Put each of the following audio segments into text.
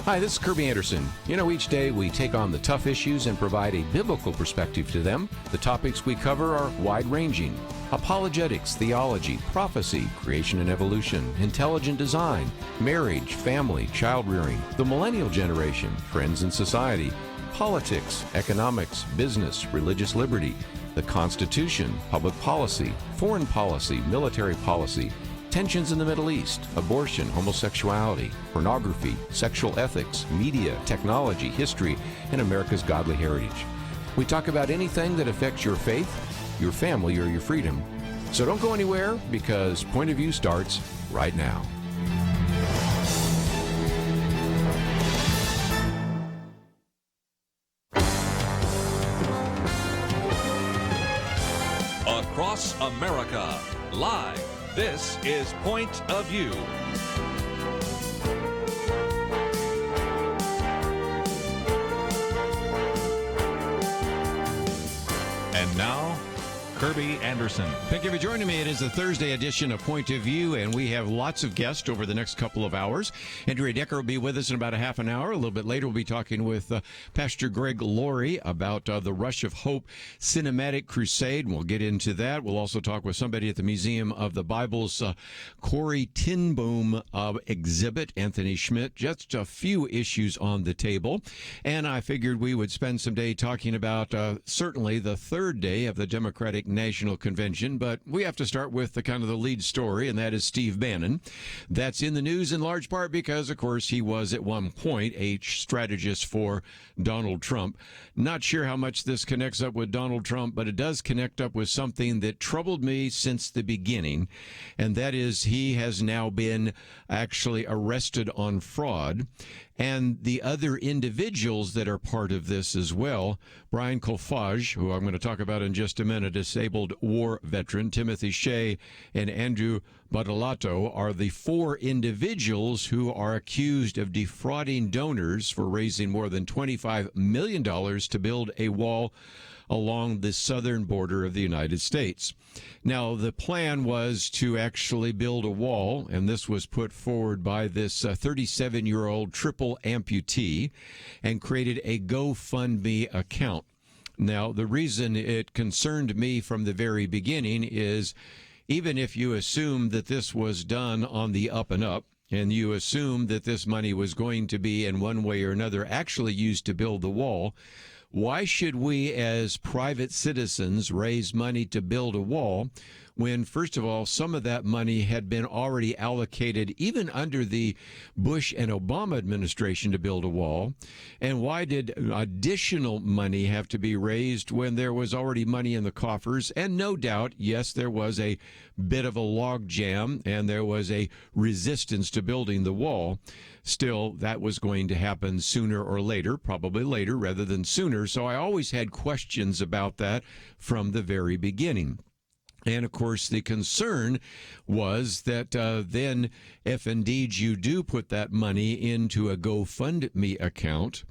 Hi, this is Kerby Anderson. Each day we take on the tough issues and provide a biblical perspective to them. The topics we cover are wide-ranging: apologetics, theology, prophecy, creation and evolution, intelligent design, marriage, family, child-rearing, the millennial generation, trends in society, politics, economics, business, religious liberty, the Constitution, public policy, foreign policy, military policy, tensions in the Middle East, abortion, homosexuality, pornography, sexual ethics, media, technology, history, and America's godly heritage. We talk about anything that affects your faith, your family, or your freedom. So don't go anywhere, because Point of View starts right now. Across America, live. This is Point of View. And now, Kerby Anderson. Thank you for joining me. It is the Thursday edition of Point of View, and we have lots of guests over the next couple of hours. Audrea Decker will be with us in about a half an hour. A little bit later, we'll be talking with Pastor Greg Laurie about the Rush of Hope Cinematic Crusade, and we'll get into that. We'll also talk with somebody at the Museum of the Bible's Corrie Tinboom exhibit, Anthony Schmidt. Just a few issues on the table, and I figured we would spend some day talking about certainly the third day of the Democratic National Convention, but we have to start with the kind of the lead story, and that is Steve Bannon. That's in the news in large part because, of course, he was at one point a strategist for Donald Trump. Not sure how much this connects up with Donald Trump, but it does connect up with something that troubled me since the beginning, and that is he has now been actually arrested on fraud. And the other individuals that are part of this as well, Brian Kolfage, who I'm going to talk about in just a minute, disabled war veteran, Timothy Shea, and Andrew Badalato, are the four individuals who are accused of defrauding donors for raising more than $25 million to build a wall along the southern border of the United States. Now, the plan was to actually build a wall, and this was put forward by this 37-year-old triple amputee, and created a GoFundMe account. Now, the reason it concerned me from the very beginning is, even if you assume that this was done on the up and up, and you assume that this money was going to be in one way or another actually used to build the wall, why should we as private citizens raise money to build a wall when, first of all, some of that money had been already allocated even under the Bush and Obama administration to build a wall? And why did additional money have to be raised when there was already money in the coffers? And no doubt, yes, there was a bit of a log jam and there was a resistance to building the wall. Still, that was going to happen sooner or later, probably later rather than sooner. So I always had questions about that from the very beginning. And, of course, the concern was that then if indeed you do put that money into a GoFundMe account,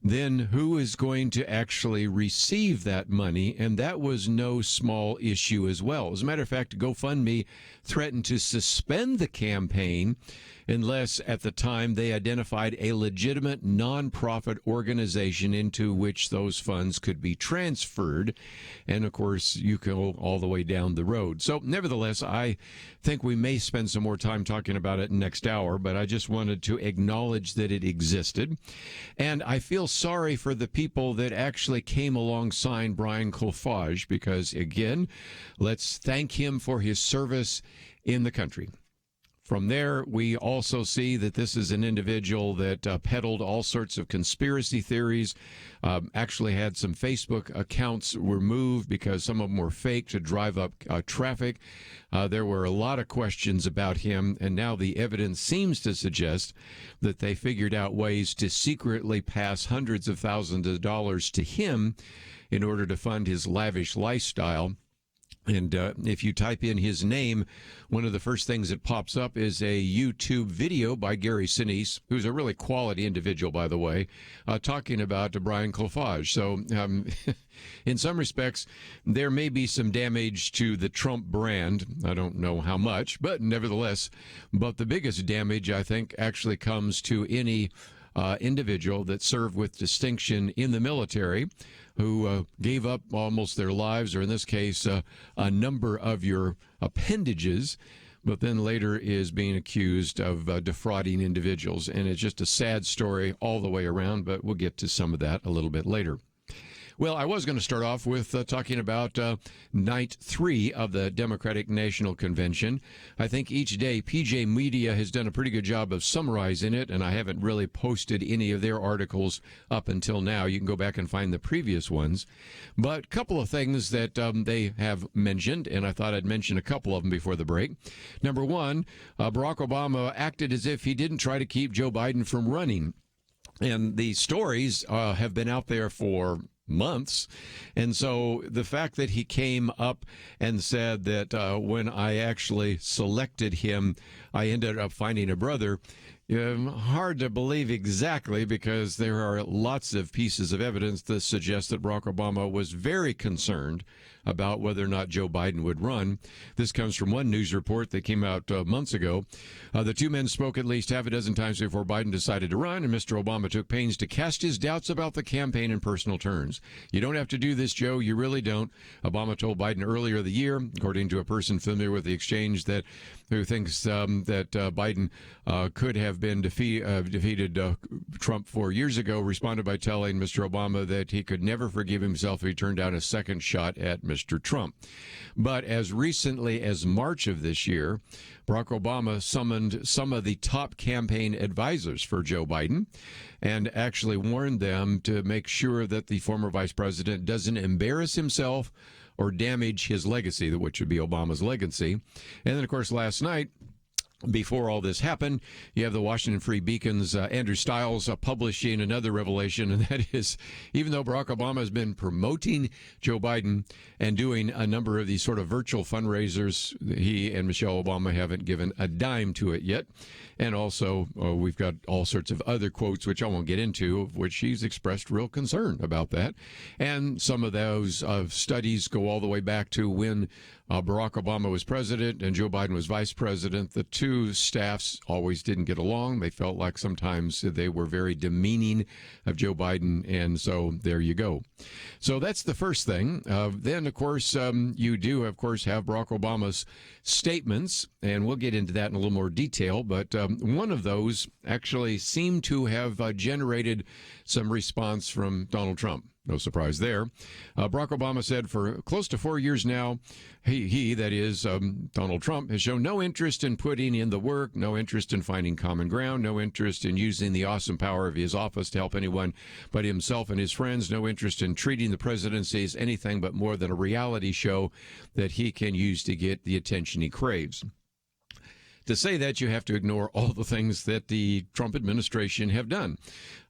then who is going to actually receive that money? And that was no small issue as well. As a matter of fact, GoFundMe threatened to suspend the campaign unless at the time they identified a legitimate nonprofit organization into which those funds could be transferred. And, of course, you go all the way down the road. So, nevertheless, I think we may spend some more time talking about it next hour, but I just wanted to acknowledge that it existed. And I feel sorry for the people that actually came alongside Brian Kolfage because, again, let's thank him for his service in the country. From there, we also see that this is an individual that peddled all sorts of conspiracy theories, actually had some Facebook accounts removed because some of them were fake to drive up traffic. There were a lot of questions about him, and now the evidence seems to suggest that they figured out ways to secretly pass hundreds of thousands of dollars to him in order to fund his lavish lifestyle. And if you type in his name, one of the first things that pops up is a YouTube video by Gary Sinise, who's a really quality individual, by the way, talking about Brian Kolfage. So in some respects, there may be some damage to the Trump brand. I don't know how much, but nevertheless. But the biggest damage, I think, actually comes to any individual that served with distinction in the military, who gave up almost their lives, or in this case, a number of your appendages, but then later is being accused of defrauding individuals. And it's just a sad story all the way around, but we'll get to some of that a little bit later. Well, I was going to start off with talking about night 3 of the Democratic National Convention. I think each day PJ Media has done a pretty good job of summarizing it, and I haven't really posted any of their articles up until now. You can go back and find the previous ones. But a couple of things that they have mentioned, and I thought I'd mention a couple of them before the break. Number one, Barack Obama acted as if he didn't try to keep Joe Biden from running. And the stories have been out there for months. And so the fact that he came up and said that when I actually selected him, I ended up finding a brother, hard to believe exactly, because there are lots of pieces of evidence that suggest that Barack Obama was very concerned about whether or not Joe Biden would run. This comes from one news report that came out months ago. The two men spoke at least half a dozen times before Biden decided to run, and Mr. Obama took pains to cast his doubts about the campaign in personal terms. You don't have to do this, Joe. You really don't. Obama told Biden earlier the year, according to a person familiar with the exchange, who thinks that Biden could have been defeated Trump 4 years ago, responded by telling Mr. Obama that he could never forgive himself if he turned down a second shot at Mr. Trump. But as recently as March of this year, Barack Obama summoned some of the top campaign advisors for Joe Biden and actually warned them to make sure that the former vice president doesn't embarrass himself or damage his legacy, which would be Obama's legacy. And then, of course, last night, before all this happened, you have the Washington Free Beacon's Andrew Stiles publishing another revelation, and that is, even though Barack Obama has been promoting Joe Biden and doing a number of these sort of virtual fundraisers, he and Michelle Obama haven't given a dime to it yet. And also, we've got all sorts of other quotes, which I won't get into, of which he's expressed real concern about that. And some of those studies go all the way back to when Barack Obama was president and Joe Biden was vice president. The two staffs always didn't get along. They felt like sometimes they were very demeaning of Joe Biden. And so there you go. So that's the first thing. Then, of course, you do, of course, have Barack Obama's statements, and we'll get into that in a little more detail. But one of those actually seemed to have generated some response from Donald Trump. No surprise there. Barack Obama said for close to 4 years now, he that is, Donald Trump, has shown no interest in putting in the work, no interest in finding common ground, no interest in using the awesome power of his office to help anyone but himself and his friends, no interest in treating the presidency as anything but more than a reality show that he can use to get the attention he craves. To say that, you have to ignore all the things that the Trump administration have done,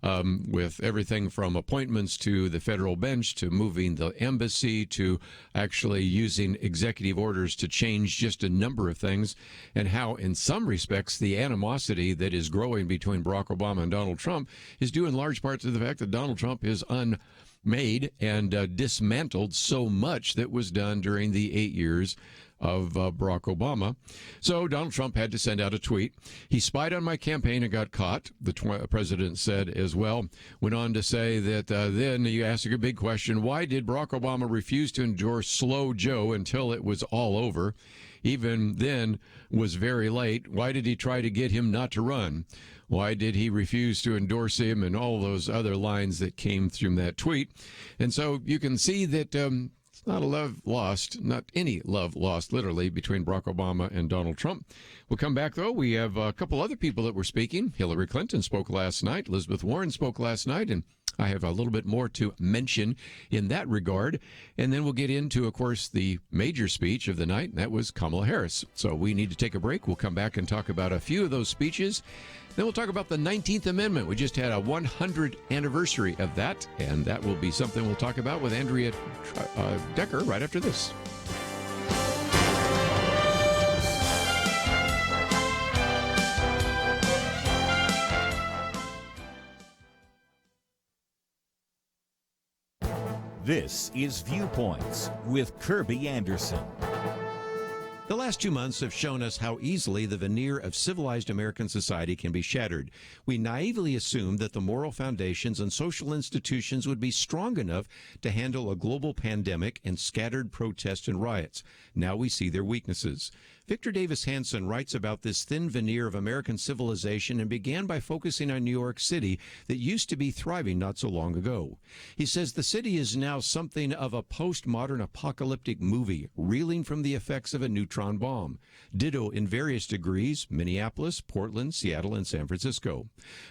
with everything from appointments to the federal bench to moving the embassy to actually using executive orders to change just a number of things, and how, in some respects, the animosity that is growing between Barack Obama and Donald Trump is due in large part to the fact that Donald Trump is unmade and dismantled so much that was done during the 8 years of Barack Obama. So Donald Trump had to send out a tweet. He spied on my campaign and got caught, the president said as well. Went on to say that then you ask a big question, why did Barack Obama refuse to endorse Slow Joe until it was all over? Even then was very late. Why did he try to get him not to run? Why did he refuse to endorse him? And all those other lines that came from that tweet. And so you can see that it's not a love lost, not any love lost, literally, between Barack Obama and Donald Trump. We'll come back, though. We have a couple other people that were speaking. Hillary Clinton spoke last night. Elizabeth Warren spoke last night. And I have a little bit more to mention in that regard. And then we'll get into, of course, the major speech of the night, and that was Kamala Harris. So we need to take a break. We'll come back and talk about a few of those speeches. Then we'll talk about the 19th Amendment. We just had a 100th anniversary of that, and that will be something we'll talk about with Audrea Decker right after this. This is Viewpoints with Kerby Anderson. The last 2 months have shown us how easily the veneer of civilized American society can be shattered. We naively assumed that the moral foundations and social institutions would be strong enough to handle a global pandemic and scattered protests and riots. Now we see their weaknesses. Victor Davis Hanson writes about this thin veneer of American civilization and began by focusing on New York City that used to be thriving not so long ago. He says the city is now something of a postmodern apocalyptic movie, reeling from the effects of a neutron bomb. Ditto in various degrees, Minneapolis, Portland, Seattle, and San Francisco.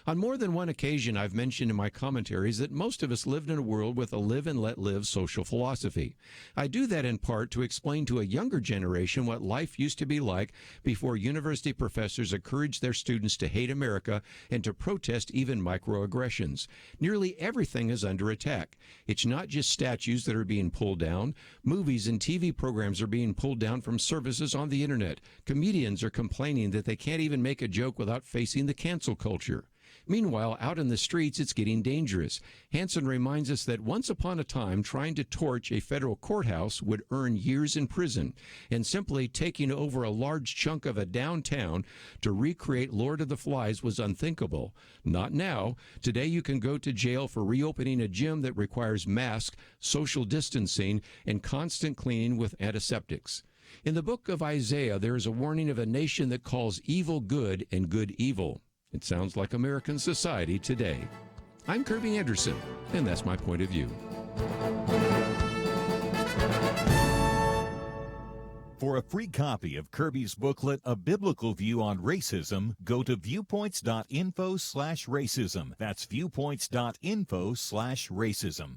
On more than one occasion, I've mentioned in my commentaries that most of us lived in a world with a live and let live social philosophy. I do that in part to explain to a younger generation what life used to be like before university professors encouraged their students to hate America and to protest even microaggressions. Nearly everything is under attack. It's not just statues that are being pulled down. Movies and TV programs are being pulled down from services on the internet. Comedians are complaining that they can't even make a joke without facing the cancel culture. Meanwhile, out in the streets, it's getting dangerous. Hanson reminds us that once upon a time, trying to torch a federal courthouse would earn years in prison, and simply taking over a large chunk of a downtown to recreate Lord of the Flies was unthinkable. Not now. Today, you can go to jail for reopening a gym that requires masks, social distancing, and constant cleaning with antiseptics. In the book of Isaiah, there is a warning of a nation that calls evil good and good evil. It sounds like American society today. I'm Kerby Anderson, and that's my point of view. For a free copy of Kerby's booklet, A Biblical View on Racism, go to viewpoints.info/racism. That's viewpoints.info/racism.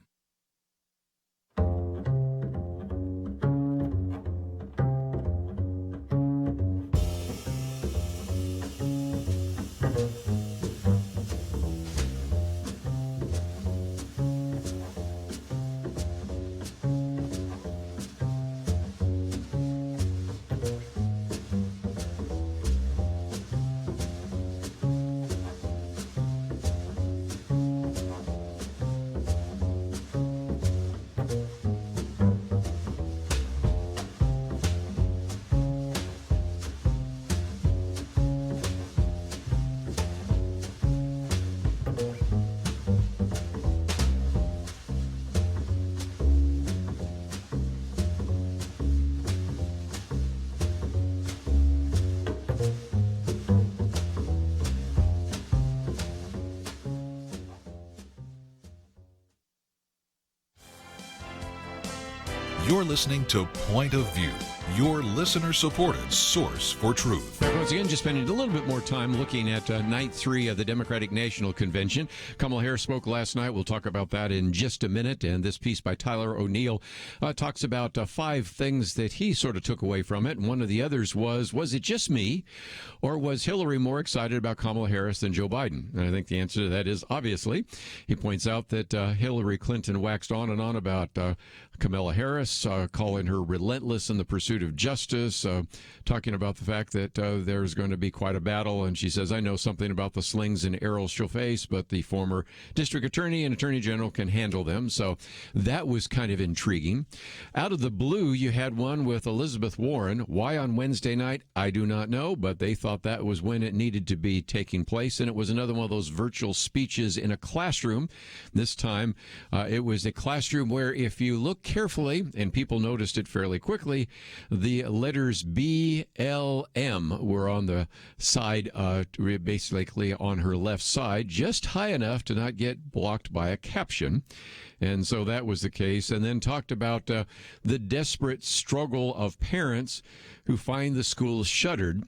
You're listening to Point of View, your listener-supported source for truth. Once again, just spending a little bit more time looking at night 3 of the Democratic National Convention. Kamala Harris spoke last night. We'll talk about that in just a minute. And this piece by Tyler O'Neill talks about 5 things that he sort of took away from it. And one of the others was it just me, or was Hillary more excited about Kamala Harris than Joe Biden? And I think the answer to that is obviously. He points out that Hillary Clinton waxed on and on about Kamala Harris, calling her relentless in the pursuit of justice, talking about the fact that there's going to be quite a battle. And she says, I know something about the slings and arrows she'll face, but the former district attorney and attorney general can handle them. So that was kind of intriguing. Out of the blue, you had one with Elizabeth Warren. Why on Wednesday night? I do not know, but they thought that was when it needed to be taking place. And it was another one of those virtual speeches in a classroom. This time, it was a classroom where if you look carefully, and people noticed it fairly quickly, the letters BLM were on the side, basically on her left side, just high enough to not get blocked by a caption. And so that was the case. And then talked about the desperate struggle of parents who find the schools shuttered.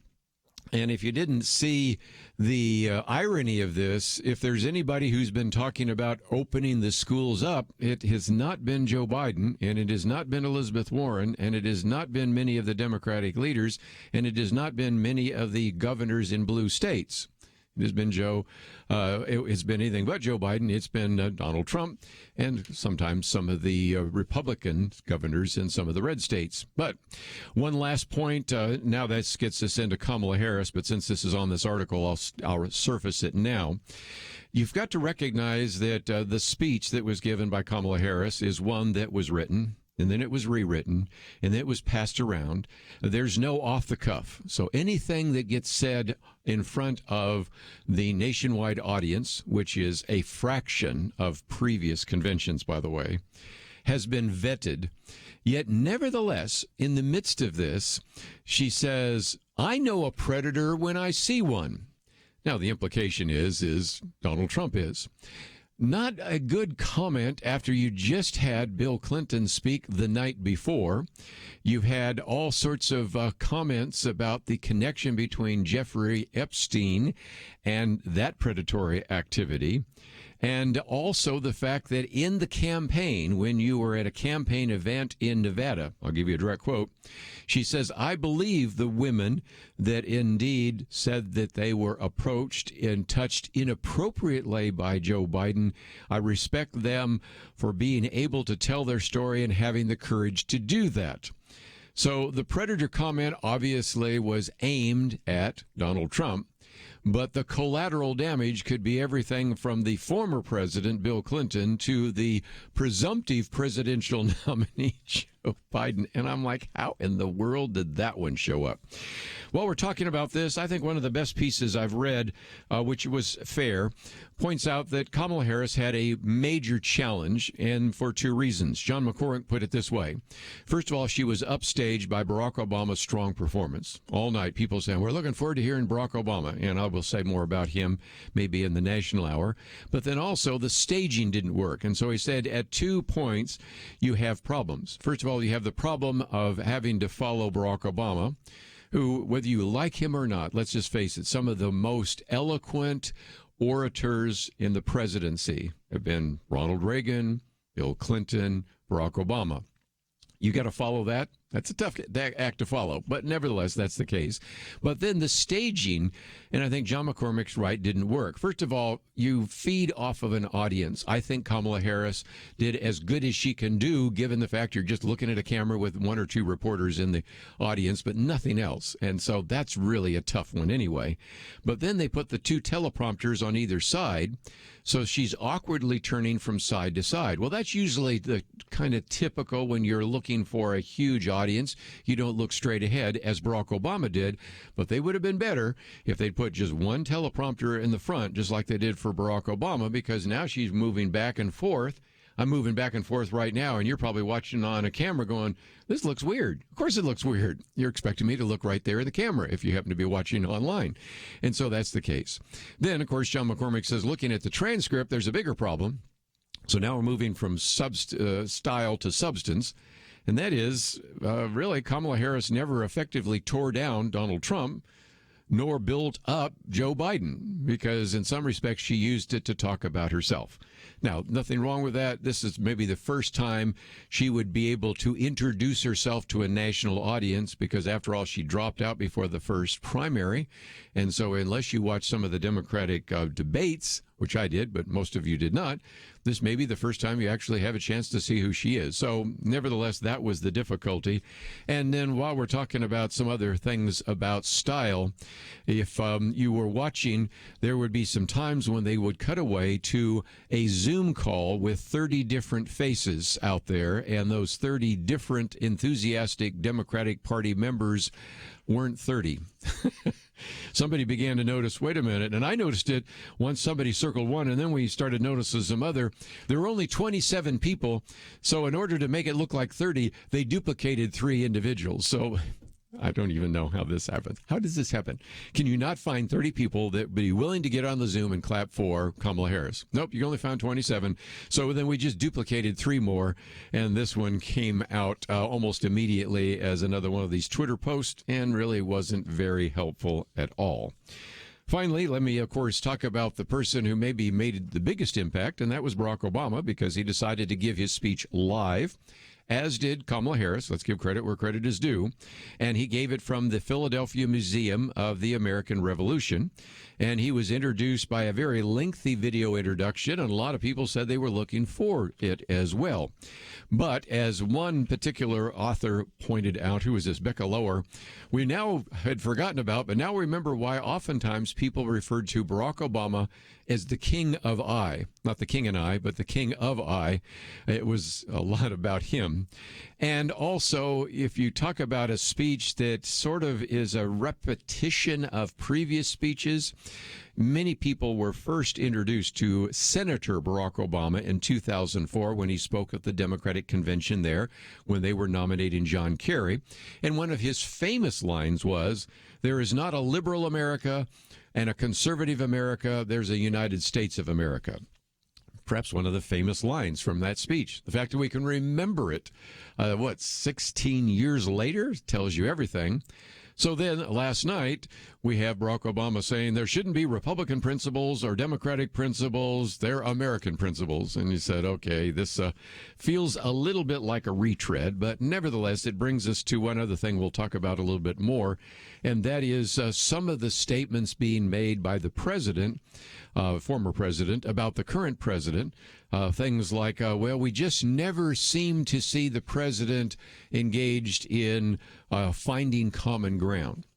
And if you didn't see the irony of this, if there's anybody who's been talking about opening the schools up, it has not been Joe Biden, and it has not been Elizabeth Warren, and it has not been many of the Democratic leaders, and it has not been many of the governors in blue states. It has been it's been anything but Joe Biden. It's been Donald Trump and sometimes some of the Republican governors in some of the red states. But one last point, now that gets us into Kamala Harris, but since this is on this article, I'll surface it now. You've got to recognize that the speech that was given by Kamala Harris is one that was written. and then it was rewritten, and then it was passed around. There's no off the cuff. So anything that gets said in front of the nationwide audience, which is a fraction of previous conventions, by the way, has been vetted. Yet, nevertheless, in the midst of this, she says, I know a predator when I see one. Now, the implication is Donald Trump is. Not a good comment after you just had Bill Clinton speak the night before. You've had all sorts of comments about the connection between Jeffrey Epstein and that predatory activity. And also the fact that in the campaign, when you were at a campaign event in Nevada, I'll give you a direct quote, she says, I believe the women that indeed said that they were approached and touched inappropriately by Joe Biden. I respect them for being able to tell their story and having the courage to do that. So the predator comment obviously was aimed at Donald Trump. But the collateral damage could be everything from the former president, Bill Clinton, to the presumptive presidential nominee, Joe Biden. And I'm like, how in the world did that one show up? While we're talking about this, I think one of the best pieces I've read, which was fair, points out that Kamala Harris had a major challenge, and for two reasons. John McCormick put it this way. First of all, she was upstaged by Barack Obama's strong performance. All night, people saying, we're looking forward to hearing Barack Obama, and I will say more about him maybe in the national hour. But then also, the staging didn't work. And so he said, at 2 points, you have problems. First of all, you have the problem of having to follow Barack Obama, who, whether you like him or not, let's just face it, some of the most eloquent orators in the presidency have been Ronald Reagan, Bill Clinton, Barack Obama. You got to follow that. That's a tough act to follow, but nevertheless, that's the case. But then the staging, and I think John McCormick's right, didn't work. First of all, you feed off of an audience. I think Kamala Harris did as good as she can do, given the fact you're just looking at a camera with one or two reporters in the audience, but nothing else. And so that's really a tough one anyway. But then they put the two teleprompters on either side, so she's awkwardly turning from side to side. Well, that's usually the kind of typical when you're looking for a huge audience. You don't look straight ahead, as Barack Obama did, but they would have been better if they'd put just one teleprompter in the front, just like they did for Barack Obama, because now she's moving back and forth. I'm moving back and forth right now, and you're probably watching on a camera going, this looks weird. Of course it looks weird. You're expecting me to look right there in the camera if you happen to be watching online. And so that's the case. Then, of course, John McCormick says, looking at the transcript, there's a bigger problem. So now we're moving from style to substance. And that is, really, Kamala Harris never effectively tore down Donald Trump, nor built up Joe Biden, because in some respects she used it to talk about herself. Now, nothing wrong with that. This is maybe the first time she would be able to introduce herself to a national audience, because after all, she dropped out before the first primary. And so unless you watch some of the Democratic debates, which I did, but most of you did not, this may be the first time you actually have a chance to see who she is. So nevertheless, that was the difficulty. And then while we're talking about some other things about style, if you were watching, there would be some times when they would cut away to a Zoom call with 30 different faces out there, and those 30 different enthusiastic Democratic Party members weren't 30. Somebody began to notice, wait a minute, and I noticed it once somebody circled one, and then we started noticing some other. There were only 27 people, so in order to make it look like 30, they duplicated 3 individuals. So I don't even know how this happens. How does this happen? Can you not find 30 people that would be willing to get on the Zoom and clap for Kamala Harris? Nope, you only found 27. So then we just duplicated 3 more, and this one came out almost immediately as another one of these Twitter posts, and really wasn't very helpful at all. Finally, let me, of course, talk about the person who maybe made the biggest impact, and that was Barack Obama, because he decided to give his speech live, as did Kamala Harris. Let's give credit where credit is due. And he gave it from the Philadelphia Museum of the American Revolution. And he was introduced by a very lengthy video introduction, and a lot of people said they were looking for it as well. But as one particular author pointed out, who was this, Becca Lower, we now had forgotten about, but now remember why oftentimes people referred to Barack Obama as the King of I. Not the King and I, but the King of I. It was a lot about him. And also, if you talk about a speech that sort of is a repetition of previous speeches, many people were first introduced to Senator Barack Obama in 2004 when he spoke at the Democratic Convention there when they were nominating John Kerry. And one of his famous lines was, "There is not a liberal America and a conservative America, there's a United States of America." Perhaps one of the famous lines from that speech. The fact that we can remember it, 16 years later, tells you everything. So then last night, we have Barack Obama saying there shouldn't be Republican principles or Democratic principles, they're American principles. And he said, okay, this feels a little bit like a retread, but nevertheless, it brings us to one other thing we'll talk about a little bit more, and that is some of the statements being made by the president, former president, about the current president. Things like, well, we just never seem to see the president engaged in finding common ground.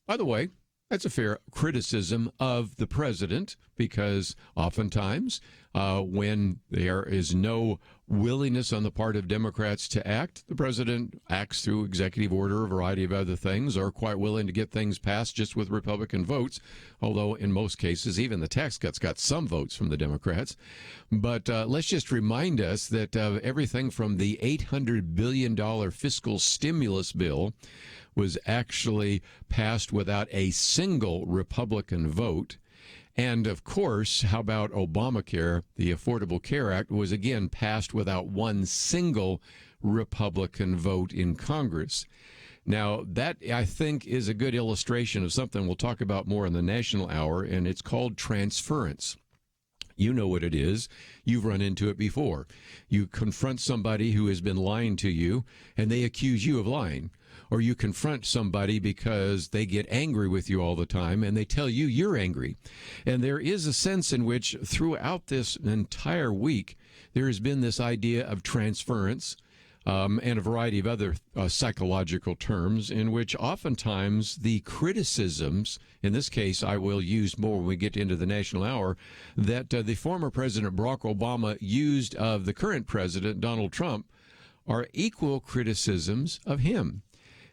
By the way, that's a fair criticism of the president, because oftentimes when there is no willingness on the part of Democrats to act, the president acts through executive order, a variety of other things, or quite willing to get things passed just with Republican votes, although in most cases, even the tax cuts got some votes from the Democrats. But let's just remind us that everything from the $800 billion fiscal stimulus bill was actually passed without a single Republican vote. And, of course, how about Obamacare? The Affordable Care Act was, again, passed without one single Republican vote in Congress. Now, that, I think, is a good illustration of something we'll talk about more in the National Hour, and it's called transference. You know what it is. You've run into it before. You confront somebody who has been lying to you, and they accuse you of lying. Or you confront somebody because they get angry with you all the time, and they tell you you're angry. And there is a sense in which throughout this entire week, there has been this idea of transference, and a variety of other psychological terms in which oftentimes the criticisms, in this case I will use more when we get into the National Hour, that the former President Barack Obama used of the current President Donald Trump are equal criticisms of him.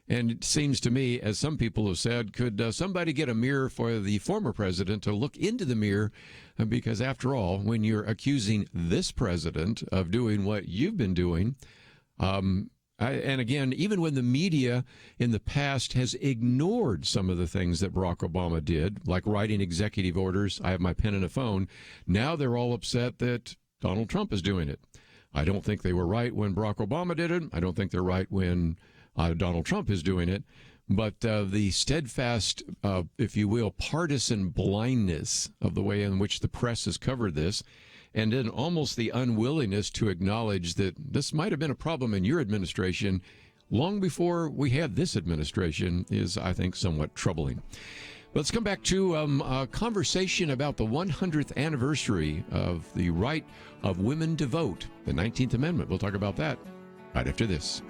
And it seems to me, as some people have said, could somebody get a mirror for the former president to look into the mirror? Because after all, when you're accusing this president of doing what you've been doing, and again, even when the media in the past has ignored some of the things that Barack Obama did, like writing executive orders, I have my pen and a phone, now they're all upset that Donald Trump is doing it. I don't think they were right when Barack Obama did it. I don't think they're right when Donald Trump is doing it. But the steadfast, if you will, partisan blindness of the way in which the press has covered this, and then almost the unwillingness to acknowledge that this might have been a problem in your administration long before we had this administration, is, I think, somewhat troubling. Let's come back to a conversation about the 100th anniversary of the right of women to vote, the 19th Amendment. We'll talk about that right after this.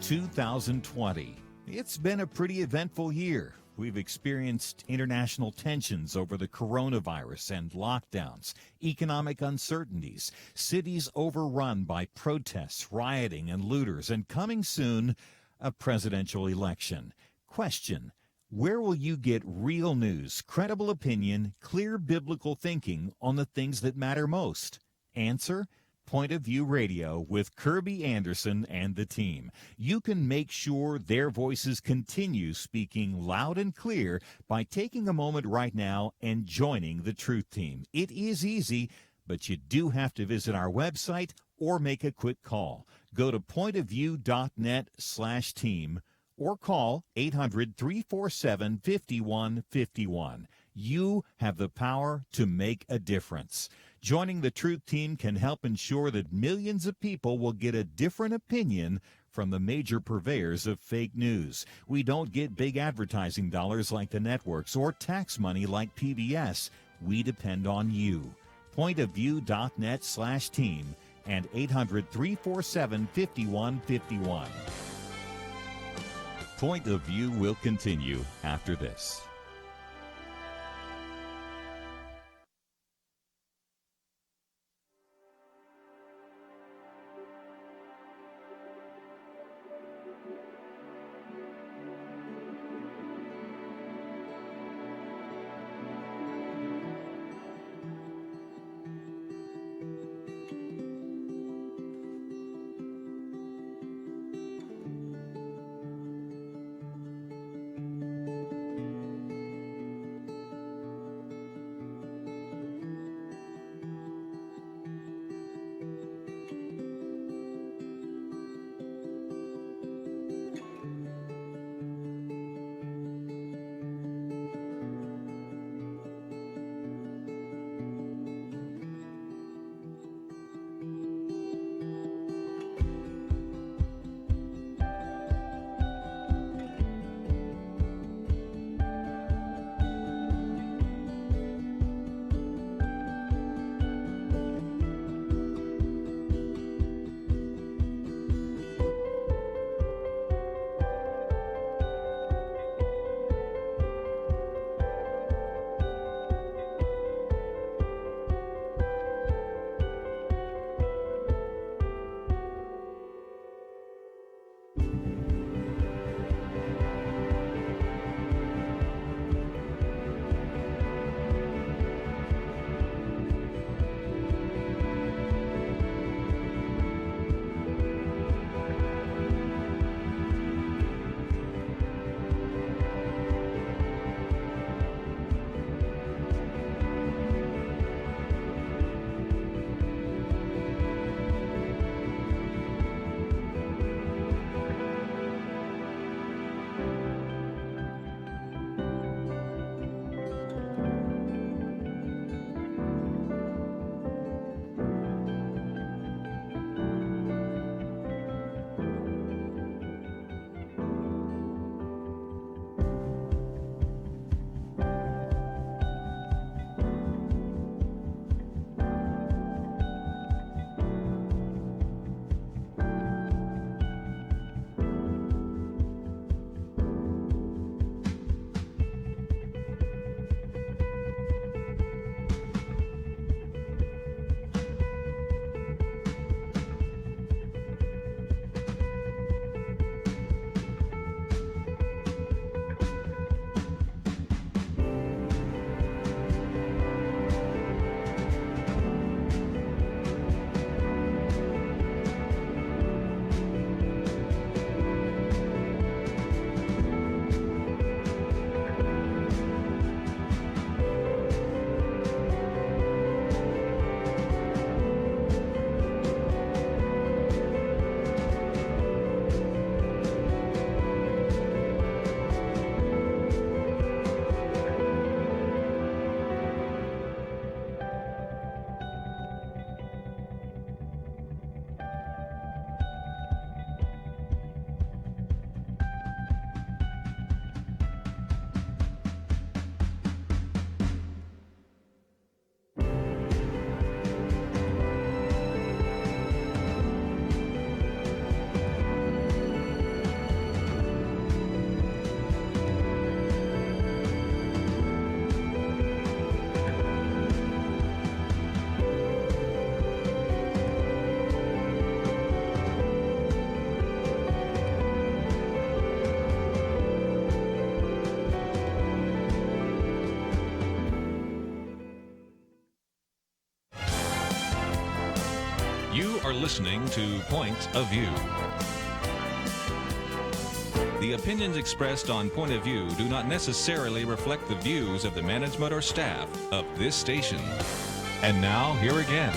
2020. It's been a pretty eventful year. We've experienced international tensions over the coronavirus and lockdowns, economic uncertainties, cities overrun by protests, rioting, and looters, and coming soon, a presidential election. Question: where will you get real news, credible opinion, clear biblical thinking on the things that matter most? Answer: Point of View Radio with Kerby Anderson and the team. You can make sure their voices continue speaking loud and clear by taking a moment right now and joining the Truth Team. It is easy, but you do have to visit our website or make a quick call. Go to pointofview.net/team or call 800-347-5151. You have the power to make a difference. Joining the Truth Team can help ensure that millions of people will get a different opinion from the major purveyors of fake news. We don't get big advertising dollars like the networks or tax money like PBS. We depend on you. Pointofview.net/team and 800-347-5151. Point of View will continue after this. You are listening to Point of View. The opinions expressed on Point of View do not necessarily reflect the views of the management or staff of this station. And now, here again,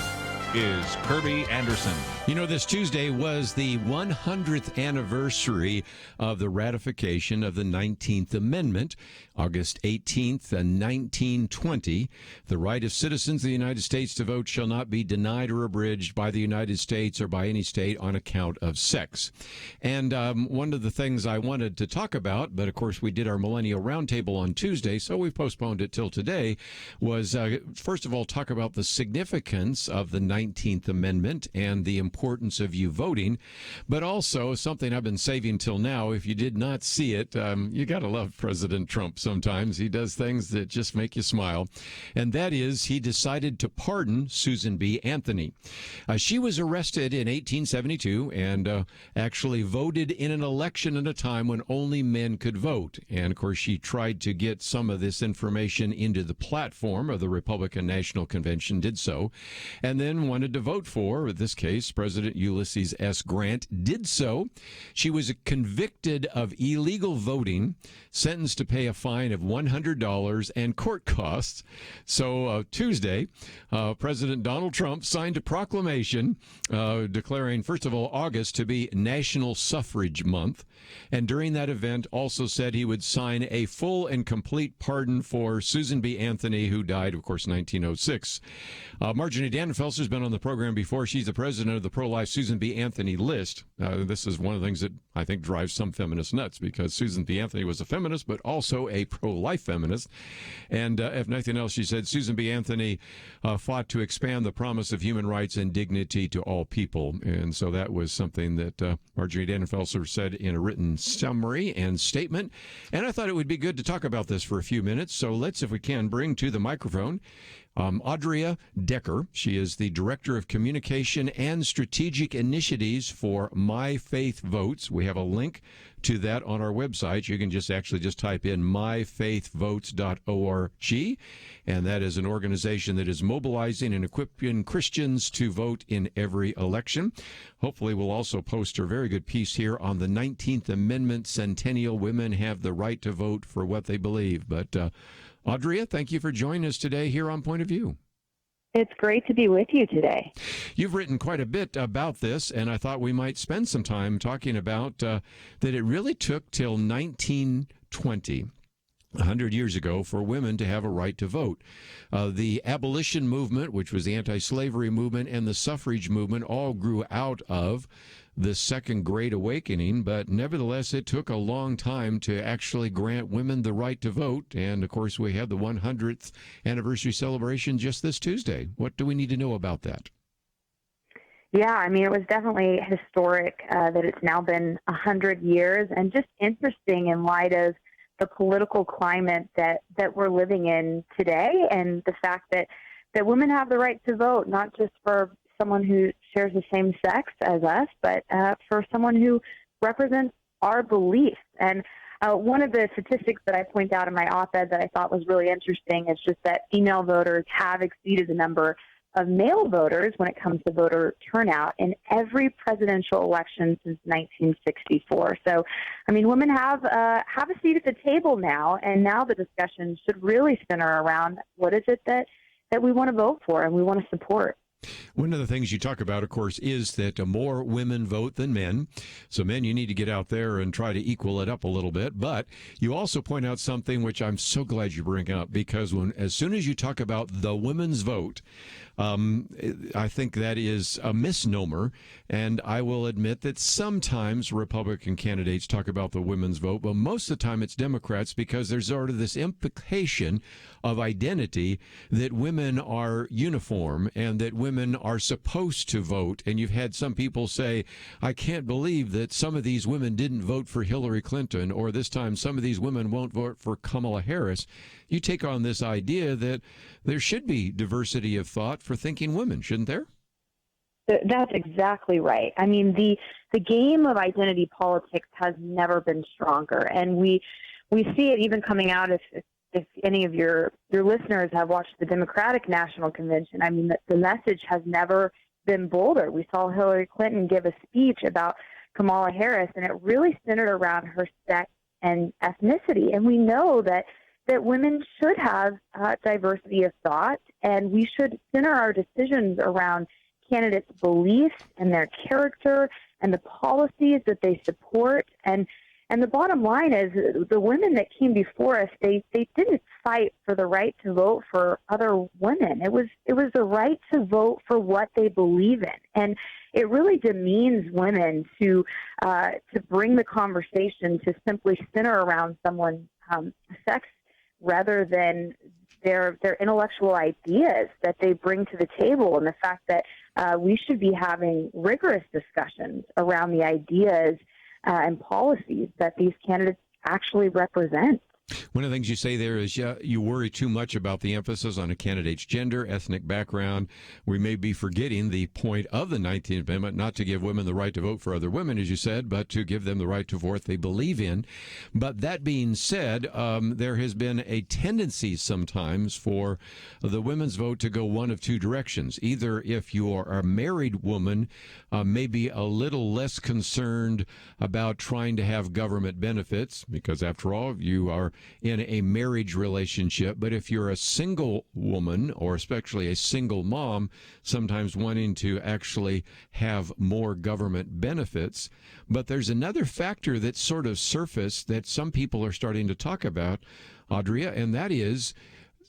is Kerby Anderson. You know, this Tuesday was the 100th anniversary of the ratification of the 19th Amendment, August 18th, 1920. The right of citizens of the United States to vote shall not be denied or abridged by the United States or by any state on account of sex. And one of the things I wanted to talk about, but of course we did our Millennial Roundtable on Tuesday, so we've postponed it till today, was first of all talk about the significance of the 19th Amendment and the importance importance of you voting, but also something I've been saving till now. If you did not see it, you got to love President Trump sometimes. He does things that just make you smile. And that is, he decided to pardon Susan B. Anthony. She was arrested in 1872 and actually voted in an election at a time when only men could vote. And of course, she tried to get some of this information into the platform of the Republican National Convention, did so, and then wanted to vote for, in this case, President Ulysses S. Grant, did so. She was convicted of illegal voting, sentenced to pay a fine of $100 and court costs. So Tuesday, President Donald Trump signed a proclamation declaring, first of all, August to be National Suffrage Month, and during that event also said he would sign a full and complete pardon for Susan B. Anthony, who died, of course, in 1906. Marjorie Dannenfelser's been on the program before. She's the president of the pro-life Susan B. Anthony list. This is one of the things that I think drives some feminists nuts, because Susan B. Anthony was a feminist, but also a pro-life feminist. And if nothing else, she said Susan B. Anthony fought to expand the promise of human rights and dignity to all people. And so that was something that Marjorie Dannenfelser said in a written summary and statement. And I thought it would be good to talk about this for a few minutes. So let's, if we can, bring to the microphone Audrea Decker. She is the Director of Communication and Strategic Initiatives for My Faith Votes. We have a link to that on our website. You can just type in myfaithvotes.org, and that is an organization that is mobilizing and equipping Christians to vote in every election. Hopefully we'll also post a very good piece here on the 19th Amendment Centennial. Women have the right to vote for what they believe. But Audrea, thank you for joining us today here on Point of View. It's great to be with you today. You've written quite a bit about this, and I thought we might spend some time talking about that it really took till 1920, 100 years ago, for women to have a right to vote. The abolition movement, which was the anti-slavery movement, and the suffrage movement all grew out of the Second Great Awakening, but nevertheless, it took a long time to actually grant women the right to vote. And, of course, we had the 100th anniversary celebration just this Tuesday. What do we need to know about that? Yeah, I mean, it was definitely historic that it's now been 100 years, and just interesting in light of the political climate that we're living in today, and the fact that women have the right to vote, not just for someone who shares the same sex as us, but for someone who represents our beliefs. And one of the statistics that I point out in my op-ed that I thought was really interesting is just that female voters have exceeded the number of male voters when it comes to voter turnout in every presidential election since 1964. So, I mean, women have a seat at the table now, and now the discussion should really center around what is it that we want to vote for and we want to support. One of the things you talk about, of course, is that more women vote than men. So, men, you need to get out there and try to equal it up a little bit. But you also point out something which I'm so glad you bring up, because as soon as you talk about the women's vote, I think that is a misnomer, and I will admit that sometimes Republican candidates talk about the women's vote, but most of the time it's Democrats, because there's sort of this implication of identity that women are uniform and that women are supposed to vote. And you've had some people say, I can't believe that some of these women didn't vote for Hillary Clinton, or this time some of these women won't vote for Kamala Harris. You take on this idea that there should be diversity of thought for thinking women, shouldn't there? That's exactly right. I mean, the game of identity politics has never been stronger, and we see it even coming out if any of your listeners have watched the Democratic National Convention. I mean, the message has never been bolder. We saw Hillary Clinton give a speech about Kamala Harris, and it really centered around her sex and ethnicity. And we know that women should have diversity of thought, and we should center our decisions around candidates' beliefs and their character and the policies that they support. And the bottom line is, the women that came before us, they didn't fight for the right to vote for other women. It was the right to vote for what they believe in. And it really demeans women to bring the conversation to simply center around someone's sex rather than their intellectual ideas that they bring to the table, and the fact that we should be having rigorous discussions around the ideas and policies that these candidates actually represent. One of the things you say there is, you worry too much about the emphasis on a candidate's gender, ethnic background. We may be forgetting the point of the 19th Amendment, not to give women the right to vote for other women, as you said, but to give them the right to vote they believe in. But that being said, there has been a tendency sometimes for the women's vote to go one of two directions. Either if you are a married woman, maybe a little less concerned about trying to have government benefits, because after all, you are in a marriage relationship. But if you're a single woman, or especially a single mom, sometimes wanting to actually have more government benefits. But there's another factor that sort of surfaced that some people are starting to talk about, Audrea, and that is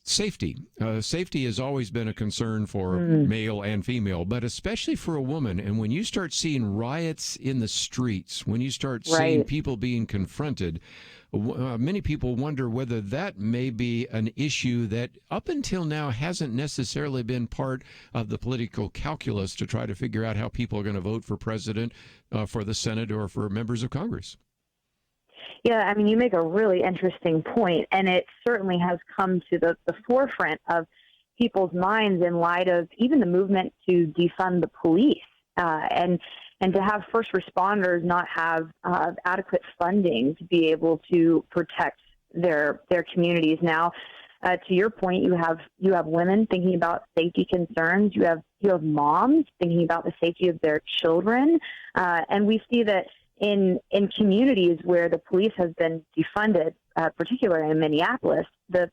safety. Safety has always been a concern for male and female, but especially for a woman. And when you start seeing riots in the streets, when you start seeing people being confronted, many people wonder whether that may be an issue that up until now hasn't necessarily been part of the political calculus to try to figure out how people are going to vote for president, for the Senate, or for members of Congress. Yeah, I mean, you make a really interesting point, and it certainly has come to the forefront of people's minds in light of even the movement to defund the police, and to have first responders not have adequate funding to be able to protect their communities. Now, to your point, you have women thinking about safety concerns. You have moms thinking about the safety of their children, and we see that in communities where the police has been defunded, particularly in Minneapolis, the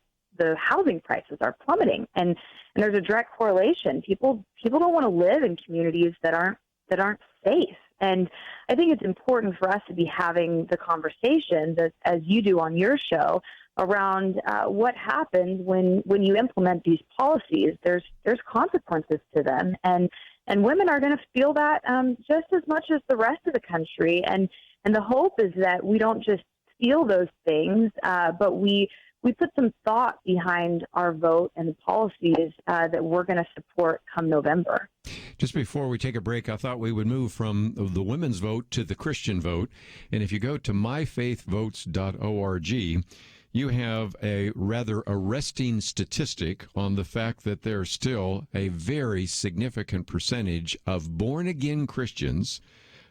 housing prices are plummeting, and there's a direct correlation. People don't want to live in communities that aren't safe. And I think it's important for us to be having the conversations, as you do on your show, around what happens when you implement these policies. There's consequences to them, and women are going to feel that just as much as the rest of the country. And the hope is that we don't just feel those things, but we put some thought behind our vote and the policies that we're going to support come November. Just before we take a break, I thought we would move from the women's vote to the Christian vote. And if you go to myfaithvotes.org, you have a rather arresting statistic on the fact that there's still a very significant percentage of born-again Christians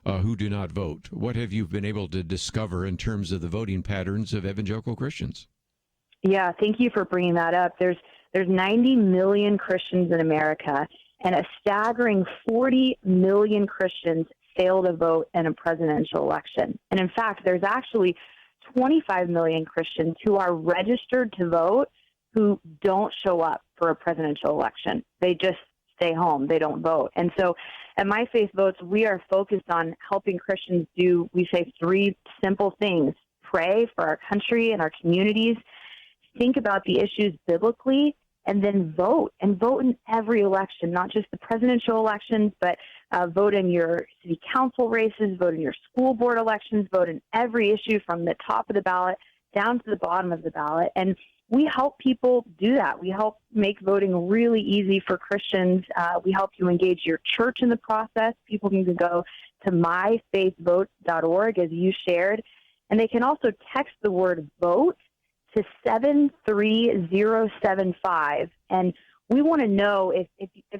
who do not vote. What have you been able to discover in terms of the voting patterns of evangelical Christians? Yeah, thank you for bringing that up. There's 90 million Christians in America, and a staggering 40 million Christians fail to vote in a presidential election. And in fact, there's actually 25 million Christians who are registered to vote who don't show up for a presidential election. They just stay home. They don't vote. And so at My Faith Votes, we are focused on helping Christians do, we say, three simple things: pray for our country and our communities, think about the issues biblically, and then vote. And vote in every election, not just the presidential elections, but vote in your city council races, vote in your school board elections, vote in every issue from the top of the ballot down to the bottom of the ballot. And we help people do that. We help make voting really easy for Christians. We help you engage your church in the process. People can go to myfaithvotes.org, as you shared, and they can also text the word vote to 73075. And we want to know if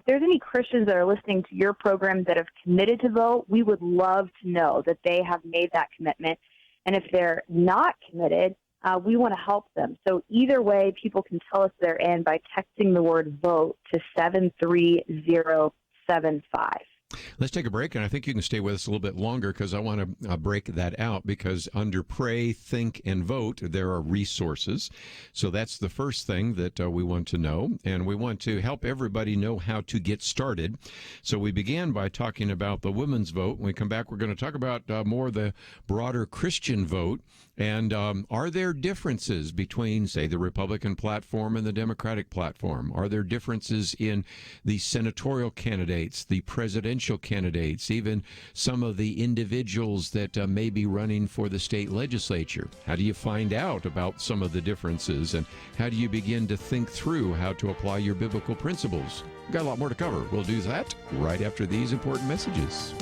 there's any Christians that are listening to your program that have committed to vote. We would love to know that they have made that commitment. And if they're not committed, we want to help them. So either way, people can tell us they're in by texting the word vote to 73075. Let's take a break, and I think you can stay with us a little bit longer because I want to break that out, because under Pray, Think, and Vote, there are resources. So that's the first thing that we want to know, and we want to help everybody know how to get started. So we began by talking about the women's vote. When we come back, we're going to talk about more the broader Christian vote And are there differences between, say, the Republican platform and the Democratic platform? Are there differences in the senatorial candidates, the presidential candidates, even some of the individuals that may be running for the state legislature? How do you find out about some of the differences, and how do you begin to think through how to apply your biblical principles? We've got a lot more to cover. We'll do that right after these important messages.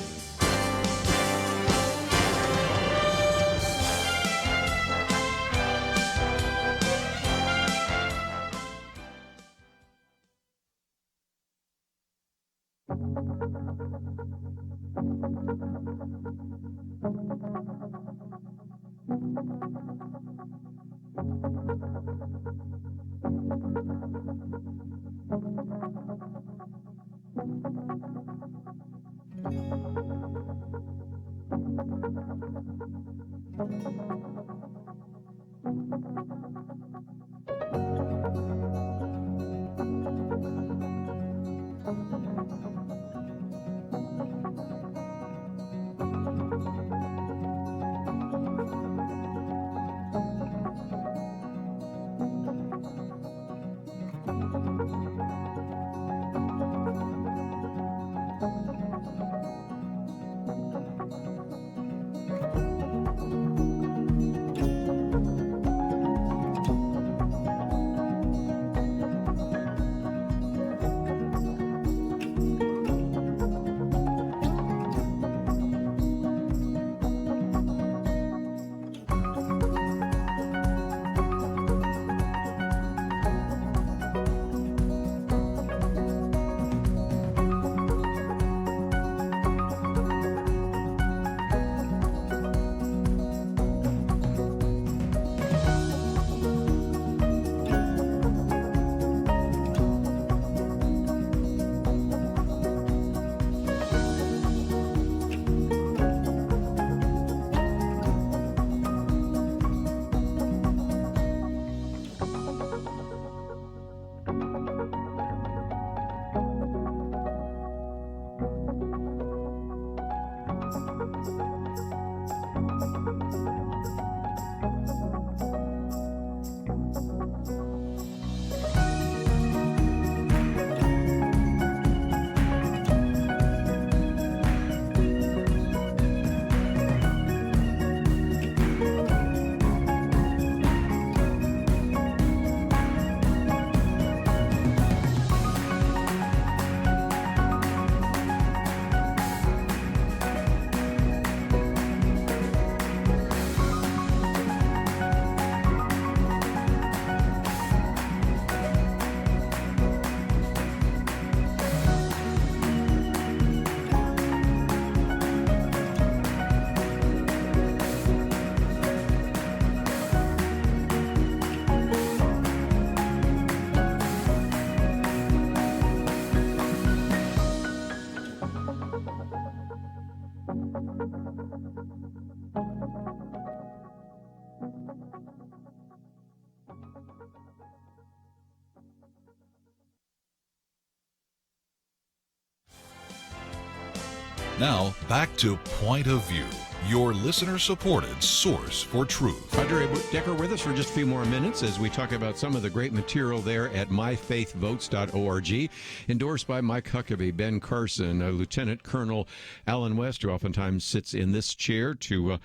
Now, back to Point of View, your listener-supported source for truth. Audrea Decker with us for just a few more minutes as we talk about some of the great material there at myfaithvotes.org, endorsed by Mike Huckabee, Ben Carson, Lieutenant Colonel Alan West, who oftentimes sits in this chair to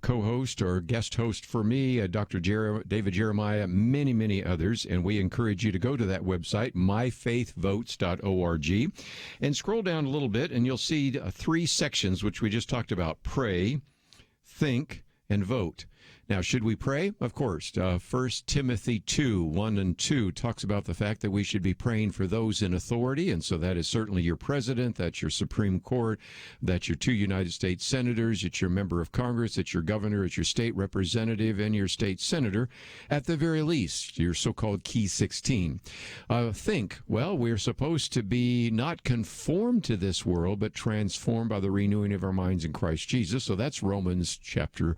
co-host or guest host for me, Dr. David Jeremiah, many others, and we encourage you to go to that website, myfaithvotes.org, and scroll down a little bit, and you'll see three sections, which we just talked about: pray, think, and vote. Now, should we pray? Of course. 1 Timothy 2:1-2 talks about the fact that we should be praying for those in authority, and so that is certainly your president, that's your Supreme Court, that's your two United States senators, it's your member of Congress, it's your governor, it's your state representative, and your state senator, at the very least, your so-called Key 16. Think, well, we're supposed to be not conformed to this world, but transformed by the renewing of our minds in Christ Jesus, so that's Romans chapter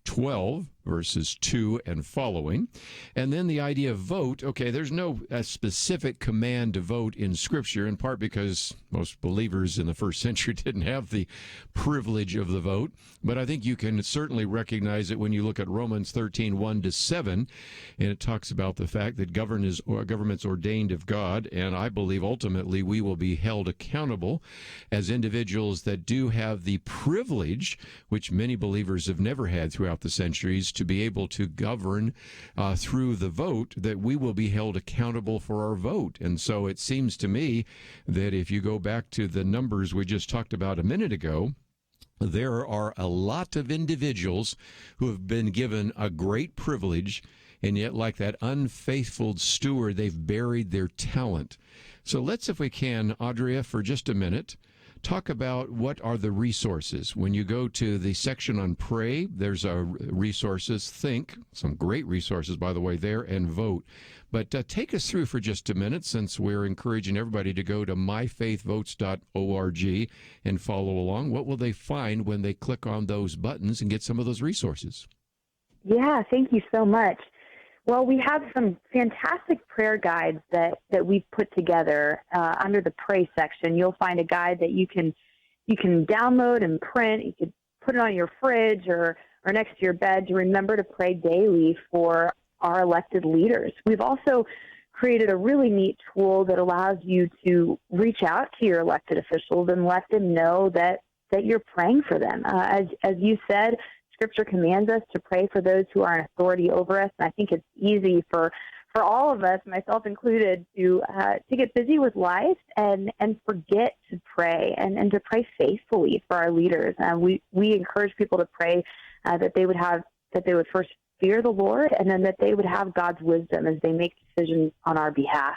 12, verses 2 and following. And then the idea of vote. Okay, there's no specific command to vote in Scripture, in part because most believers in the first century didn't have the privilege of the vote. But I think you can certainly recognize it when you look at Romans 13, 1-7, and it talks about the fact that government's ordained of God, and I believe ultimately we will be held accountable as individuals that do have the privilege, which many believers have never had throughout the centuries, to be able to govern through the vote, that we will be held accountable for our vote. And so it seems to me that if you go back to the numbers we just talked about a minute ago, there are a lot of individuals who have been given a great privilege, and yet, like that unfaithful steward, they've buried their talent. So let's, if we can, Audrea, for just a minute, talk about what are the resources. When you go to the section on pray, there's resources, think, some great resources, by the way, there, and vote. But take us through for just a minute, since we're encouraging everybody to go to myfaithvotes.org and follow along. What will they find when they click on those buttons and get some of those resources? Yeah, thank you so much. Well, we have some fantastic prayer guides that we've put together under the pray section. You'll find a guide that you can download and print. You could put it on your fridge or next to your bed to remember to pray daily for our elected leaders. We've also created a really neat tool that allows you to reach out to your elected officials and let them know that you're praying for them. As you said, Scripture commands us to pray for those who are in authority over us, and I think it's easy for all of us, myself included, to get busy with life and forget to pray and to pray faithfully for our leaders. We encourage people to pray that they would first fear the Lord, and then that they would have God's wisdom as they make decisions on our behalf.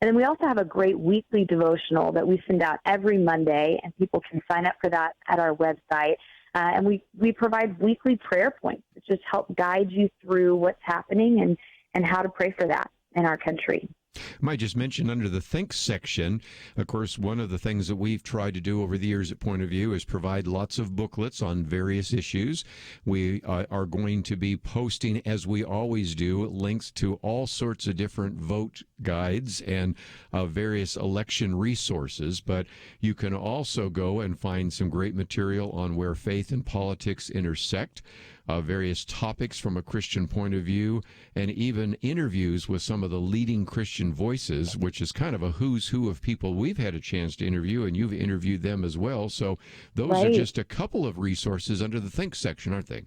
And then we also have a great weekly devotional that we send out every Monday, and people can sign up for that at our website. And we provide weekly prayer points that just help guide you through what's happening and how to pray for that in our country. I might just mention under the Think section, of course, one of the things that we've tried to do over the years at Point of View is provide lots of booklets on various issues. We are going to be posting, as we always do, links to all sorts of different vote guides and various election resources, but you can also go and find some great material on where faith and politics intersect. Various topics from a Christian point of view, and even interviews with some of the leading Christian voices, which is kind of a who's who of people we've had a chance to interview, and you've interviewed them as well. So those are just a couple of resources under the Think section, aren't they?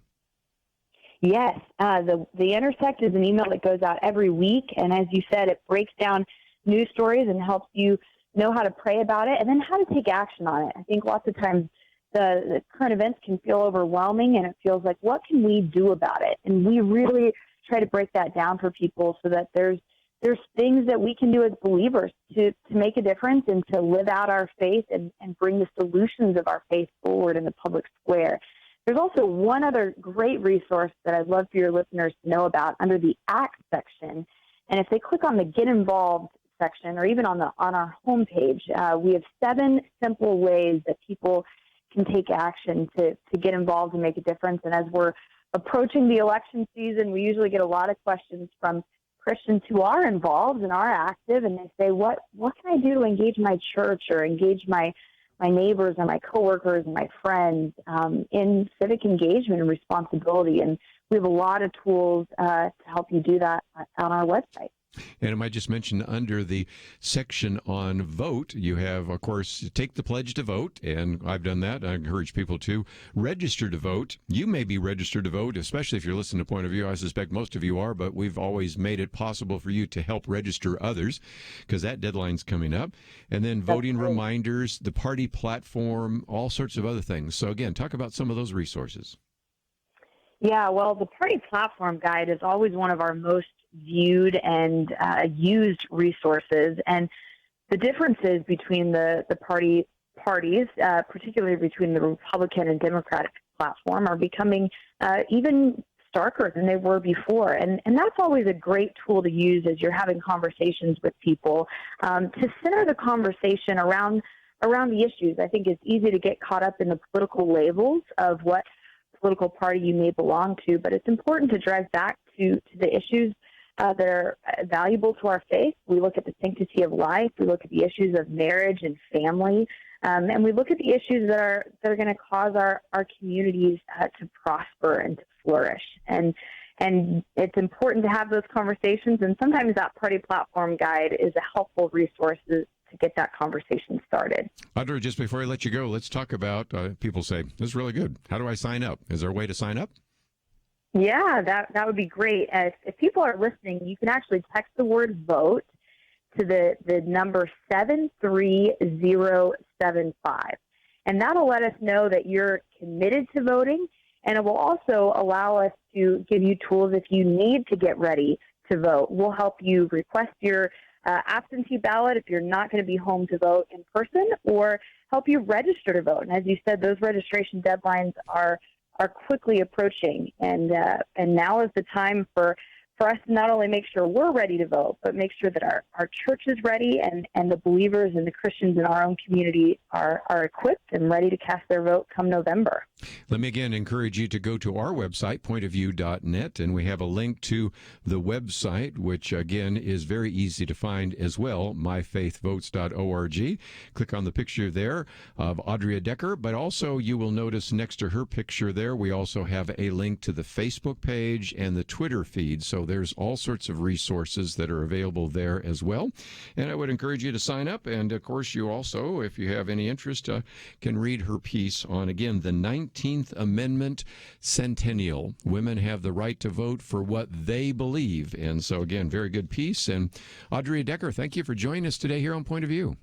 Yes. The Intersect is an email that goes out every week, and as you said, it breaks down news stories and helps you know how to pray about it and then how to take action on it. I think lots of times the current events can feel overwhelming, and it feels like, what can we do about it? And we really try to break that down for people so that there's things that we can do as believers to make a difference and to live out our faith and bring the solutions of our faith forward in the public square. There's also one other great resource that I'd love for your listeners to know about under the Act section. And if they click on the Get Involved section, or even on our homepage, we have 7 simple ways that people can take action to get involved and make a difference. And as we're approaching the election season, we usually get a lot of questions from Christians who are involved and are active, and they say, what can I do to engage my church or engage my neighbors and my coworkers and my friends in civic engagement and responsibility? And we have a lot of tools to help you do that on our website. And I might just mention under the section on vote, you have, of course, take the pledge to vote, and I've done that. I encourage people to register to vote. You may be registered to vote, especially if you're listening to Point of View. I suspect most of you are, but we've always made it possible for you to help register others, because that deadline's coming up. And then voting reminders, the party platform, all sorts of other things. So again, talk about some of those resources. Yeah, well, the party platform guide is always one of our most viewed and used resources, and the differences between the parties, particularly between the Republican and Democratic platform, are becoming even starker than they were before, and that's always a great tool to use as you're having conversations with people to center the conversation around the issues. I think it's easy to get caught up in the political labels of what political party you may belong to, but it's important to drive back to the issues that are valuable to our faith. We look at the sanctity of life. We look at the issues of marriage and family. And we look at the issues that are going to cause our communities to prosper and to flourish. And it's important to have those conversations. And sometimes that party platform guide is a helpful resource to get that conversation started. Audrea, just before I let you go, let's talk about, people say, this is really good. How do I sign up? Is there a way to sign up? Yeah, that would be great. If people are listening, you can actually text the word vote to the number 73075. And that'll let us know that you're committed to voting, and it will also allow us to give you tools if you need to get ready to vote. We'll help you request your absentee ballot if you're not going to be home to vote in person, or help you register to vote. And as you said, those registration deadlines are quickly approaching, and now is the time for us to not only make sure we're ready to vote, but make sure that our church is ready, and the believers and the Christians in our own community are equipped and ready to cast their vote come November. Let me again encourage you to go to our website, pointofview.net, and we have a link to the website, which again is very easy to find as well, myfaithvotes.org. Click on the picture there of Audrea Decker, but also you will notice next to her picture there, we also have a link to the Facebook page and the Twitter feed. So there's all sorts of resources that are available there as well. And I would encourage you to sign up. And of course, you also, if you have any interest, can read her piece on, again, the 19th Amendment Centennial. Women have the right to vote for what they believe. And so, again, very good piece. And Audrea Decker, thank you for joining us today here on Point of View.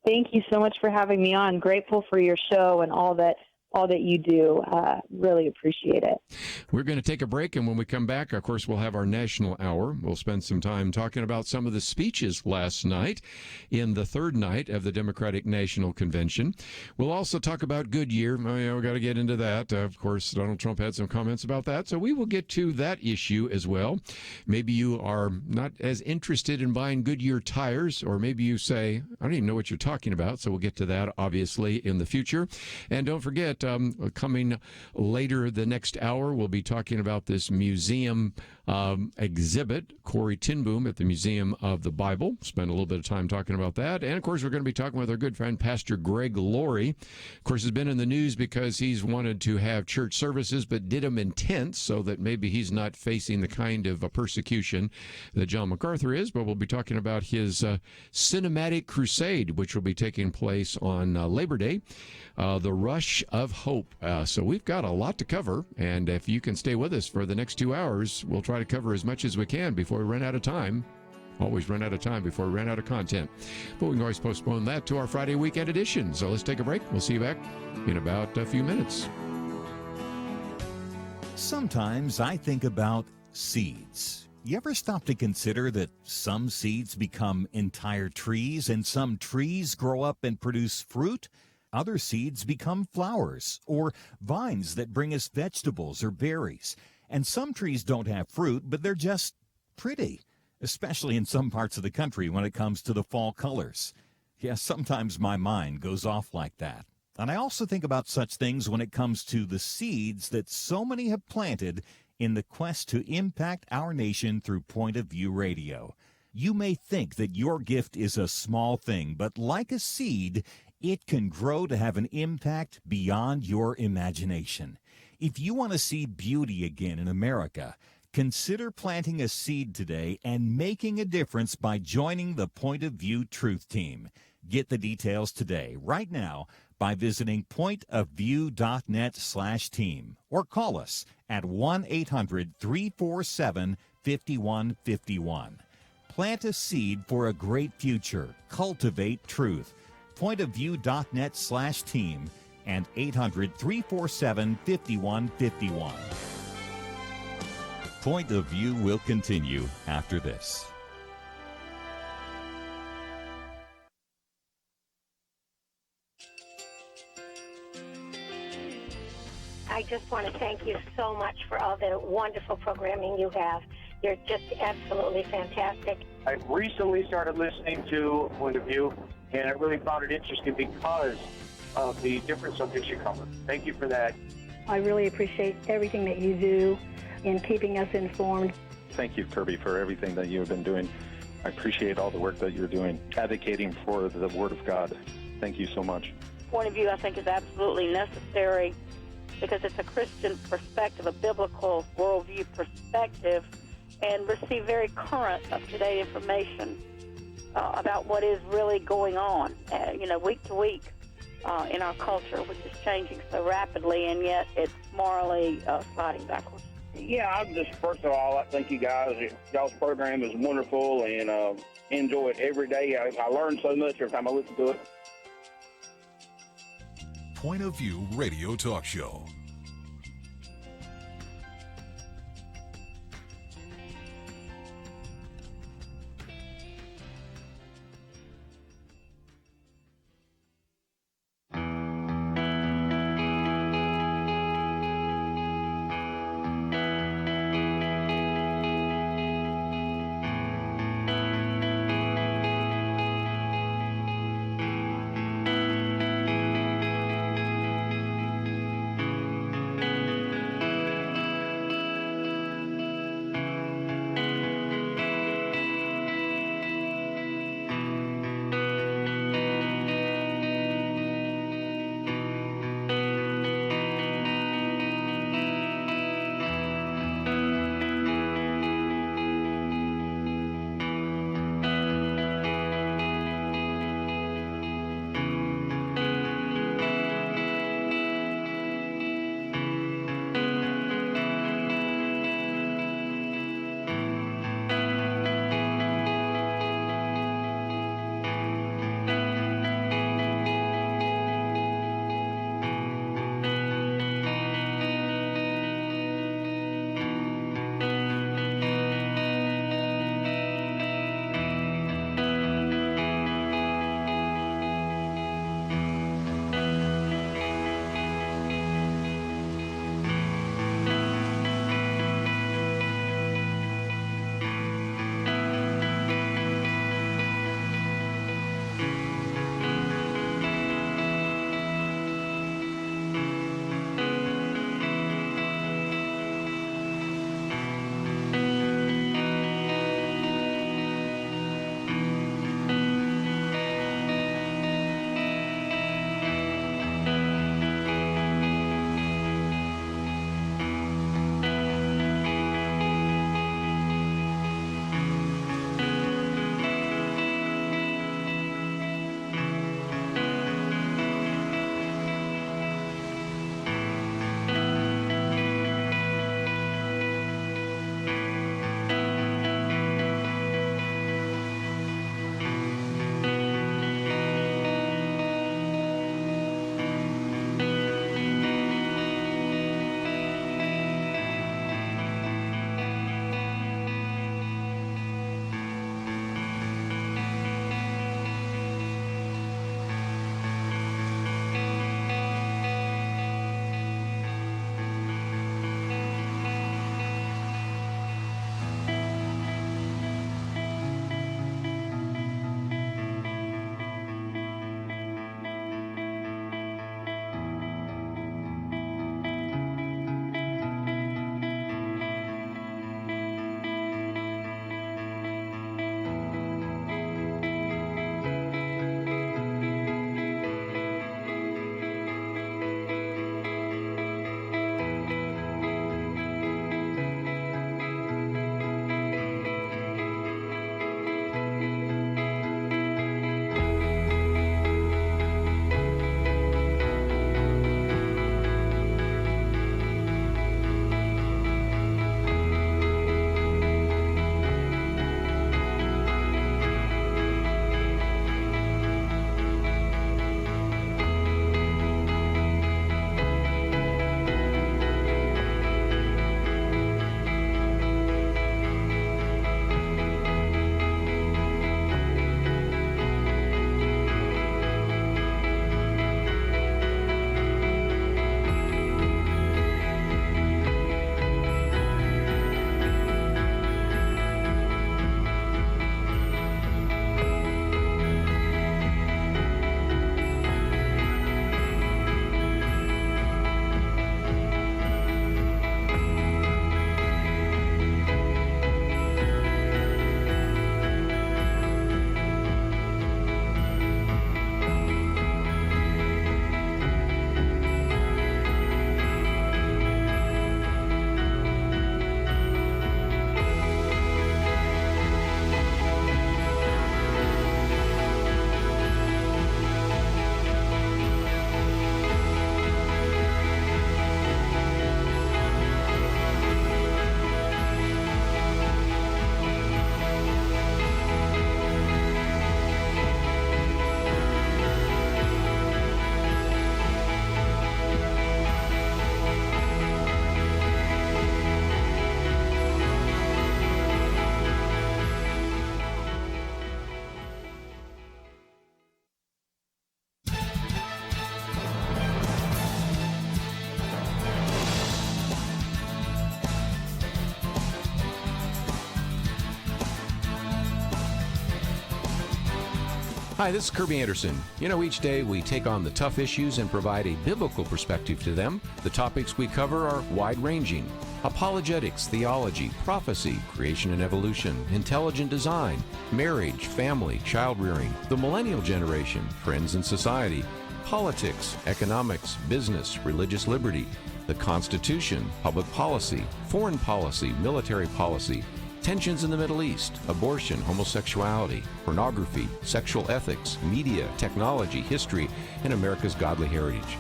Thank you so much for having me on. Grateful for your show and all that you do. Really appreciate it. We're going to take a break, and when we come back, of course, we'll have our national hour. We'll spend some time talking about some of the speeches last night in the third night of the Democratic National Convention. We'll also talk about Goodyear. Oh, yeah, we got to get into that. Of course, Donald Trump had some comments about that, so we will get to that issue as well. Maybe you are not as interested in buying Goodyear tires, or maybe you say, I don't even know what you're talking about, so we'll get to that, obviously, in the future. And don't forget, coming later the next hour, we'll be talking about this museum exhibit, Corrie ten Boom at the Museum of the Bible. Spend a little bit of time talking about that. And, of course, we're going to be talking with our good friend, Pastor Greg Laurie. Of course, has been in the news because he's wanted to have church services, but did them in tents so that maybe he's not facing the kind of persecution that John MacArthur is. But we'll be talking about his cinematic crusade, which will be taking place on Labor Day, the Rush of Hope. So we've got a lot to cover, and if you can stay with us for the next 2 hours, we'll try to cover as much as we can before we run out of time. Always run out of time before we run out of content. But we can always postpone that to our Friday weekend edition. So let's take a break. We'll see you back in about a few minutes. Sometimes I think about seeds. You ever stop to consider that some seeds become entire trees, and some trees grow up and produce fruit? Other seeds become flowers or vines that bring us vegetables or berries. And some trees don't have fruit, but they're just pretty, especially in some parts of the country when it comes to the fall colors. Yes, sometimes my mind goes off like that. And I also think about such things when it comes to the seeds that so many have planted in the quest to impact our nation through Point of View Radio. You may think that your gift is a small thing, but like a seed, it can grow to have an impact beyond your imagination. If you want to see beauty again in America, consider planting a seed today and making a difference by joining the Point of View Truth Team. Get the details today, right now, by visiting pointofview.net/team or call us at 1-800-347-5151. Plant a seed for a great future. Cultivate truth. pointofview.net/team and 800-347-5151. Point of View will continue after this. I just want to thank you so much for all the wonderful programming you have. You're just absolutely fantastic. I recently started listening to Point of View, and I really found it interesting because of the different subjects you cover. Thank you for that. I really appreciate everything that you do in keeping us informed. Thank you, Kerby, for everything that you have been doing. I appreciate all the work that you're doing, advocating for the Word of God. Thank you so much. Point of view, I think, is absolutely necessary because it's a Christian perspective, a biblical worldview perspective, and receive very current, up-to-date information about what is really going on, week to week in our culture, which is changing so rapidly, and yet it's morally sliding backwards. Yeah, first of all, I thank you guys. Y'all's program is wonderful, and enjoy it every day. I learn so much every time I listen to it. Point of View Radio Talk Show. Hi, this is Kerby Anderson. Each day we take on the tough issues and provide a biblical perspective to them. The topics we cover are wide-ranging. Apologetics, theology, prophecy, creation and evolution, intelligent design, marriage, family, child-rearing, the millennial generation, friends and society, politics, economics, business, religious liberty, the Constitution, public policy, foreign policy, military policy, tensions in the Middle East, abortion, homosexuality, pornography, sexual ethics, media, technology, history, and America's godly heritage.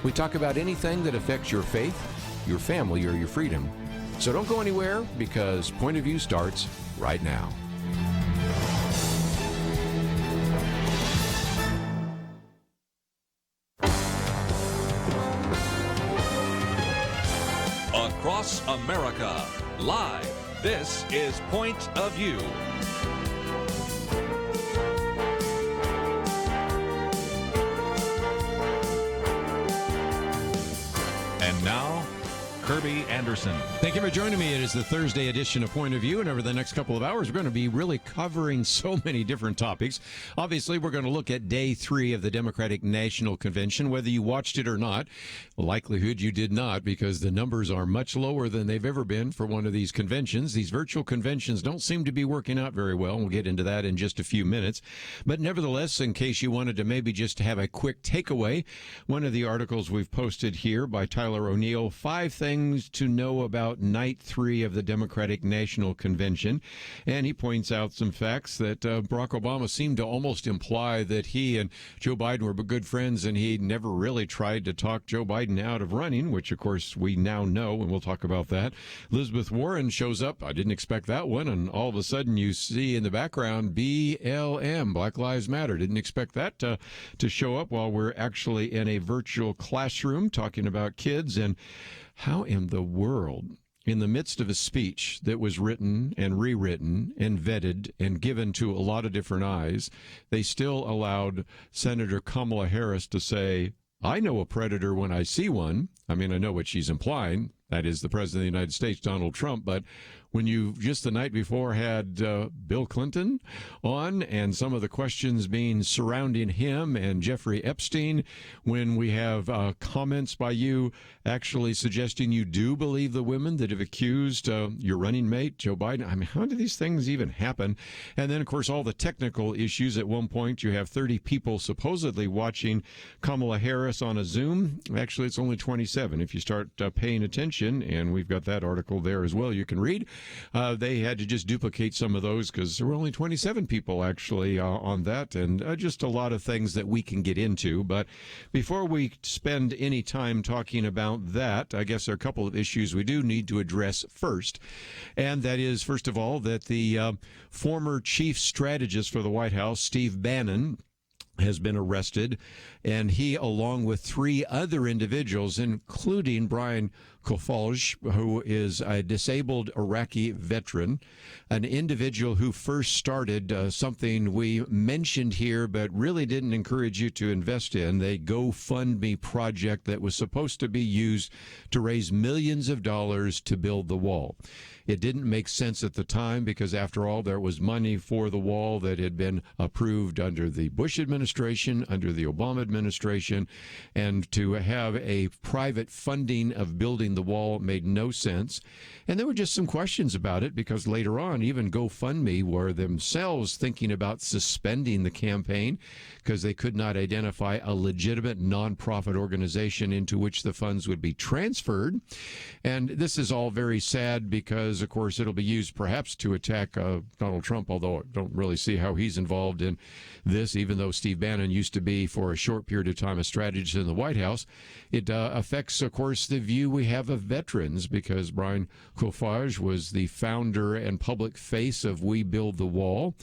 We talk about anything that affects your faith, your family, or your freedom. So don't go anywhere, because Point of View starts right now. Across America, live. This is Point of View. And now, Kerby Anderson. Thank you for joining me. It is the Thursday edition of Point of View, and over the next couple of hours, we're going to be really covering so many different topics. Obviously, we're going to look at day 3 of the Democratic National Convention, whether you watched it or not. The likelihood you did not, because the numbers are much lower than they've ever been for one of these conventions. These virtual conventions don't seem to be working out very well. We'll get into that in just a few minutes. But nevertheless, in case you wanted to maybe just have a quick takeaway, one of the articles we've posted here by Tyler O'Neill, 5 things to know about night 3 of the Democratic National Convention. And he points out some facts that Barack Obama seemed to almost imply that he and Joe Biden were good friends, and he never really tried to talk Joe Biden out of running, which, of course, we now know, and we'll talk about that. Elizabeth Warren shows up. I didn't expect that one. And all of a sudden you see in the background BLM, Black Lives Matter. Didn't expect that to show up while we're actually in a virtual classroom talking about kids. And how in the world, in the midst of a speech that was written and rewritten and vetted and given to a lot of different eyes, they still allowed Senator Kamala Harris to say, I know a predator when I see one. I mean, I know what she's implying. That is the President of the United States, Donald Trump. But when you just the night before had Bill Clinton on and some of the questions being surrounding him and Jeffrey Epstein, when we have comments by you actually suggesting you do believe the women that have accused your running mate, Joe Biden. I mean, how do these things even happen? And then, of course, all the technical issues. At one point, you have 30 people supposedly watching Kamala Harris on a Zoom. Actually, it's only 27 if you start paying attention, and we've got that article there as well you can read. They had to just duplicate some of those because there were only 27 people actually on that, and just a lot of things that we can get into. But before we spend any time talking about that, I guess there are a couple of issues we do need to address first. And that is, first of all, that the former chief strategist for the White House, Steve Bannon, has been arrested, and he, along with 3 other individuals, including Brian Kofaj, who is a disabled Iraqi veteran, an individual who first started something we mentioned here but really didn't encourage you to invest in, the GoFundMe project that was supposed to be used to raise millions of dollars to build the wall. It didn't make sense at the time because, after all, there was money for the wall that had been approved under the Bush administration, under the Obama administration, and to have a private funding of building the wall made no sense. And there were just some questions about it because later on, even GoFundMe were themselves thinking about suspending the campaign because they could not identify a legitimate nonprofit organization into which the funds would be transferred. And this is all very sad because, of course, it'll be used perhaps to attack Donald Trump, although I don't really see how he's involved in this, even though Steve Bannon used to be, for a short period of time, a strategist in the White House. It affects, of course, the view we have of veterans because Brian Kofaj was the founder and public face of We Build the Wall.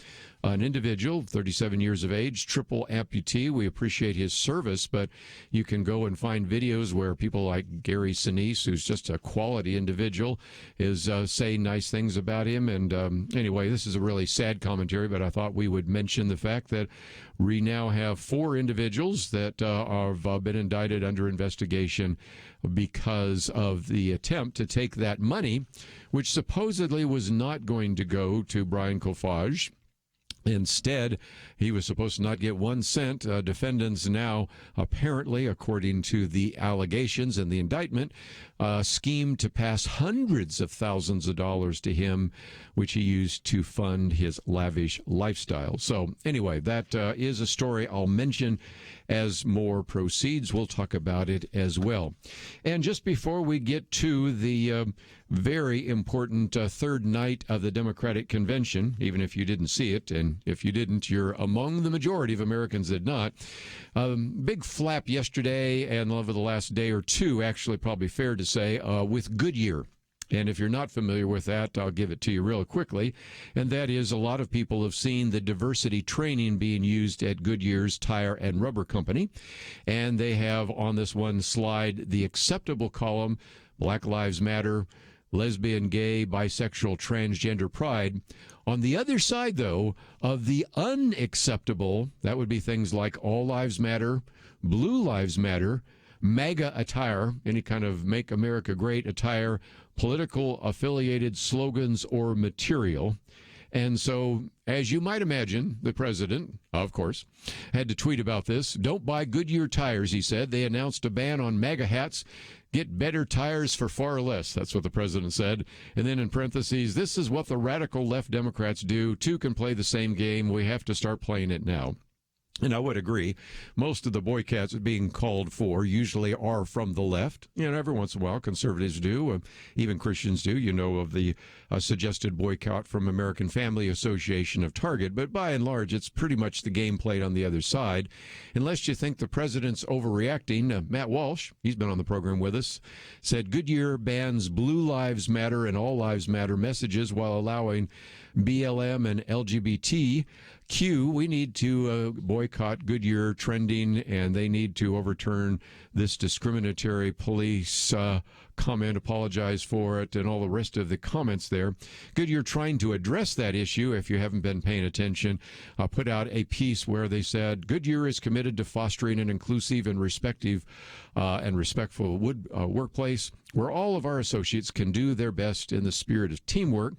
An individual, 37 years of age, triple amputee. We appreciate his service, but you can go and find videos where people like Gary Sinise, who's just a quality individual, is saying nice things about him. And anyway, this is a really sad commentary, but I thought we would mention the fact that we now have 4 individuals that have been indicted under investigation because of the attempt to take that money, which supposedly was not going to go to Brian Kofaj, Instead, he was supposed to not get 1 cent. Defendants now, apparently, according to the allegations and the indictment, schemed to pass hundreds of thousands of dollars to him, which he used to fund his lavish lifestyle. So anyway, that is a story I'll mention as more proceeds. We'll talk about it as well. And just before we get to the very important third night of the Democratic Convention, even if you didn't see it, and if you didn't, you're among the majority of Americans that did not. Big flap yesterday and over the last day or two, actually probably fair to say, with Goodyear. And if you're not familiar with that, I'll give it to you real quickly. And that is, a lot of people have seen the diversity training being used at Goodyear's Tire and Rubber Company. And they have on this one slide the acceptable column, Black Lives Matter, lesbian, gay, bisexual, transgender pride. On the other side, though, of the unacceptable, that would be things like All Lives Matter, Blue Lives Matter, MAGA attire, any kind of Make America Great attire, political affiliated slogans or material. And so, as you might imagine, the president, of course, had to tweet about this. Don't buy Goodyear tires, he said. They announced a ban on MAGA hats. Get better tires for far less. That's what the president said. And then in parentheses, this is what the radical left Democrats do. Two can play the same game. We have to start playing it now. And I would agree. Most of the boycotts being called for usually are from the left. You know, every once in a while, conservatives do, even Christians do. You know of the suggested boycott from American Family Association of Target. But by and large, it's pretty much the game played on the other side. Unless you think the president's overreacting, Matt Walsh, he's been on the program with us, said Goodyear bans Blue Lives Matter and All Lives Matter messages while allowing BLM and LGBTQ. We need to boycott Goodyear trending, and they need to overturn this discriminatory police comment, apologize for it, and all the rest of the comments there. Goodyear trying to address that issue, if you haven't been paying attention, put out a piece where they said Goodyear is committed to fostering an inclusive and respectful workplace where all of our associates can do their best in the spirit of teamwork.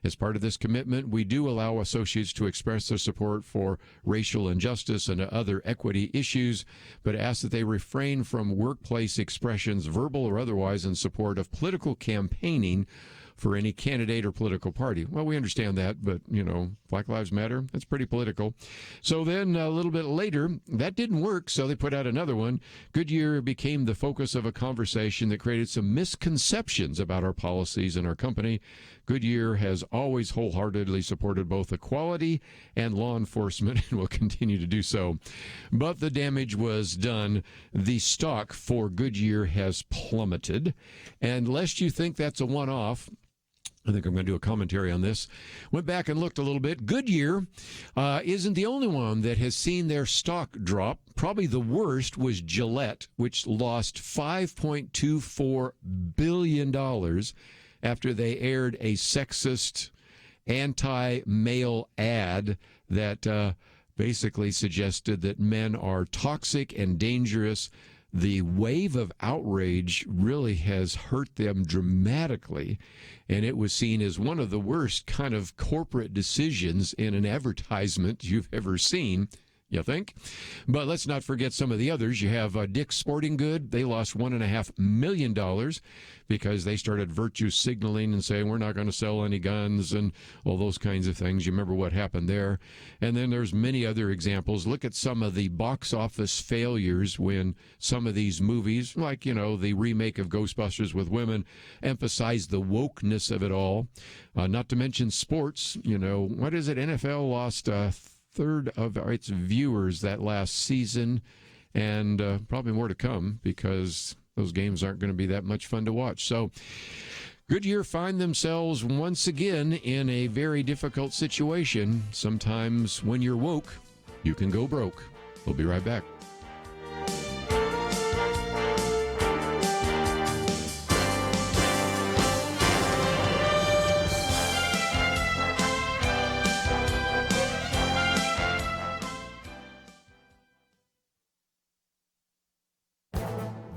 As part of this commitment, we do allow associates to express their support for racial injustice and other equity issues, but ask that they refrain from workplace expressions, verbal or otherwise, in support of political campaigning for any candidate or political party. Well, we understand that, but, you know, Black Lives Matter, that's pretty political. So then a little bit later, that didn't work, so they put out another one. Goodyear became the focus of a conversation that created some misconceptions about our policies and our company. Goodyear has always wholeheartedly supported both equality and law enforcement and will continue to do so. But the damage was done. The stock for Goodyear has plummeted. And lest you think that's a one-off, I think I'm going to do a commentary on this. Went back and looked a little bit. Goodyear isn't the only one that has seen their stock drop. Probably the worst was Gillette, which lost $5.24 billion after they aired a sexist, anti-male ad that basically suggested that men are toxic and dangerous. The wave of outrage really has hurt them dramatically, and it was seen as one of the worst kind of corporate decisions in an advertisement you've ever seen. You think? But let's not forget some of the others. You have Dick's Sporting Good. They lost $1.5 million because they started virtue signaling and saying, we're not going to sell any guns and all those kinds of things. You remember what happened there. And then there's many other examples. Look at some of the box office failures when some of these movies, like, you know, the remake of Ghostbusters with women, emphasize the wokeness of it all. Not to mention sports. You know, what is it? NFL lost third of its viewers that last season, and probably more to come because those games aren't going to be that much fun to watch. So Goodyear find themselves once again in a very difficult situation. Sometimes when you're woke, you can go broke. We'll be right back.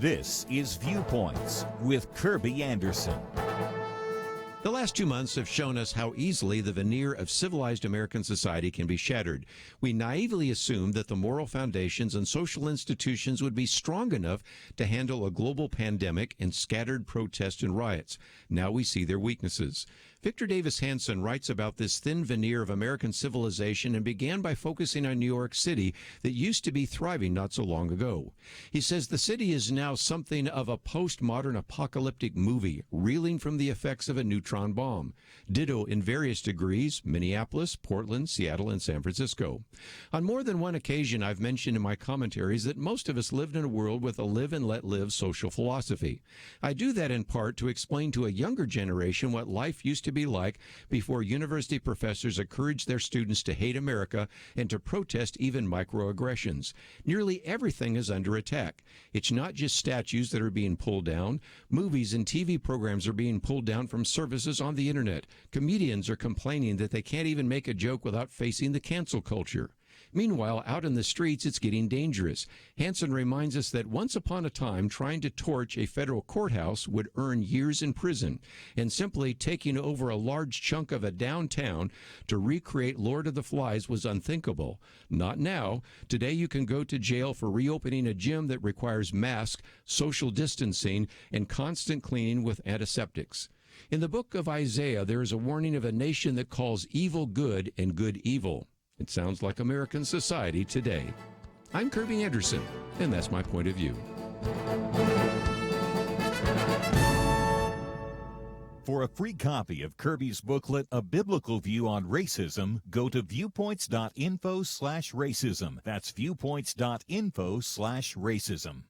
This is Viewpoints with Kerby Anderson. The last 2 months have shown us how easily the veneer of civilized American society can be shattered. We naively assumed that the moral foundations and social institutions would be strong enough to handle a global pandemic and scattered protests and riots. Now we see their weaknesses. Victor Davis Hanson writes about this thin veneer of American civilization and began by focusing on New York City that used to be thriving not so long ago. He says the city is now something of a postmodern apocalyptic movie, reeling from the effects of a neutron bomb. Ditto in various degrees, Minneapolis, Portland, Seattle, and San Francisco. On more than one occasion, I've mentioned in my commentaries that most of us lived in a world with a live and let live social philosophy. I do that in part to explain to a younger generation what life used to be like before university professors encouraged their students to hate America and to protest even microaggressions. Nearly everything is under attack. It's not just statues that are being pulled down. Movies and TV programs are being pulled down from services on the internet. Comedians are complaining that they can't even make a joke without facing the cancel culture. Meanwhile, out in the streets, it's getting dangerous. Hanson reminds us that once upon a time, trying to torch a federal courthouse would earn years in prison, and simply taking over a large chunk of a downtown to recreate Lord of the Flies was unthinkable. Not now. Today, you can go to jail for reopening a gym that requires masks, social distancing, and constant cleaning with antiseptics. In the book of Isaiah, there is a warning of a nation that calls evil good and good evil. It sounds like American society today. I'm Kerby Anderson, and that's my point of view. For a free copy of Kerby's booklet, A Biblical View on Racism, go to viewpoints.info/racism. That's viewpoints.info/racism.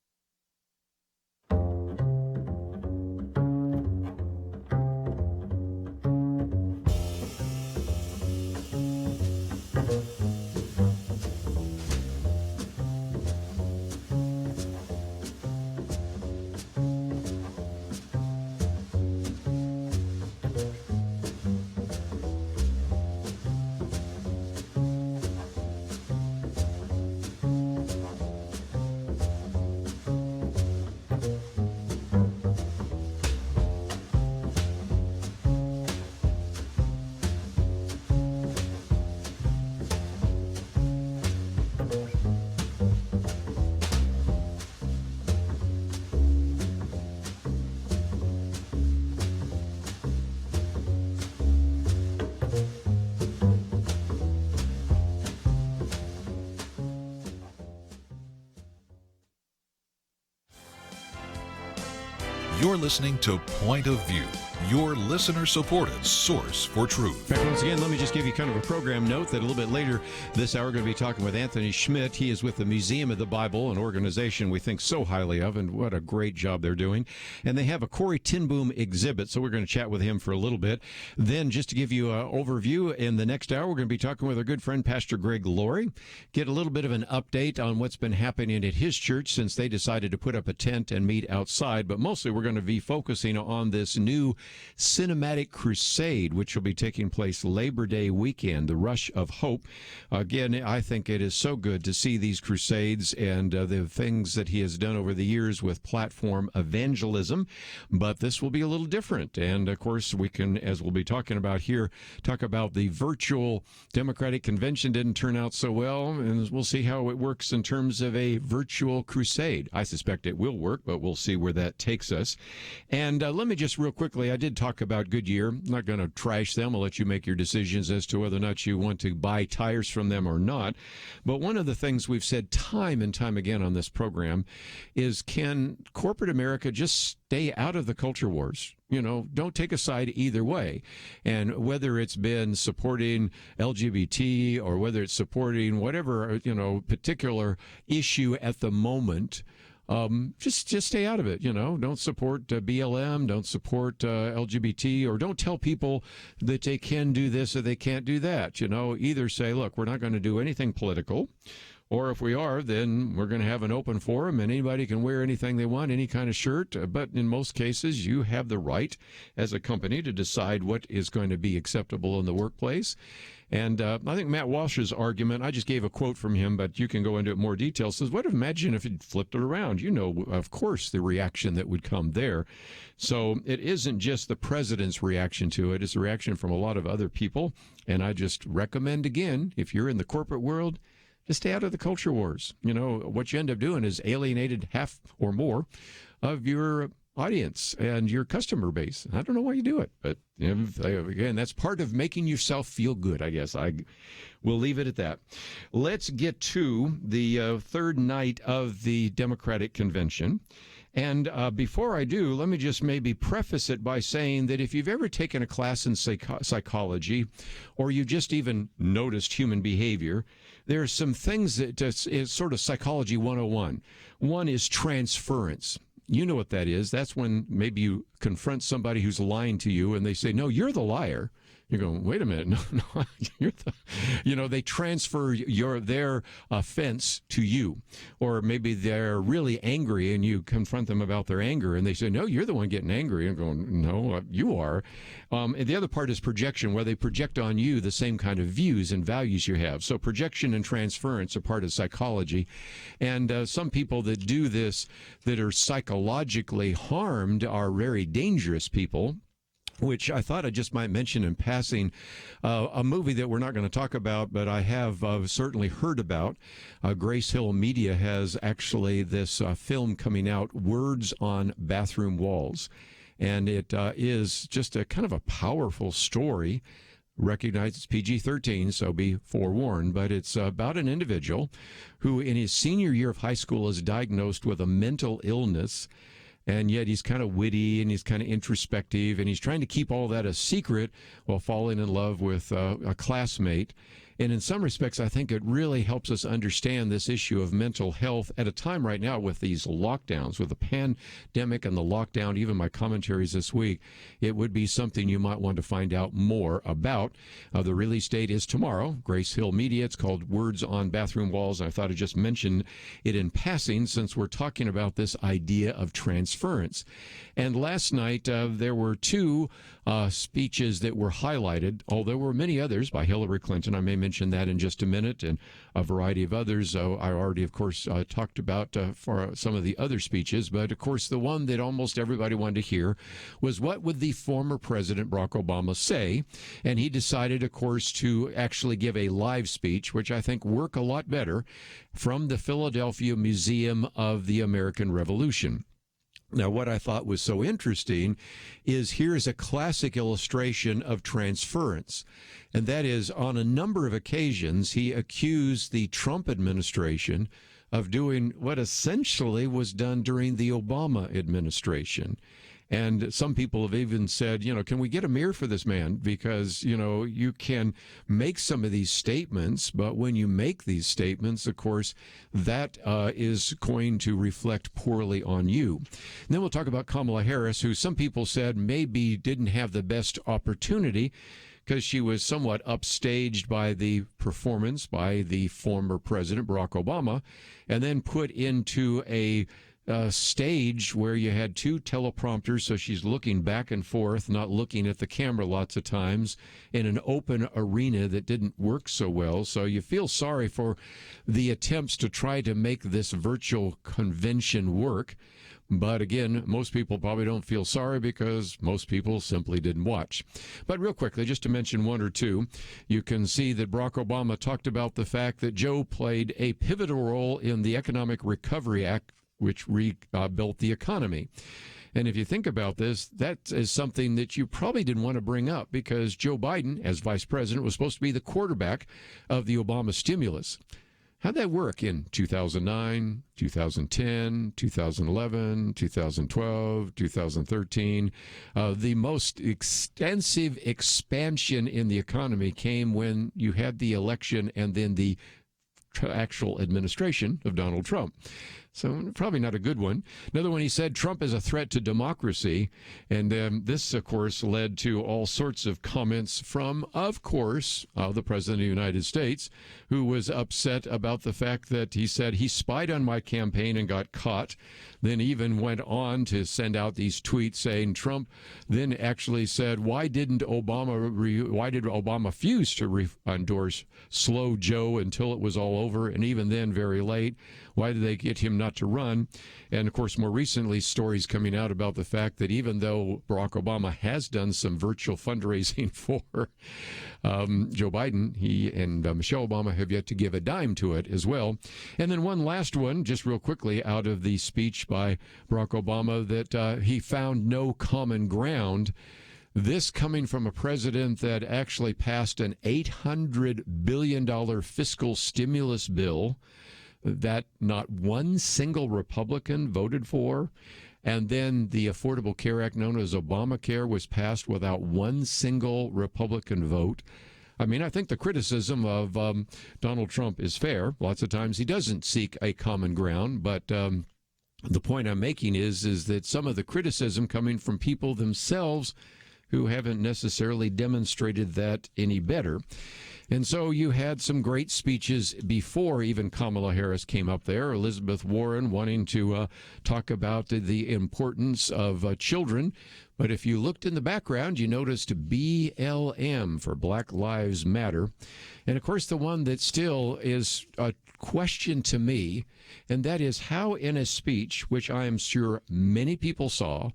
You're listening to Point of View, your listener-supported source for truth. Back once again, let me just give you kind of a program note that a little bit later this hour we're going to be talking with Anthony Schmidt. He is with the Museum of the Bible, an organization we think so highly of, and what a great job they're doing. And they have a Corrie Ten Boom exhibit, so we're going to chat with him for a little bit. Then, just to give you an overview, in the next hour, we're going to be talking with our good friend, Pastor Greg Laurie, get a little bit of an update on what's been happening at his church since they decided to put up a tent and meet outside. But mostly, we're going to be focusing on this new cinematic crusade, which will be taking place Labor Day weekend, the Rush of Hope. Again, I think it is so good to see these crusades and the things that he has done over the years with platform evangelism, but this will be a little different. And of course, we can, as we'll be talking about here, talk about the virtual Democratic convention didn't turn out so well, and we'll see how it works in terms of a virtual crusade. I suspect it will work, but we'll see where that takes us. And let me just real quickly, I did talk about Goodyear. I'm not going to trash them. I'll let you make your decisions as to whether or not you want to buy tires from them or not. But one of the things we've said time and time again on this program is, can corporate America just stay out of the culture wars? You know, don't take a side either way. And whether it's been supporting LGBT or whether it's supporting whatever, particular issue at the moment, just stay out of it. Don't support BLM, don't support LGBT, or don't tell people that they can do this or they can't do that. Either say, look, we're not going to do anything political, Or if we are, then we're going to have an open forum and anybody can wear anything they want, any kind of shirt. But in most cases, you have the right as a company to decide what is going to be acceptable in the workplace. And I think Matt Walsh's argument, I just gave a quote from him, but you can go into it more detail, says, imagine if it flipped it around? You know, of course, the reaction that would come there. So it isn't just the president's reaction to it. It's a reaction from a lot of other people. And I just recommend, again, if you're in the corporate world, just stay out of the culture wars. You know, what you end up doing is alienated half or more of your audience and your customer base. I don't know why you do it, but again, that's part of making yourself feel good, I guess. We'll leave it at that. Let's get to the third night of the Democratic Convention. And before I do, let me just maybe preface it by saying that if you've ever taken a class in psychology, or you just even noticed human behavior, there are some things that is sort of psychology 101. One is transference. You know what that is. That's when maybe you confront somebody who's lying to you and they say, no, you're the liar. You're going, wait a minute. No, you're the, they transfer their offense to you. Or maybe they're really angry and you confront them about their anger and they say, no, you're the one getting angry. I'm going, no, you are. And the other part is projection, where they project on you the same kind of views and values you have. So projection and transference are part of psychology. And some people that do this that are psychologically harmed are very dangerous people, which I thought I just might mention in passing, a movie that we're not going to talk about, but I have certainly heard about. Grace Hill Media has actually this film coming out, Words on Bathroom Walls. And it is just a kind of a powerful story. Recognize it's PG-13, so be forewarned, but it's about an individual who in his senior year of high school is diagnosed with a mental illness. And yet he's kind of witty and he's kind of introspective and he's trying to keep all that a secret while falling in love with a classmate. And in some respects, I think it really helps us understand this issue of mental health at a time right now with these lockdowns, with the pandemic and the lockdown, even my commentaries this week. It would be something you might want to find out more about. The release date is tomorrow. Grace Hill Media. It's called Words on Bathroom Walls. I thought I'd just mention it in passing since we're talking about this idea of transference. And last night, there were two speeches that were highlighted, although there were many others by Hillary Clinton. I may mention that in just a minute, and a variety of others. I already, of course, talked about for some of the other speeches, but of course the one that almost everybody wanted to hear was what would the former President Barack Obama say, and he decided, of course, to actually give a live speech, which I think work a lot better, from the Philadelphia Museum of the American Revolution. Now, what I thought was so interesting is here's a classic illustration of transference, and that is on a number of occasions he accused the Trump administration of doing what essentially was done during the Obama administration. And some people have even said, can we get a mirror for this man? Because, you can make some of these statements, but when you make these statements, of course, that is going to reflect poorly on you. And then we'll talk about Kamala Harris, who some people said maybe didn't have the best opportunity because she was somewhat upstaged by the performance by the former President Barack Obama, and then put into a stage where you had two teleprompters, so she's looking back and forth, not looking at the camera lots of times, in an open arena that didn't work so well. So you feel sorry for the attempts to try to make this virtual convention work. But again, most people probably don't feel sorry because most people simply didn't watch. But real quickly, just to mention one or two, you can see that Barack Obama talked about the fact that Joe played a pivotal role in the Economic Recovery Act, which rebuilt the economy. And if you think about this, that is something that you probably didn't want to bring up because Joe Biden, as vice president, was supposed to be the quarterback of the Obama stimulus. How'd that work in 2009, 2010, 2011, 2012, 2013? The most extensive expansion in the economy came when you had the election and then the actual administration of Donald Trump. So probably not a good one. Another one, he said Trump is a threat to democracy. And this, of course, led to all sorts of comments from, of course, the President of the United States, who was upset about the fact that he said he spied on my campaign and got caught. Then even went on to send out these tweets saying Trump then actually said, why did Obama refuse to endorse Slow Joe until it was all over, and even then very late? Why did they get him not to run? And, of course, more recently, stories coming out about the fact that even though Barack Obama has done some virtual fundraising for Joe Biden, he and Michelle Obama have yet to give a dime to it as well. And then one last one, just real quickly, out of the speech by Barack Obama, that he found no common ground. This coming from a president that actually passed an $800 billion fiscal stimulus bill that not one single Republican voted for. And then the Affordable Care Act, known as Obamacare, was passed without one single Republican vote. I mean, I think the criticism of Donald Trump is fair. Lots of times he doesn't seek a common ground, but the point I'm making is that some of the criticism coming from people themselves who haven't necessarily demonstrated that any better. And so you had some great speeches before even Kamala Harris came up there. Elizabeth Warren wanting to talk about the importance of children. But if you looked in the background, you noticed BLM for Black Lives Matter. And, of course, the one that still is a question to me, and that is how in a speech, which I am sure many people saw,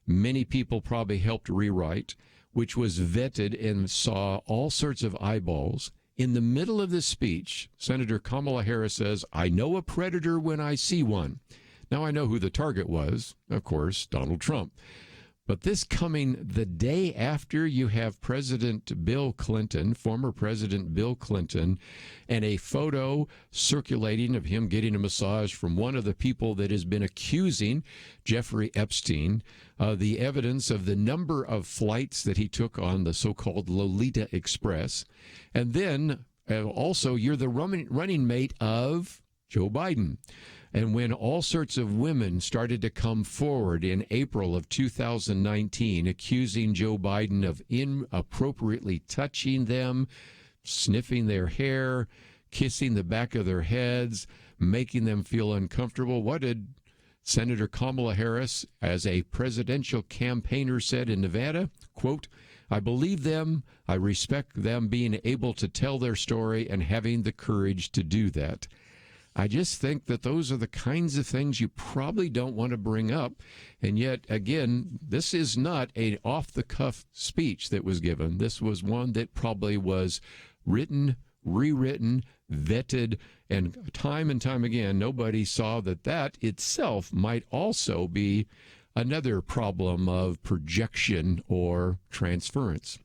many people probably helped rewrite, which was vetted and saw all sorts of eyeballs. In the middle of this speech, Senator Kamala Harris says, I know a predator when I see one. Now I know who the target was, of course, Donald Trump. But this coming the day after you have President Bill Clinton, former President Bill Clinton, and a photo circulating of him getting a massage from one of the people that has been accusing Jeffrey Epstein, the evidence of the number of flights that he took on the so-called Lolita Express. And then also you're the running mate of Joe Biden. And when all sorts of women started to come forward in April of 2019, accusing Joe Biden of inappropriately touching them, sniffing their hair, kissing the back of their heads, making them feel uncomfortable, what did Senator Kamala Harris, as a presidential campaigner, said in Nevada? Quote, I believe them. I respect them being able to tell their story and having the courage to do that. I just think that those are the kinds of things you probably don't want to bring up. And yet, again, this is not an off-the-cuff speech that was given. This was one that probably was written, rewritten, vetted, and time again, nobody saw that that itself might also be another problem of projection or transference.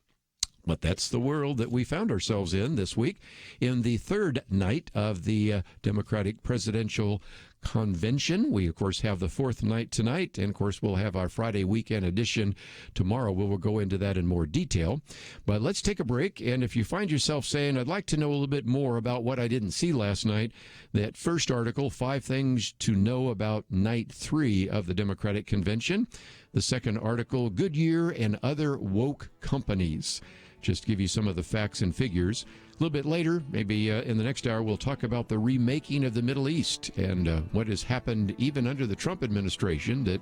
But that's the world that we found ourselves in this week in the third night of the Democratic Presidential Convention. We, of course, have the fourth night tonight, and, of course, we'll have our Friday weekend edition tomorrow. We'll go into that in more detail. But let's take a break, and if you find yourself saying, I'd like to know a little bit more about what I didn't see last night, that first article, 5 Things to Know About Night 3 of the Democratic Convention. The second article, Goodyear and Other Woke Companies. Just to give you some of the facts and figures. A little bit later, maybe in the next hour, we'll talk about the remaking of the Middle East and what has happened even under the Trump administration that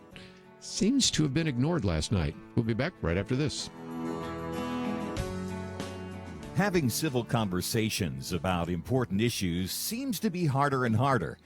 seems to have been ignored last night. We'll be back right after this. Having civil conversations about important issues seems to be harder and harder.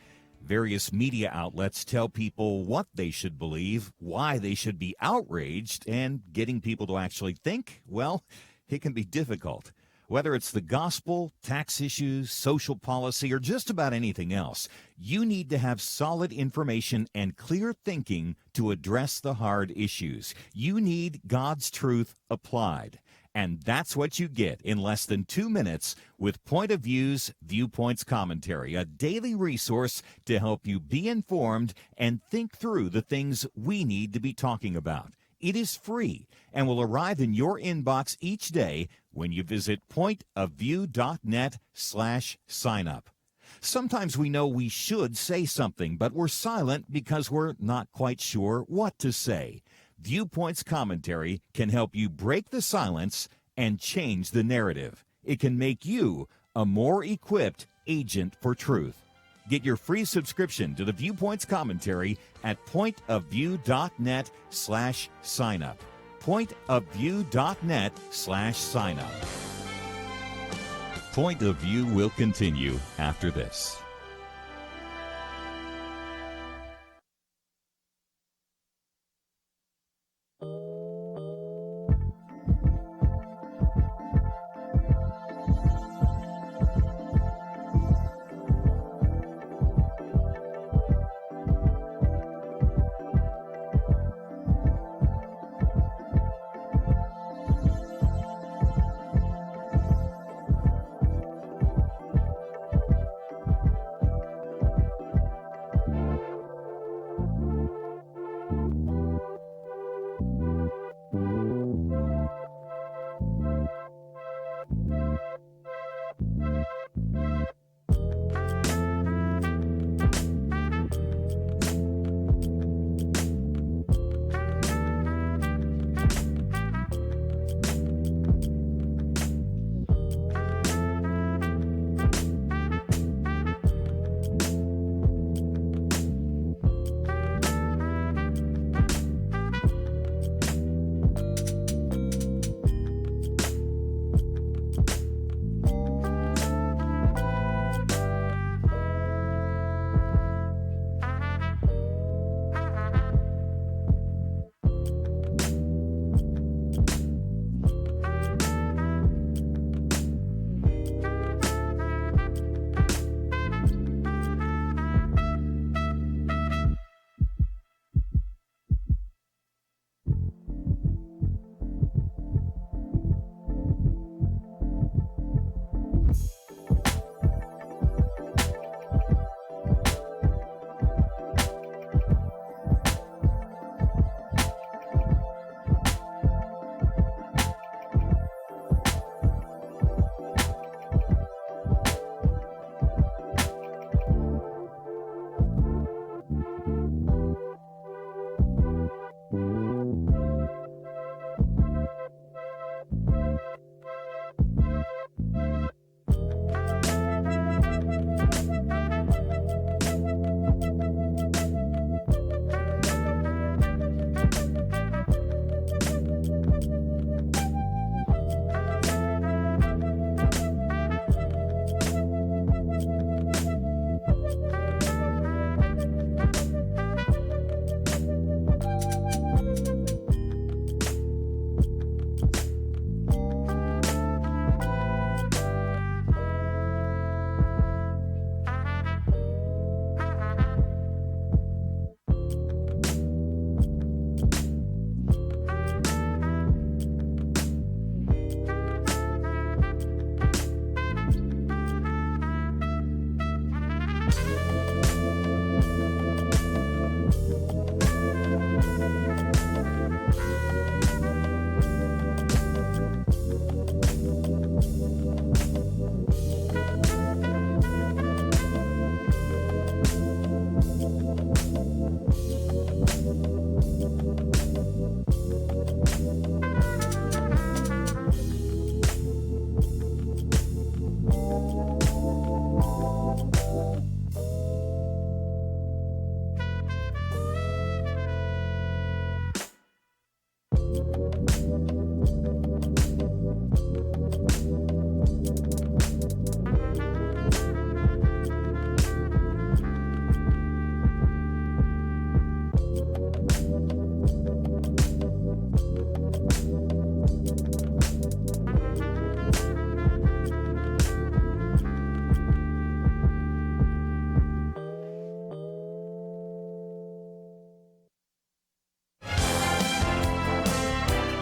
Various media outlets tell people what they should believe, why they should be outraged, and getting people to actually think, well, it can be difficult. Whether it's the gospel, tax issues, social policy, or just about anything else, you need to have solid information and clear thinking to address the hard issues. You need God's truth applied. And that's what you get in less than 2 minutes with Point of View's Viewpoints Commentary, a daily resource to help you be informed and think through the things we need to be talking about. It is free and will arrive in your inbox each day when you visit pointofview.net/signup. Sometimes we know we should say something, but we're silent because we're not quite sure what to say. Viewpoints Commentary can help you break the silence and change the narrative. It can make you a more equipped agent for truth. Get your free subscription to the Viewpoints Commentary at pointofview.net/signup. pointofview.net/signup. Point of View will continue after this.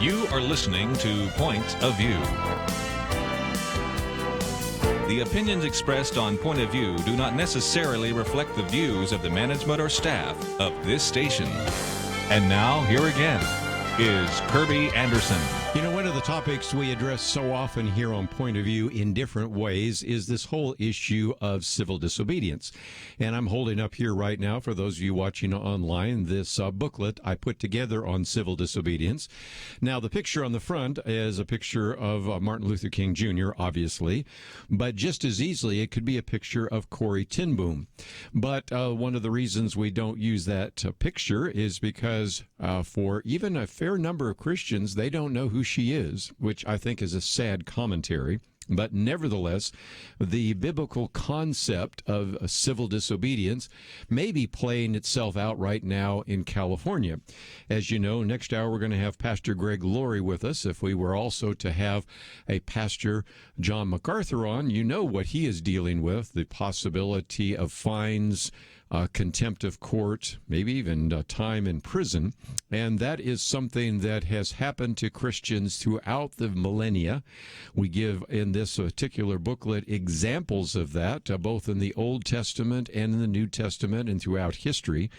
You are listening to Point of View. The opinions expressed on Point of View do not necessarily reflect the views of the management or staff of this station. And now, here again, is Kerby Anderson. You know, one of the topics we address so often here on Point of View in different ways is this whole issue of civil disobedience. And I'm holding up here right now, for those of you watching online, this booklet I put together on civil disobedience. Now, the picture on the front is a picture of Martin Luther King Jr., obviously, but just as easily it could be a picture of Corrie ten Boom. But one of the reasons we don't use that picture is because for even a fair number of Christians, they don't know who she is, which I think is a sad commentary. But nevertheless, the biblical concept of civil disobedience may be playing itself out right now in California. As you know, next hour we're going to have Pastor Greg Laurie with us. If we were also to have a Pastor John MacArthur on, you know what he is dealing with, the possibility of fines, contempt of court, maybe even time in prison. And that is something that has happened to Christians throughout the millennia. We give in this particular booklet examples of that, both in the Old Testament and in the New Testament and throughout history.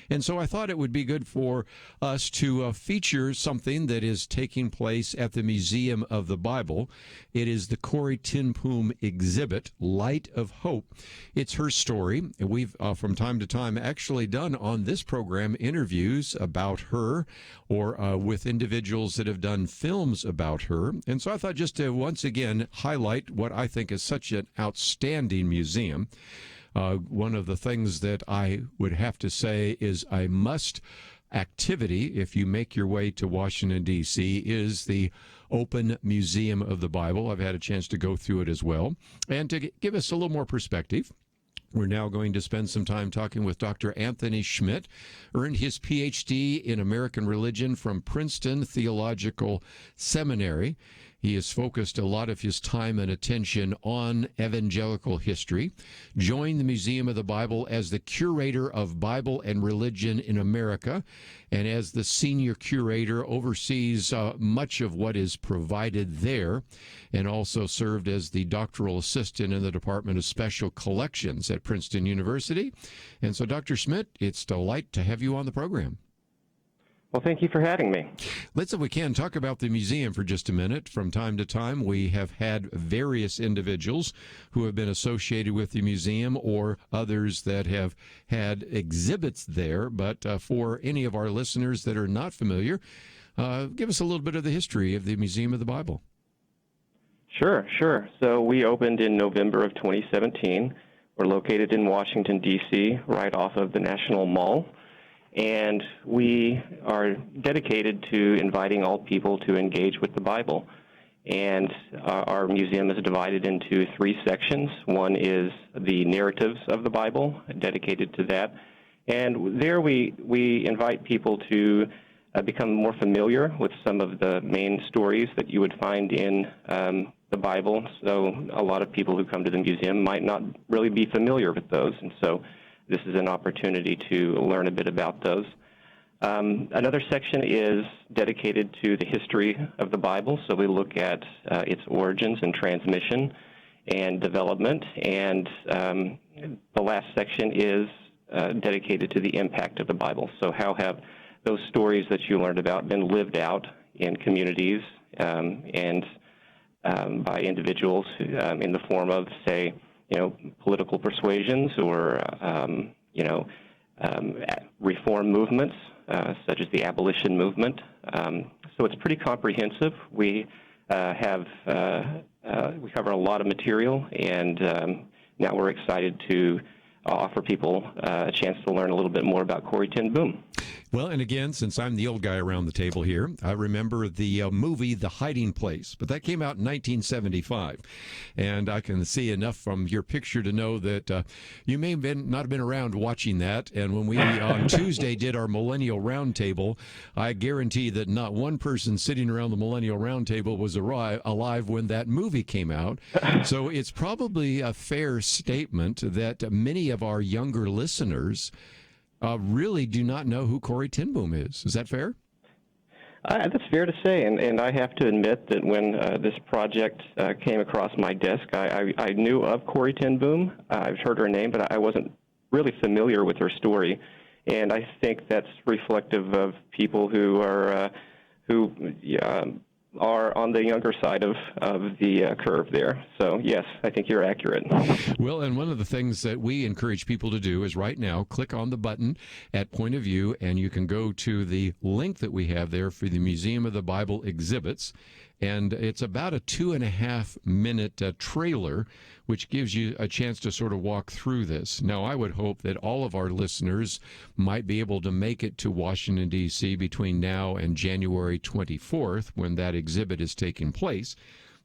And so I thought it would be good for us to feature something that is taking place at the Museum of the Bible. It is the Corrie ten Boom exhibit, Light of Hope. It's her story. We've, from time to time, actually done on this program interviews about her or with individuals that have done films about her. And so I thought just to once again highlight what I think is such an outstanding museum. One of the things that I would have to say is a must activity if you make your way to Washington, D.C., is the Open Museum of the Bible. I've had a chance to go through it as well. And to give us a little more perspective, we're now going to spend some time talking with Dr. Anthony Schmidt, earned his Ph.D. in American religion from Princeton Theological Seminary. He has focused a lot of his time and attention on evangelical history, joined the Museum of the Bible as the curator of Bible and religion in America, and as the senior curator oversees much of what is provided there, and also served as the doctoral assistant in the Department of Special Collections at Princeton University. And so, Dr. Schmidt, it's a delight to have you on the program. Well, thank you for having me. Let's, if we can, talk about the museum for just a minute. From time to time, we have had various individuals who have been associated with the museum or others that have had exhibits there. But for any of our listeners that are not familiar, give us a little bit of the history of the Museum of the Bible. Sure. So we opened in November of 2017. We're located in Washington, D.C., right off of the National Mall. And we are dedicated to inviting all people to engage with the Bible. And our museum is divided into 3 sections. One is the narratives of the Bible, dedicated to that. And there we invite people to become more familiar with some of the main stories that you would find in the Bible. So a lot of people who come to the museum might not really be familiar with those. And so this is an opportunity to learn a bit about those. Another section is dedicated to the history of the Bible, so we look at its origins and transmission and development. And the last section is dedicated to the impact of the Bible. So how have those stories that you learned about been lived out in communities and by individuals in the form of, say, political persuasions or, reform movements, such as the abolition movement. So it's pretty comprehensive. We we cover a lot of material, and now we're excited to offer people a chance to learn a little bit more about Corrie ten Boom. Well, and again, since I'm the old guy around the table here, I remember the movie The Hiding Place, but that came out in 1975. And I can see enough from your picture to know that you may not have been around watching that. And when we on Tuesday did our Millennial Roundtable, I guarantee that not one person sitting around the Millennial Roundtable was alive when that movie came out. So it's probably a fair statement that many of our younger listeners really do not know who Corrie ten Boom is. Is that fair? That's fair to say, and I have to admit that when this project came across my desk, I knew of Corrie ten Boom. I've heard her name, but I wasn't really familiar with her story, and I think that's reflective of people who are are on the younger side of the curve there. So, yes, I think you're accurate. Well, and one of the things that we encourage people to do is right now click on the button at Point of View, and you can go to the link that we have there for the Museum of the Bible exhibits. And it's about a 2.5-minute trailer, which gives you a chance to sort of walk through this. Now, I would hope that all of our listeners might be able to make it to Washington, D.C. between now and January 24th, when that exhibit is taking place.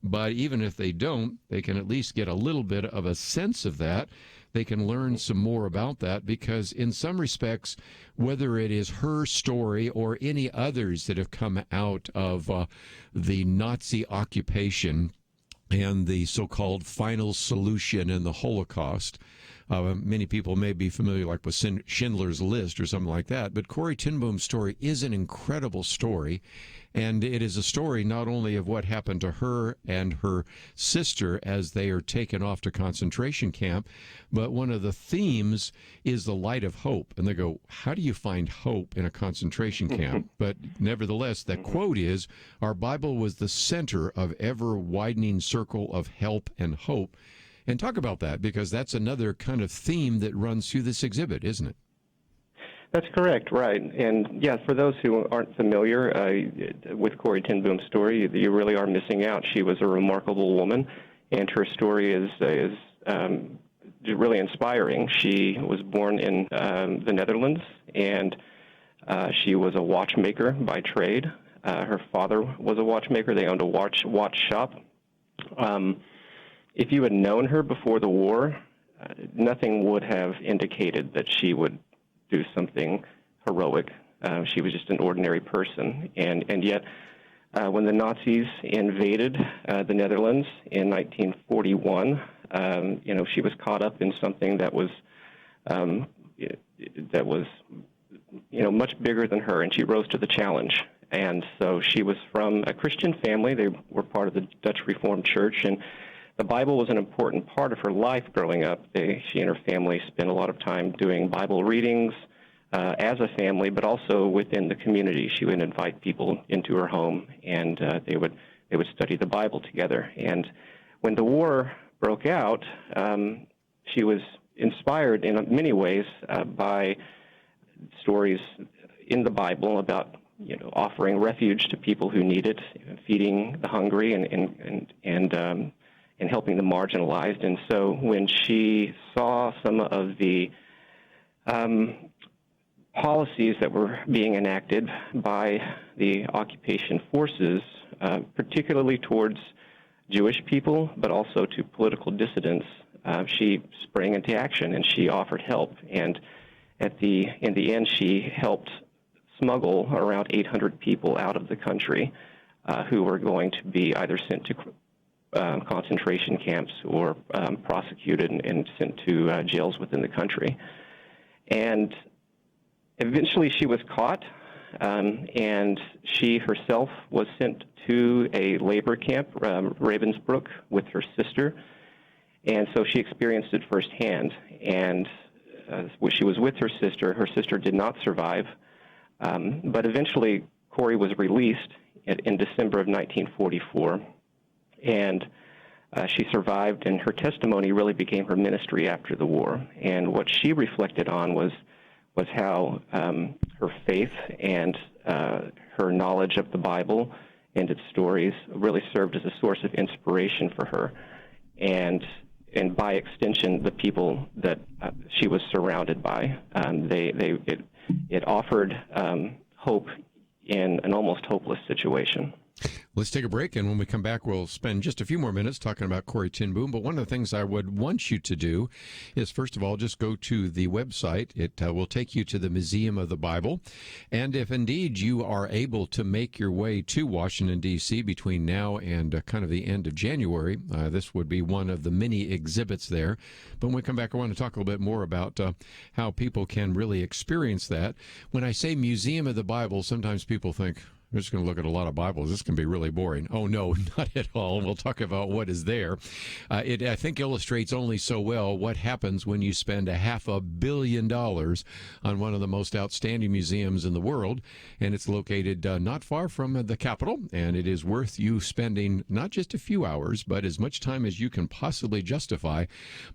But even if they don't, they can at least get a little bit of a sense of that. They can learn some more about that, because in some respects, whether it is her story or any others that have come out of the Nazi occupation and the so-called final solution in the Holocaust, many people may be familiar like with Schindler's List or something like that, but Corrie ten Boom's story is an incredible story. And it is a story not only of what happened to her and her sister as they are taken off to concentration camp, but one of the themes is the light of hope. And they go, how do you find hope in a concentration camp? But nevertheless, that quote is, our Bible was the center of ever-widening circle of help and hope. And talk about that, because that's another kind of theme that runs through this exhibit, isn't it? That's correct, right. And, yeah, for those who aren't familiar with Corrie ten Boom's story, you really are missing out. She was a remarkable woman, and her story is really inspiring. She was born in the Netherlands, and she was a watchmaker by trade. Her father was a watchmaker. They owned a watch shop. If you had known her before the war, nothing would have indicated that she would do something heroic. She was just an ordinary person. And yet, when the Nazis invaded the Netherlands in 1941, she was caught up in something that was much bigger than her, and she rose to the challenge. And so she was from a Christian family. They were part of the Dutch Reformed Church, and the Bible was an important part of her life growing up. She and her family spent a lot of time doing Bible readings as a family, but also within the community. She would invite people into her home, and they would study the Bible together. And when the war broke out, she was inspired in many ways by stories in the Bible about offering refuge to people who need it, feeding the hungry, and helping the marginalized. And so when she saw some of the policies that were being enacted by the occupation forces, particularly towards Jewish people, but also to political dissidents, she sprang into action and she offered help. And in the end, she helped smuggle around 800 people out of the country who were going to be either sent to concentration camps or prosecuted and sent to jails within the country. And eventually she was caught, and she herself was sent to a labor camp, Ravensbrück, with her sister. And so she experienced it firsthand. And when she was with her sister did not survive. But eventually Corrie was released in December of 1944. And she survived, and her testimony really became her ministry after the war. And what she reflected on was how her faith and her knowledge of the Bible and its stories really served as a source of inspiration for her, and by extension, the people that she was surrounded by. It offered hope in an almost hopeless situation. Let's take a break, and when we come back, we'll spend just a few more minutes talking about Corrie ten Boom. But one of the things I would want you to do is, first of all, just go to the website. It will take you to the Museum of the Bible. And if indeed you are able to make your way to Washington, D.C. between now and kind of the end of January, this would be one of the many exhibits there. But when we come back, I want to talk a little bit more about how people can really experience that. When I say Museum of the Bible, sometimes people think, we're just going to look at a lot of Bibles. This can be really boring. Oh, no, not at all. We'll talk about what is there. It, I think, illustrates only so well what happens when you spend $500 million on one of the most outstanding museums in the world, and it's located not far from the Capitol, and it is worth you spending not just a few hours, but as much time as you can possibly justify,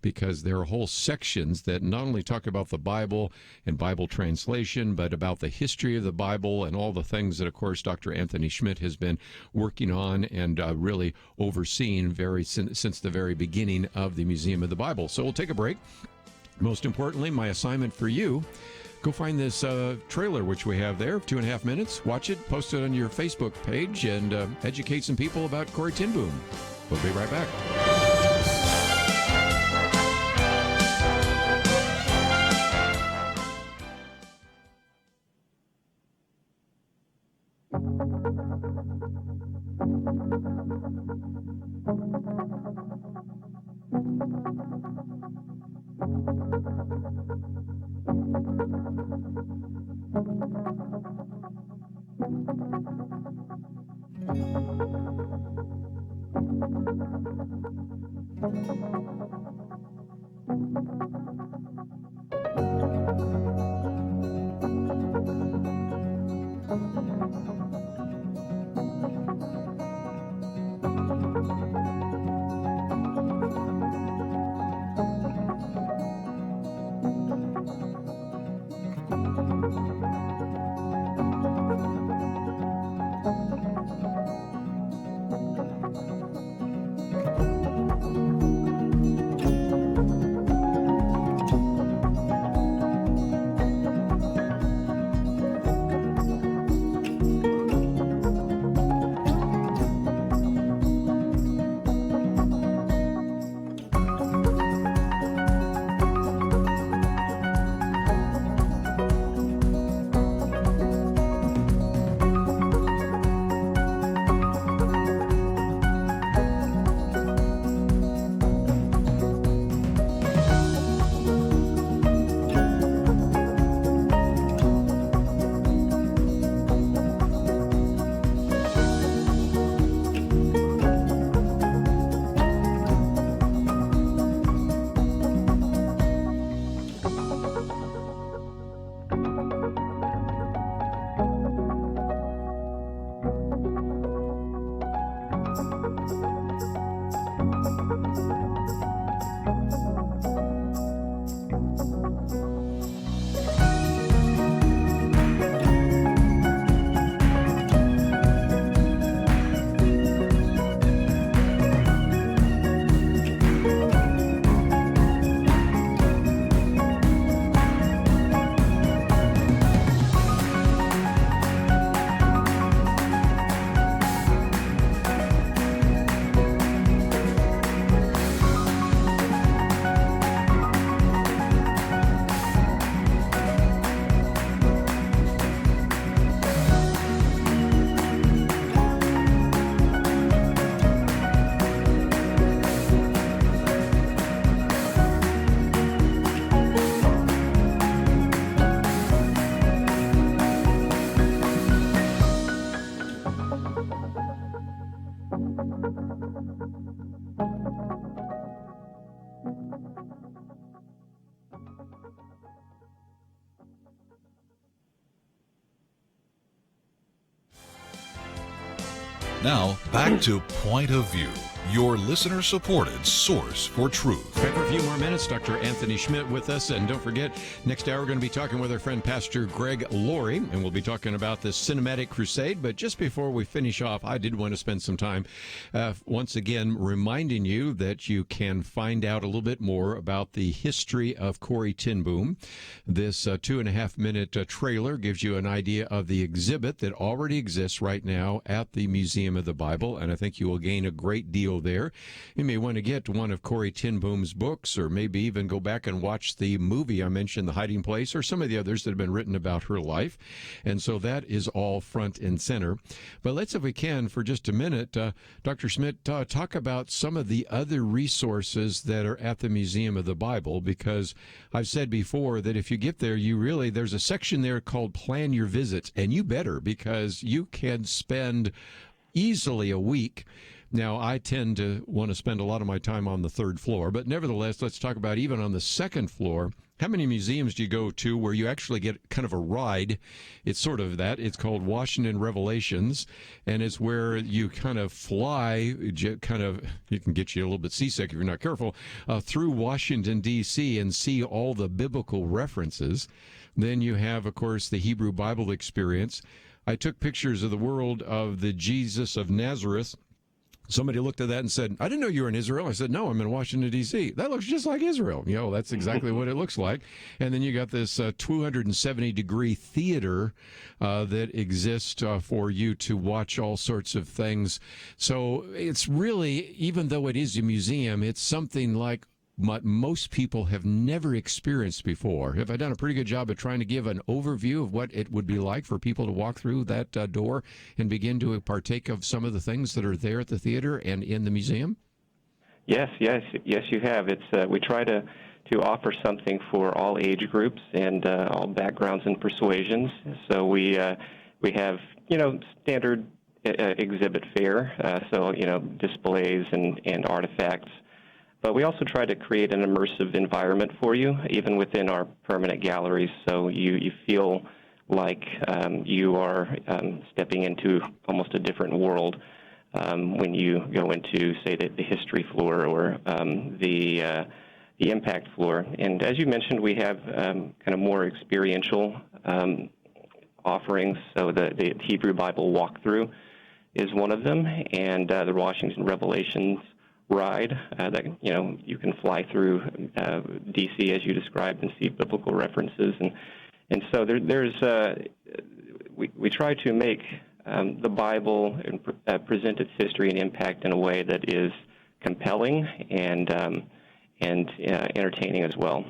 because there are whole sections that not only talk about the Bible and Bible translation, but about the history of the Bible and all the things that, of course, Dr. Anthony Schmidt has been working on and really overseeing since the very beginning of the Museum of the Bible. So we'll take a break. Most importantly, my assignment for you, go find this trailer, which we have there, 2.5 minutes. Watch it, post it on your Facebook page, and educate some people about Corrie ten Boom. We'll be right back. Now, back to Point of View, your listener-supported source for truth. Back for a few more minutes, Dr. Anthony Schmidt with us. And don't forget, next hour we're going to be talking with our friend Pastor Greg Laurie, and we'll be talking about the cinematic crusade. But just before we finish off, I did want to spend some time once again reminding you that you can find out a little bit more about the history of Corrie ten Boom. This 2.5-minute trailer gives you an idea of the exhibit that already exists right now at the Museum of the Bible, and I think you will gain a great deal go there. You may want to get one of Corrie ten Boom's books, or maybe even go back and watch the movie I mentioned, The Hiding Place, or some of the others that have been written about her life. And so that is all front and center. But let's, if we can, for just a minute, Dr. Schmidt, talk about some of the other resources that are at the Museum of the Bible, because I've said before that if you get there, there's a section there called Plan Your Visits, and you better, because you can spend easily a week. Now, I tend to want to spend a lot of my time on the third floor, but nevertheless, let's talk about even on the second floor. How many museums do you go to where you actually get kind of a ride? It's sort of that. It's called Washington Revelations, and it's where you kind of fly, you can get you a little bit seasick if you're not careful, through Washington, D.C. and see all the biblical references. Then you have, of course, the Hebrew Bible experience. I took pictures of the world of the Jesus of Nazareth. Somebody looked at that and said, I didn't know you were in Israel. I said, no, I'm in Washington, D.C. That looks just like Israel. That's exactly what it looks like. And then you got this 270-degree theater that exists for you to watch all sorts of things. So it's really, even though it is a museum, it's something like what most people have never experienced before. Have I done a pretty good job of trying to give an overview of what it would be like for people to walk through that door and begin to partake of some of the things that are there at the theater and in the museum? Yes, you have. It's we try to offer something for all age groups and all backgrounds and persuasions. So we have standard exhibit fare, so displays and artifacts. But we also try to create an immersive environment for you, even within our permanent galleries, so you feel like you are stepping into almost a different world when you go into, say, the history floor or the impact floor. And as you mentioned, we have kind of more experiential offerings. So the Hebrew Bible walkthrough is one of them, and the Washington Revelations ride that you can fly through D.C. as you described and see biblical references, and so we try to make the Bible and present its history and impact in a way that is compelling and entertaining as well.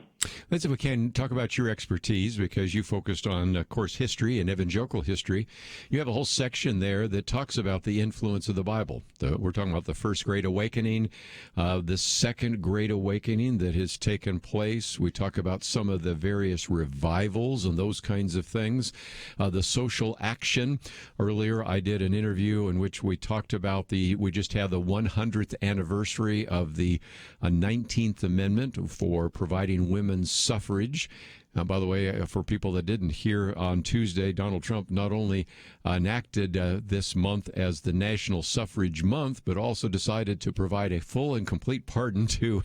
Let's, if we can, talk about your expertise, because you focused on, of course, history and evangelical history. You have a whole section there that talks about the influence of the Bible. We're talking about the First Great Awakening, the Second Great Awakening that has taken place. We talk about some of the various revivals and those kinds of things. The social action. Earlier, I did an interview in which we talked about we just had the 100th anniversary of the 19th Amendment for providing women's suffrage. By the way, for people that didn't hear, on Tuesday, Donald Trump not only enacted this month as the National Suffrage Month, but also decided to provide a full and complete pardon to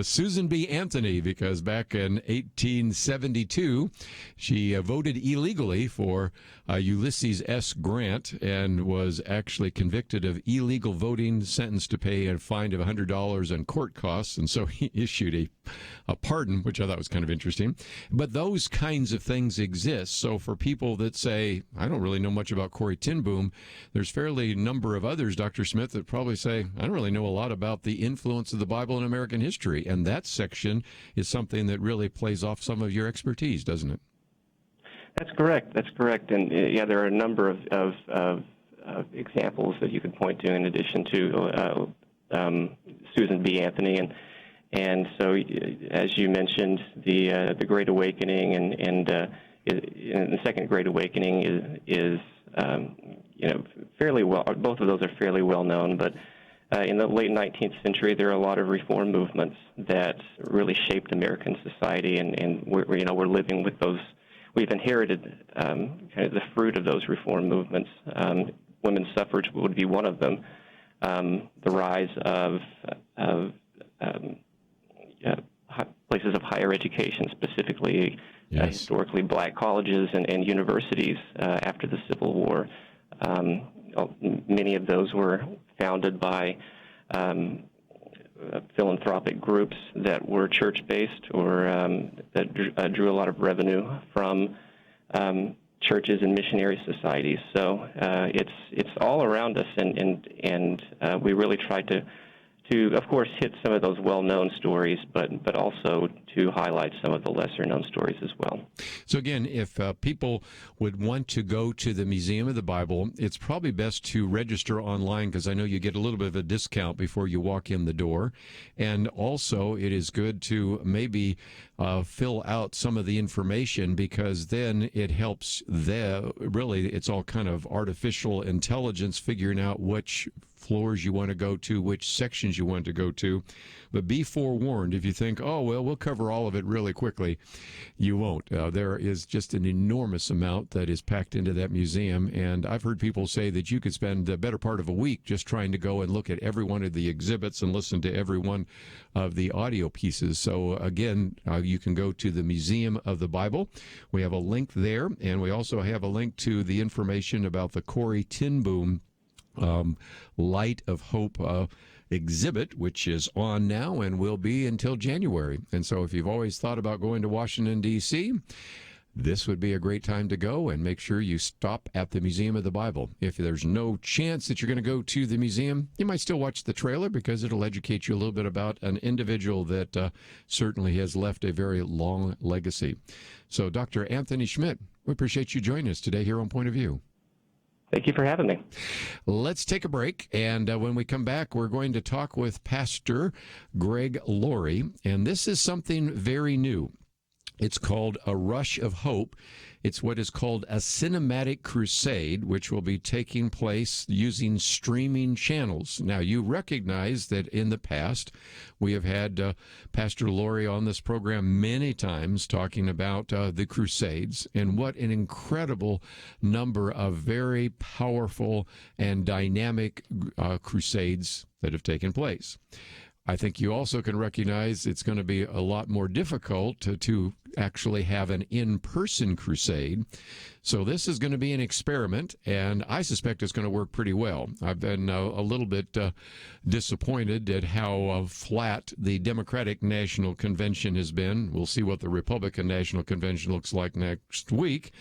Susan B. Anthony, because back in 1872, she voted illegally for Ulysses S. Grant and was actually convicted of illegal voting, sentenced to pay a fine of $100 and court costs, and so he issued a pardon, which I thought was kind of interesting. But those kinds of things exist. So for people that say, I don't really know much about Corrie ten Boom, there's fairly number of others, Dr. Smith, that probably say, I don't really know a lot about the influence of the Bible in American history. And that section is something that really plays off some of your expertise, doesn't it? That's correct. And there are a number of examples that you could point to in addition to Susan B. Anthony. And so, as you mentioned, the Great Awakening and the Second Great Awakening is fairly well. Both of those are fairly well known. But in the late 19th century, there are a lot of reform movements that really shaped American society, and we're living with those. We've inherited kind of the fruit of those reform movements. Women's suffrage would be one of them. The rise of places of higher education, specifically historically black colleges and universities after the Civil War. Many of those were founded by philanthropic groups that were church-based or that drew a lot of revenue from churches and missionary societies. So it's all around us, and we really try to of course hit some of those well-known stories, but also to highlight some of the lesser-known stories as well. So again, if people would want to go to the Museum of the Bible, it's probably best to register online, because I know you get a little bit of a discount before you walk in the door. And also, it is good to maybe fill out some of the information, because then it helps really, it's all kind of artificial intelligence figuring out which floors you want to go to, which sections you want to go to. But be forewarned, if you think, oh, well, we'll cover all of it really quickly, you won't. There is just an enormous amount that is packed into that museum, and I've heard people say that you could spend the better part of a week just trying to go and look at every one of the exhibits and listen to every one of the audio pieces. So again, you can go to the Museum of the Bible. We have a link there, and we also have a link to the information about the Corrie Ten Boom Light of Hope exhibit, which is on now and will be until January. And so if you've always thought about going to Washington, D.C., this would be a great time to go, and make sure you stop at the Museum of the Bible. If there's no chance that you're going to go to the museum, you might still watch the trailer, because it'll educate you a little bit about an individual that certainly has left a very long legacy. So Dr. Anthony Schmidt, we appreciate you joining us today here on Point of View. Thank you for having me. Let's take a break, and when we come back, we're going to talk with Pastor Greg Laurie, and this is something very new. It's called A Rush of Hope. It's what is called a cinematic crusade, which will be taking place using streaming channels. Now, you recognize that in the past, we have had Pastor Laurie on this program many times talking about the Crusades, and what an incredible number of very powerful and dynamic crusades that have taken place. I think you also can recognize it's going to be a lot more difficult to actually have an in-person crusade. So this is going to be an experiment, and I suspect it's going to work pretty well. I've been a little bit disappointed at how flat the Democratic National Convention has been. We'll see what the Republican National Convention looks like next week.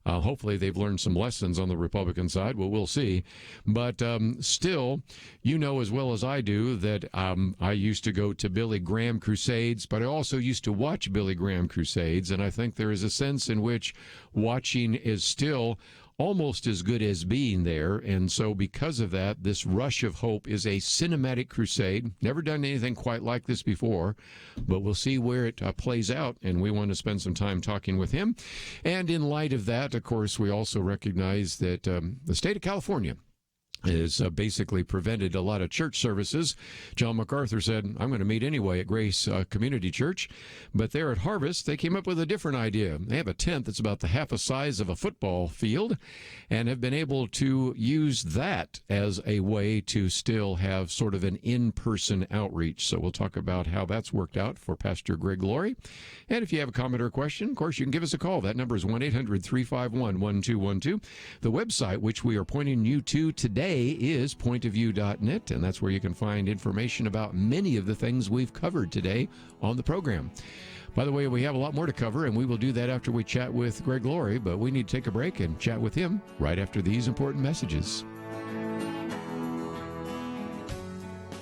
Hopefully they've learned some lessons on the Republican side. Well, we'll see. But still, you know as well as I do that I used to go to Billy Graham crusades, but I also used to watch Billy Graham crusades, and I think there is a sense in which watching is still almost as good as being there. And so because of that, this Rush of Hope is a cinematic crusade. Never done anything quite like this before, but we'll see where it plays out, and we want to spend some time talking with him. And in light of that, of course, we also recognize that the state of California has basically prevented a lot of church services. John MacArthur said, I'm going to meet anyway at Grace Community Church. But there at Harvest, they came up with a different idea. They have a tent that's about the half the size of a football field, and have been able to use that as a way to still have sort of an in-person outreach. So we'll talk about how that's worked out for Pastor Greg Laurie. And if you have a comment or a question, of course, you can give us a call. That number is 1-800-351-1212. The website, which we are pointing you to today, is pointofview.net, and that's where you can find information about many of the things we've covered today on the program. By the way, we have a lot more to cover, and we will do that after we chat with Greg Laurie, but we need to take a break and chat with him right after these important messages.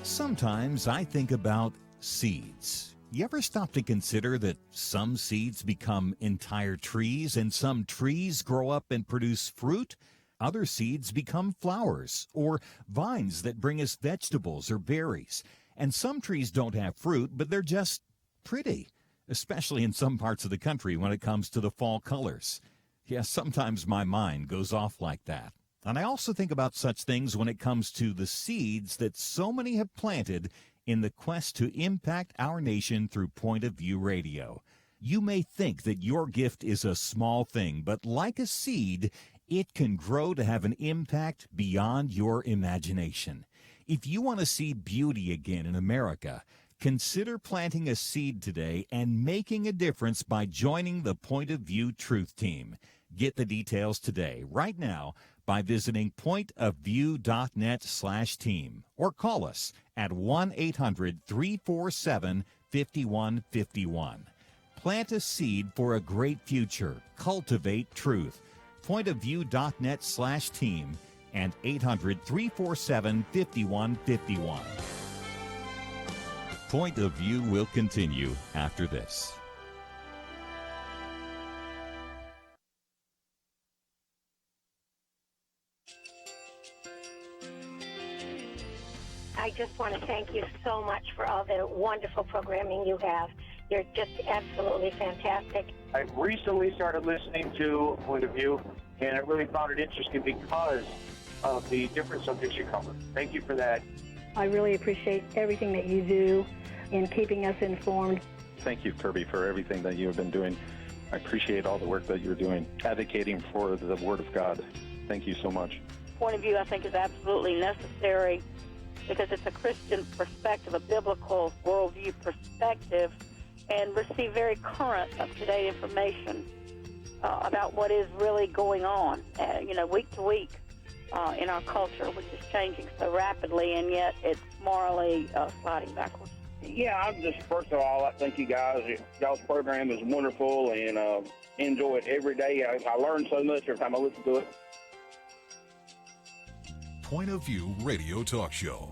Sometimes I think about seeds. You ever stop to consider that some seeds become entire trees, and some trees grow up and produce fruit? Other seeds become flowers or vines that bring us vegetables or berries. And some trees don't have fruit, but they're just pretty, especially in some parts of the country when it comes to the fall colors. Yes, sometimes my mind goes off like that. And I also think about such things when it comes to the seeds that so many have planted in the quest to impact our nation through Point of View Radio. You may think that your gift is a small thing, but like a seed, it can grow to have an impact beyond your imagination. If you want to see beauty again in America, consider planting a seed today and making a difference by joining the Point of View Truth Team. Get the details today, right now, by visiting pointofview.net/team or call us at 1-800-347-5151. Plant a seed for a great future. Cultivate truth. pointofview.net/team and 800-347-5151. Point of View will continue after this. I just want to thank you so much for all the wonderful programming you have. You're just absolutely fantastic. I recently started listening to Point of View, and I really found it interesting because of the different subjects you cover. Thank you for that. I really appreciate everything that you do in keeping us informed. Thank you, Kerby, for everything that you have been doing. I appreciate all the work that you're doing, advocating for the Word of God. Thank you so much. Point of view, I think, is absolutely necessary because it's a Christian perspective, a biblical worldview perspective, and receive very current, up-to-date information about what is really going on, week to week in our culture, which is changing so rapidly, and yet it's morally sliding backwards. Yeah, I'm just, first of all, I thank you guys. Y'all's program is wonderful, and enjoy it every day. I learn so much every time I listen to it. Point of View Radio Talk Show.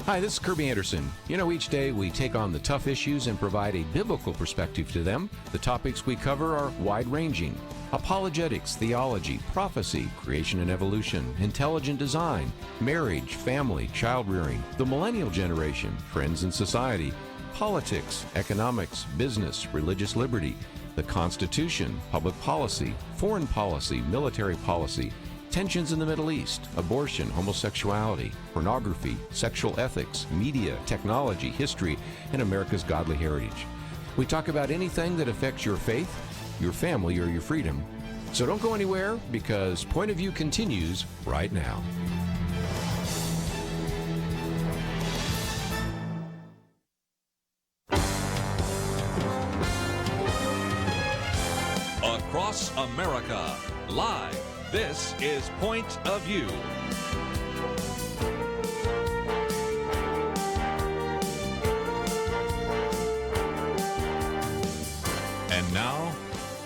Hi, this is Kerby Anderson. Each day we take on the tough issues and provide a biblical perspective to them. The topics we cover are wide-ranging: apologetics, theology, prophecy, creation and evolution, intelligent design, marriage, family, child-rearing, the millennial generation, trends in society, politics, economics, business, religious liberty, the Constitution, public policy, foreign policy, military policy, tensions in the Middle East, abortion, homosexuality, pornography, sexual ethics, media, technology, history, and America's godly heritage. We talk about anything that affects your faith, your family, or your freedom. So don't go anywhere, because Point of View continues right now. Across America, live. This is Point of View. And now,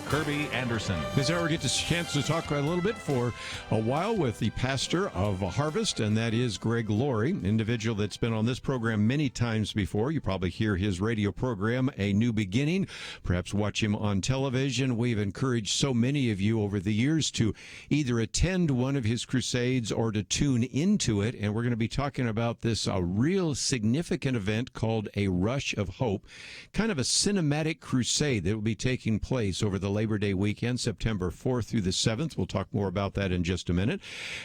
Kerby Anderson. This hour we get the chance to talk a little bit for a while with the pastor of Harvest, and that is Greg Laurie, individual that's been on this program many times before. You probably hear his radio program, A New Beginning, perhaps watch him on television. We've encouraged so many of you over the years to either attend one of his crusades or to tune into it, and we're going to be talking about this real significant event called A Rush of Hope, kind of a cinematic crusade that will be taking place over the Labor Day weekend, September 4th through the 7th. We'll talk more about that in just a minute.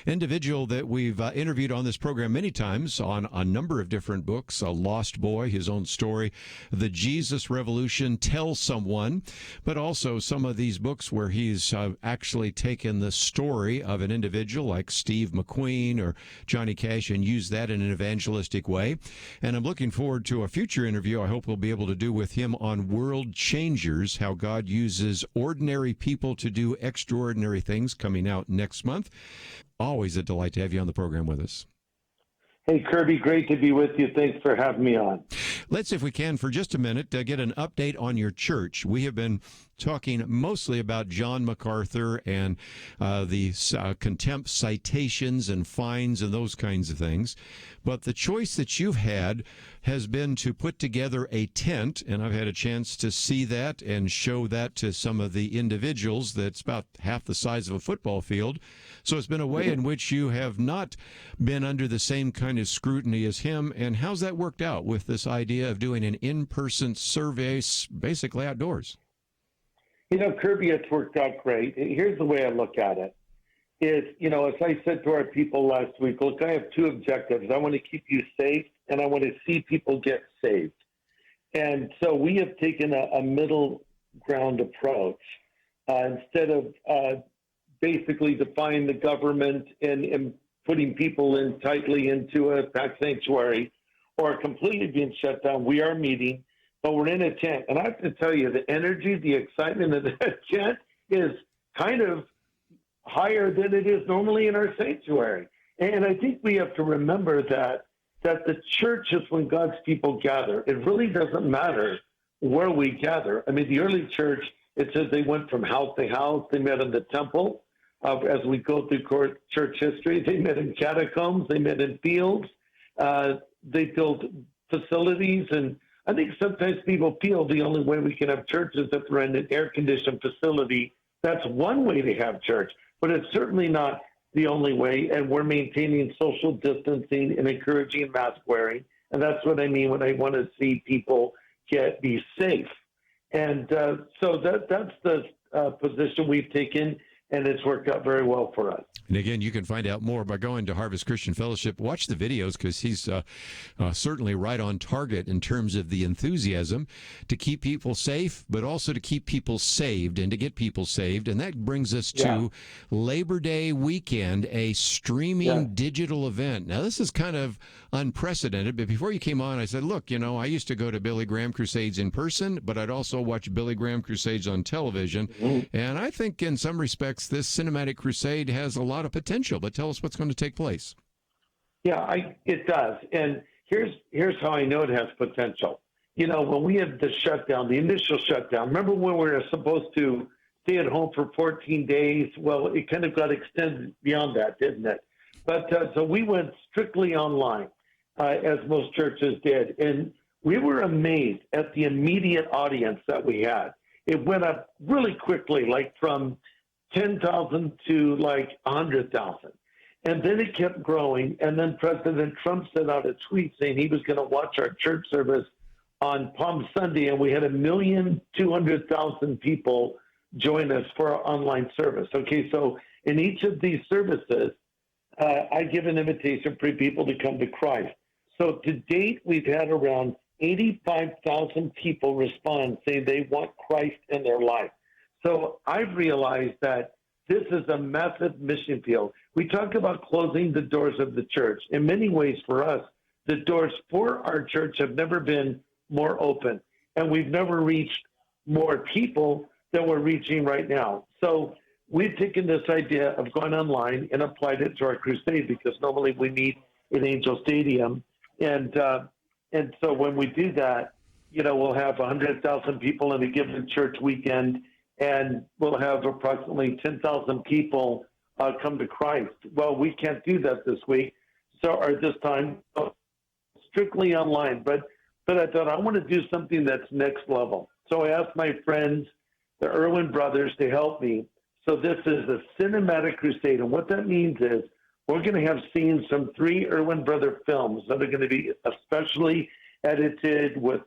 Individual that we've interviewed on this program many times on a number of different books: A Lost Boy, his own story, The Jesus Revolution, Tell Someone, but also some of these books where he's actually taken the story of an individual like Steve McQueen or Johnny Cash and used that in an evangelistic way. And I'm looking forward to a future interview I hope we'll be able to do with him on World Changers, how God uses ordinary people to do extraordinary things, coming out next month. Always a delight to have you on the program with us. Hey, Kerby, great to be with you. Thanks for having me on. Let's, if we can, for just a minute, get an update on your church. We have been talking mostly about John MacArthur and the contempt citations and fines and those kinds of things. But the choice that you've had has been to put together a tent, and I've had a chance to see that and show that to some of the individuals. That's about half the size of a football field. So it's been a way in which you have not been under the same kind of scrutiny as him. And how's that worked out with this idea of doing an in-person survey, basically outdoors? Kerby, it's worked out great. Here's the way I look at it. As I said to our people last week, look, I have two objectives. I want to keep you safe, and I want to see people get saved. And so we have taken a middle ground approach. Instead of basically defying the government and putting people in tightly into a packed sanctuary or completely being shut down, we are meeting, but we're in a tent. And I have to tell you, the energy, the excitement of that tent is kind of higher than it is normally in our sanctuary. And I think we have to remember that the church is when God's people gather. It really doesn't matter where we gather. I mean, the early church, it says they went from house to house. They met in the temple. As we go through church history, they met in catacombs. They met in fields. They built facilities. And I think sometimes people feel the only way we can have church is if we're in an air-conditioned facility. That's one way to have church, but it's certainly not the only way. And we're maintaining social distancing and encouraging mask wearing. And that's what I mean when I want to see people be safe. And so that's the position we've taken, and it's worked out very well for us. And again, you can find out more by going to Harvest Christian Fellowship. Watch the videos, because he's certainly right on target in terms of the enthusiasm to keep people safe, but also to keep people saved and to get people saved. And that brings us to Labor Day weekend, a streaming digital event. Now, this is kind of unprecedented, but before you came on, I said, look, I used to go to Billy Graham crusades in person, but I'd also watch Billy Graham crusades on television. Mm-hmm. And I think in some respects, this cinematic crusade has a lot of potential. But tell us what's going to take place. Yeah, it does. And here's how I know it has potential. When we had the shutdown, the initial shutdown, remember when we were supposed to stay at home for 14 days? Well, it kind of got extended beyond that, didn't it? But so we went strictly online. as most churches did. And we were amazed at the immediate audience that we had. It went up really quickly, like from 10,000 to like 100,000. And then it kept growing. And then President Trump sent out a tweet saying he was going to watch our church service on Palm Sunday. And we had 1,200,000 people join us for our online service. Okay, so in each of these services, I give an invitation for people to come to Christ. So to date, we've had around 85,000 people respond saying they want Christ in their life. So I've realized that this is a massive mission field. We talk about closing the doors of the church. In many ways for us, the doors for our church have never been more open, and we've never reached more people than we're reaching right now. So we've taken this idea of going online and applied it to our crusade, because normally we meet in Angel Stadium. And so when we do that, we'll have 100,000 people in a given church weekend, and we'll have approximately 10,000 people come to Christ. Well, we can't do that this week, or this time, strictly online. But I thought I want to do something that's next level. So I asked my friends, the Irwin brothers, to help me. So this is a cinematic crusade, and what that means is we're going to have scenes from 3 Irwin brother films that are going to be especially edited with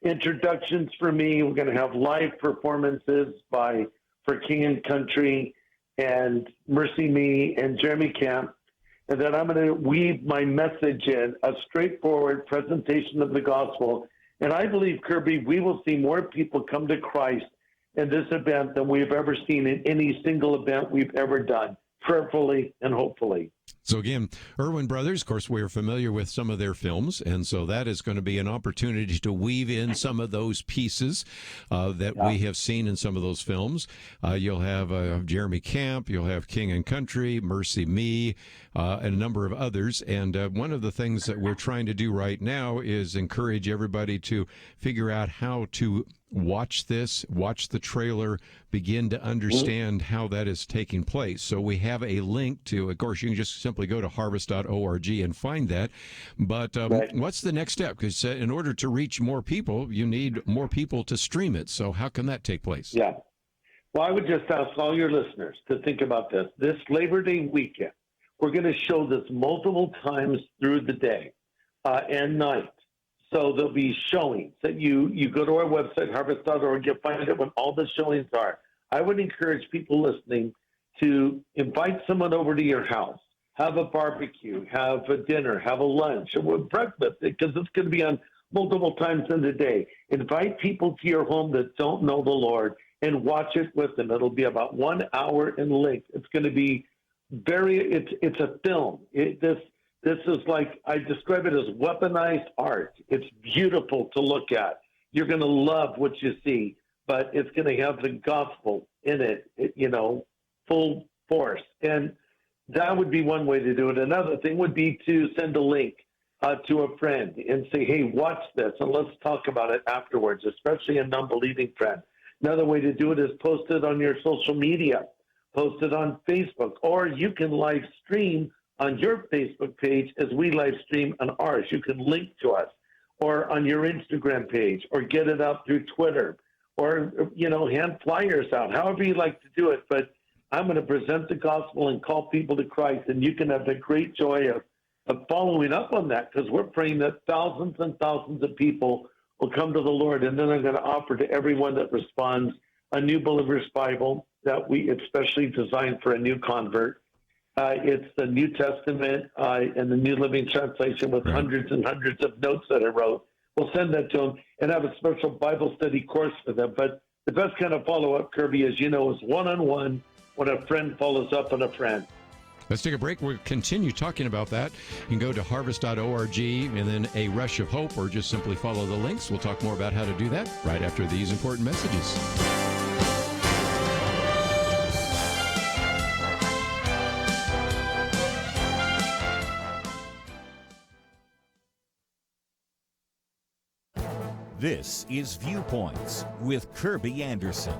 introductions for me. We're going to have live performances for King and Country and Mercy Me and Jeremy Camp. And then I'm going to weave my message in, a straightforward presentation of the gospel. And I believe, Kirby, we will see more people come to Christ in this event than we've ever seen in any single event we've ever done, prayerfully and hopefully. So again, Irwin Brothers, of course, we're familiar with some of their films, and so that is going to be an opportunity to weave in some of those pieces that we have seen in some of those films. You'll have Jeremy Camp, you'll have King and Country, Mercy Me, and a number of others. And one of the things that we're trying to do right now is encourage everybody to figure out how to watch the trailer, begin to understand how that is taking place. So we have a link to, of course, you can just simply go to harvest.org and find that. But what's the next step? Because in order to reach more people, you need more people to stream it. So how can that take place? Yeah. Well, I would just ask all your listeners to think about this. This Labor Day weekend, we're going to show this multiple times through the day and night. So there'll be showings that you go to our website, harvest.org, you'll find out when all the showings are. I would encourage people listening to invite someone over to your house, have a barbecue, have a dinner, have a lunch, or breakfast, because it's going to be on multiple times in the day. Invite people to your home that don't know the Lord and watch it with them. It'll be about 1 hour in length. It's going to be it's a film. This is like, I describe it as weaponized art. It's beautiful to look at. You're going to love what you see, but it's going to have the gospel in it, full force. And that would be one way to do it. Another thing would be to send a link to a friend and say, hey, watch this, and let's talk about it afterwards, especially a non-believing friend. Another way to do it is post it on your social media, post it on Facebook, or you can live stream on your Facebook page as we live stream on ours. You can link to us, or on your Instagram page, or get it out through Twitter, or, hand flyers out, however you like to do it. But I'm going to present the gospel and call people to Christ, and you can have the great joy of following up on that, because we're praying that thousands and thousands of people will come to the Lord. And then I'm going to offer to everyone that responds a New Believer's Bible that we especially designed for a new convert. It's the New Testament and the New Living Translation with hundreds and hundreds of notes that I wrote. We'll send that to them and have a special Bible study course for them. But the best kind of follow-up, Kirby, as you know, is one-on-one when a friend follows up on a friend. Let's take a break. We'll continue talking about that. You can go to harvest.org and then A Rush of Hope, or just simply follow the links. We'll talk more about how to do that right after these important messages. This is Viewpoints with Kerby Anderson.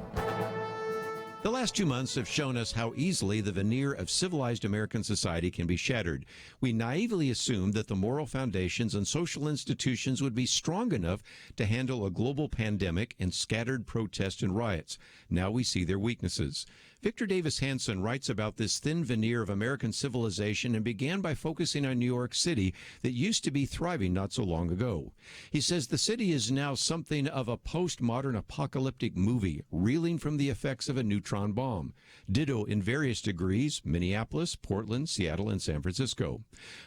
The last 2 months have shown us how easily the veneer of civilized American society can be shattered. We naively assumed that the moral foundations and social institutions would be strong enough to handle a global pandemic and scattered protests and riots. Now we see their weaknesses. Victor Davis Hanson writes about this thin veneer of American civilization and began by focusing on New York City that used to be thriving not so long ago. He says the city is now something of a postmodern apocalyptic movie, reeling from the effects of a neutron bomb. Ditto in various degrees, Minneapolis, Portland, Seattle, and San Francisco.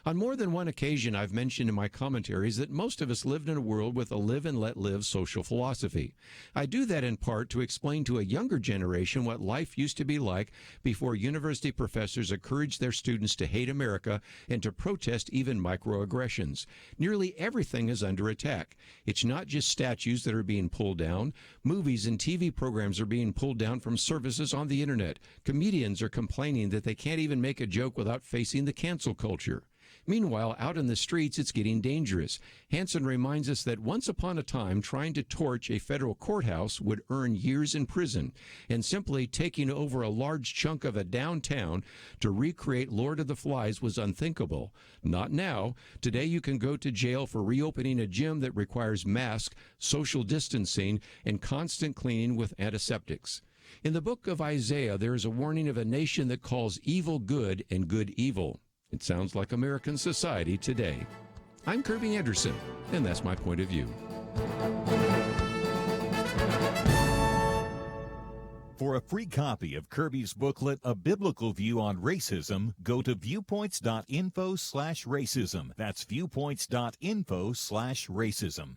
On more than one occasion, I've mentioned in my commentaries that most of us lived in a world with a live and let live social philosophy. I do that in part to explain to a younger generation what life used to be like before university professors encouraged their students to hate America and to protest even microaggressions. Nearly everything is under attack. It's not just statues that are being pulled down. Movies and TV programs are being pulled down from services on the internet. Comedians are complaining that they can't even make a joke without facing the cancel culture. Meanwhile, out in the streets, it's getting dangerous. Hanson reminds us that once upon a time, trying to torch a federal courthouse would earn years in prison, and simply taking over a large chunk of a downtown to recreate Lord of the Flies was unthinkable. Not now. Today, you can go to jail for reopening a gym that requires masks, social distancing, and constant cleaning with antiseptics. In the book of Isaiah, there is a warning of a nation that calls evil good and good evil. It sounds like American society today. I'm Kerby Anderson, and that's my point of view. For a free copy of Kerby's booklet, A Biblical View on Racism, go to viewpoints.info/racism. That's viewpoints.info/racism.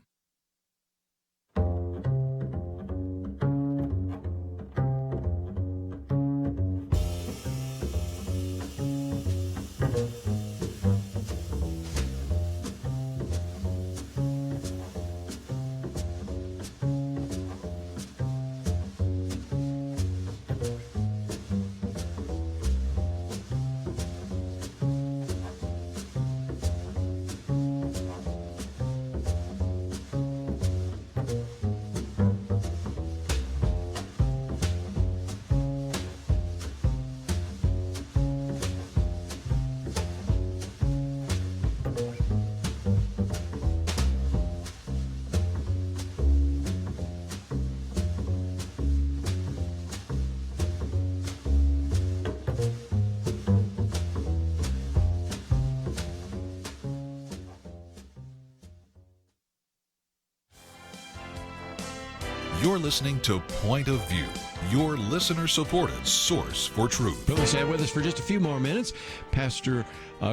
You're listening to Point of View, your listener-supported source for truth. Please stay with us for just a few more minutes. Pastor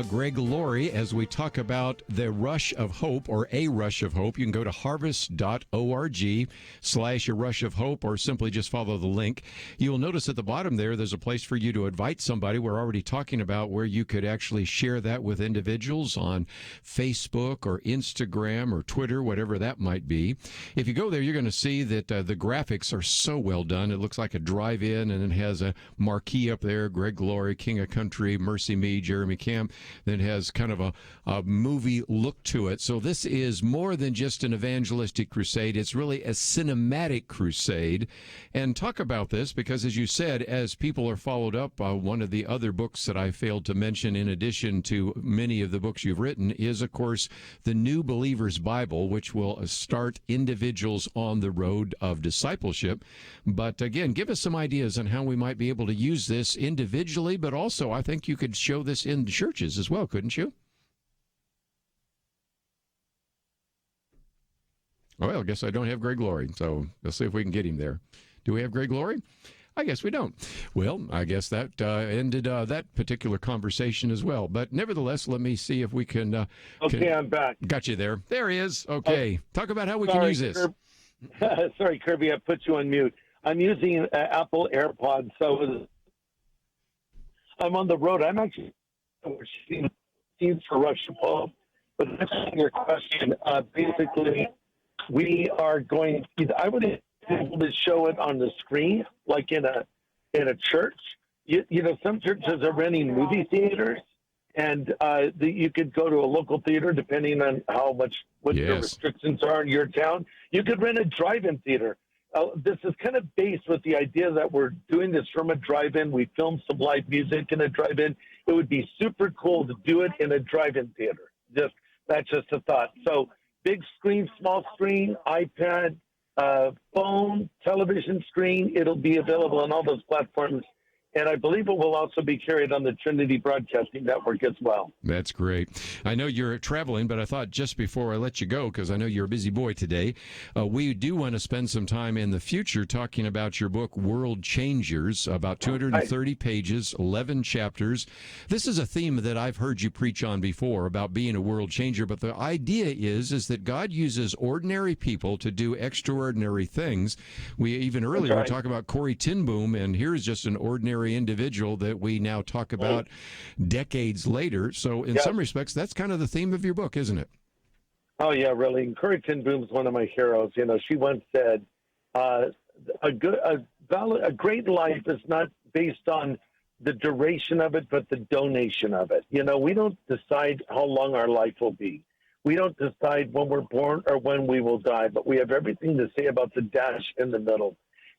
Greg Laurie, as we talk about the rush of hope, or a rush of hope. You can go to harvest.org/a rush of hope, or simply just follow the link. You'll notice at the bottom there's a place for you to invite somebody. We're already talking about where you could actually share that with individuals on Facebook or Instagram or Twitter, whatever that might be. If you go there, you're going to see that the graphics are so well done. It looks like a drive-in, and it has a marquee up there, Greg Laurie, King of Country, Mercy Me, Jeremy Camp. That has kind of a movie look to it. So this is more than just an evangelistic crusade. It's really a cinematic crusade. And talk about this because, as you said, as people are followed up, one of the other books that I failed to mention in addition to many of the books you've written is, of course, the New Believer's Bible, which will start individuals on the road of discipleship. But again, give us some ideas on how we might be able to use this individually, but also I think you could show this in churches as well, couldn't you? Well, I guess I don't have Greg Laurie, so let's see if we can get him there. Do we have Greg Laurie? I guess we don't. Well, I guess that ended that particular conversation as well. But nevertheless, let me see if we can... Okay, I'm back. Got you there. There he is. Okay. Talk about how we can use this. Sorry, Kirby, I put you on mute. I'm using Apple AirPods, so I'm on the road. I'm actually for Rush of Hope. But answering your question, basically, we are going. I would be able to show it on the screen, like in a church. You know, some churches are renting movie theaters, and you could go to a local theater depending on what the restrictions are in your town. You could rent a drive-in theater. this is kind of based with the idea that we're doing this from a drive-in. We filmed some live music in a drive-in. It would be super cool to do it in a drive-in theater. That's just a thought. So big screen, small screen, iPad, phone, television screen. It'll be available on all those platforms. And I believe it will also be carried on the Trinity Broadcasting Network as well. That's great. I know you're traveling, but I thought just before I let you go, because I know you're a busy boy today, we do want to spend some time in the future talking about your book, World Changers, about 230 pages, 11 chapters. This is a theme that I've heard you preach on before about being a world changer, but the idea is that God uses ordinary people to do extraordinary things. We even earlier were talking about Corrie ten Boom, and here's just an ordinary individual that we now talk about decades later. So in some respects, that's kind of the theme of your book, isn't it? Oh, yeah, really. And Corrie ten Boom is one of my heroes. You know, she once said, a great life is not based on the duration of it, but the donation of it. You know, we don't decide how long our life will be. We don't decide when we're born or when we will die, but we have everything to say about the dash in the middle.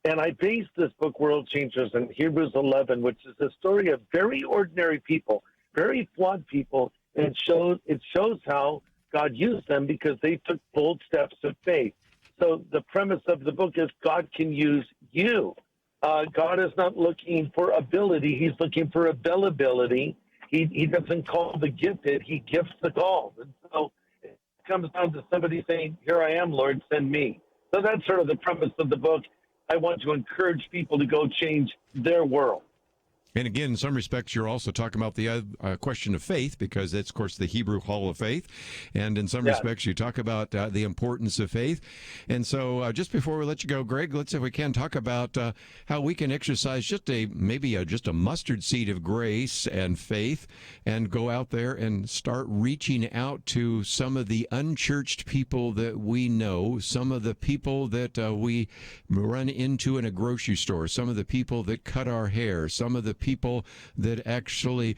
And I based this book, World Changers, in Hebrews 11, which is a story of very ordinary people, very flawed people, and it shows how God used them because they took bold steps of faith. So the premise of the book is God can use you. God is not looking for ability. He's looking for availability. He doesn't call the gifted. He gifts the called. And so it comes down to somebody saying, here I am, Lord, send me. So that's sort of the premise of the book. I want to encourage people to go change their world. And again, in some respects, you're also talking about the question of faith, because it's, of course, the Hebrew Hall of Faith. And in some respects, you talk about the importance of faith. And so just before we let you go, Greg, let's, if we can, talk about how we can exercise just a mustard seed of grace and faith and go out there and start reaching out to some of the unchurched people that we know, some of the people that we run into in a grocery store, some of the people that cut our hair, some of the people that actually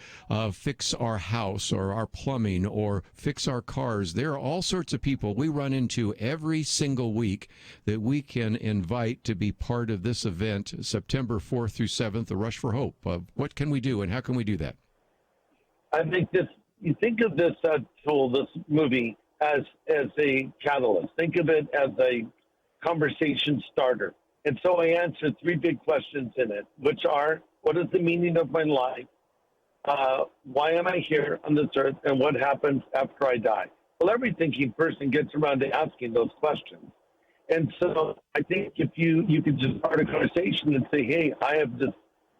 fix our house or our plumbing or fix our cars. There are all sorts of people we run into every single week that we can invite to be part of this event, September 4th through 7th, the Rush for Hope. What can we do, and how can we do that? I think you think of this tool, this movie, as a catalyst. Think of it as a conversation starter. And so I answered 3 big questions in it, which are, what is the meaning of my life? Why am I here on this earth? And what happens after I die? Well, every thinking person gets around to asking those questions. And so I think if you could just start a conversation and say, hey, I have this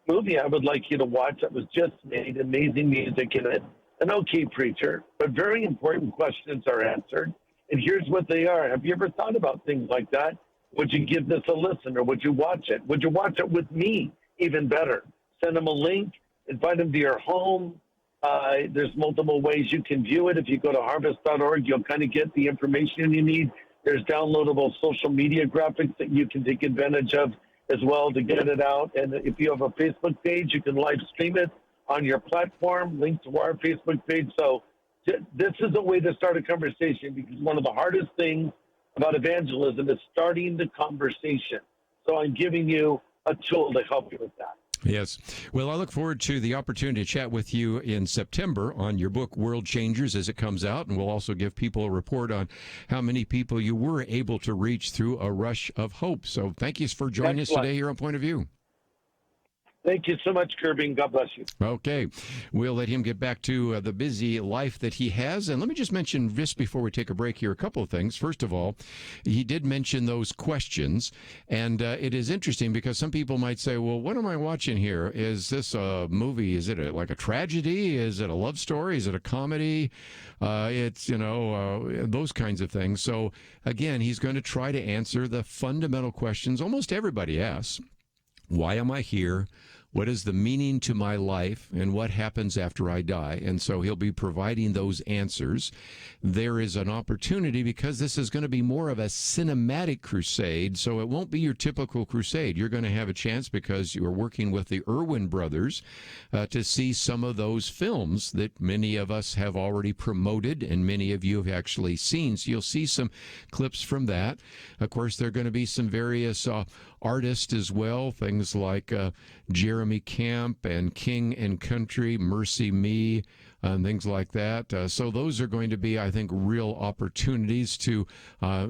movie I would like you to watch that was just made, amazing music in it, an okay preacher, but very important questions are answered. And here's what they are. Have you ever thought about things like that? Would you give this a listen, or would you watch it? Would you watch it with me? Even better. Send them a link, invite them to your home. There's multiple ways you can view it. If you go to harvest.org, you'll kind of get the information you need. There's downloadable social media graphics that you can take advantage of as well to get it out. And if you have a Facebook page, you can live stream it on your platform, link to our Facebook page. So this is a way to start a conversation, because one of the hardest things about evangelism is starting the conversation. So I'm giving you a tool to help you with that. Yes. Well, I look forward to the opportunity to chat with you in September on your book, World Changers, as it comes out. And we'll also give people a report on how many people you were able to reach through a rush of hope. So thank you for joining us today here on Point of View. Thank you so much, Kerby, and God bless you. Okay. We'll let him get back to the busy life that he has. And let me just mention, just before we take a break here, a couple of things. First of all, he did mention those questions. And it is interesting because some people might say, well, what am I watching here? Is this a movie? Is it like a tragedy? Is it a love story? Is it a comedy? It's, those kinds of things. So, again, he's going to try to answer the fundamental questions almost everybody asks. Why am I here? what is the meaning to my life and what happens after I die? And so he'll be providing those answers. There is an opportunity, because this is going to be more of a cinematic crusade, so it won't be your typical crusade. You're going to have a chance, because you are working with the Irwin brothers, to see some of those films that many of us have already promoted and many of you have actually seen. So you'll see some clips from that. Of course, there are going to be some various artists as well, things like Jeremy Camp and King and Country, Mercy Me, and things like that. So those are going to be, I think, real opportunities to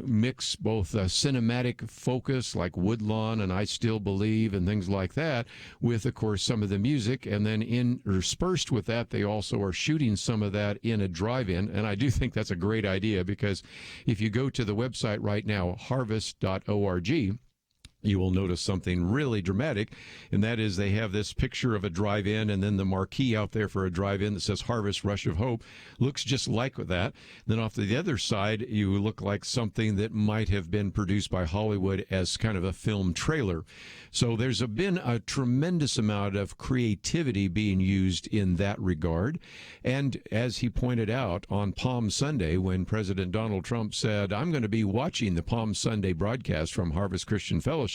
mix both cinematic focus like Woodlawn and I Still Believe and things like that with, of course, some of the music. And then interspersed with that, they also are shooting some of that in a drive-in. And I do think that's a great idea, because if you go to the website right now, harvest.org, you will notice something really dramatic, and that is they have this picture of a drive-in, and then the marquee out there for a drive-in that says Harvest Rush of Hope looks just like that. Then off to the other side, you look like something that might have been produced by Hollywood as kind of a film trailer. So there's been a tremendous amount of creativity being used in that regard. And as he pointed out on Palm Sunday, when President Donald Trump said, I'm going to be watching the Palm Sunday broadcast from Harvest Christian Fellowship,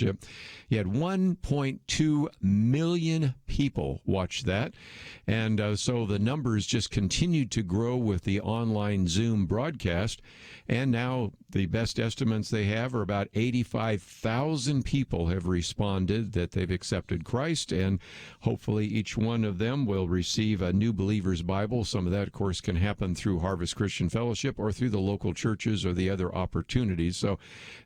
he had 1.2 million people watch that. And so the numbers just continued to grow with the online Zoom broadcast. And now the best estimates they have are about 85,000 people have responded that they've accepted Christ. And hopefully each one of them will receive a New Believer's Bible. Some of that, of course, can happen through Harvest Christian Fellowship or through the local churches or the other opportunities. So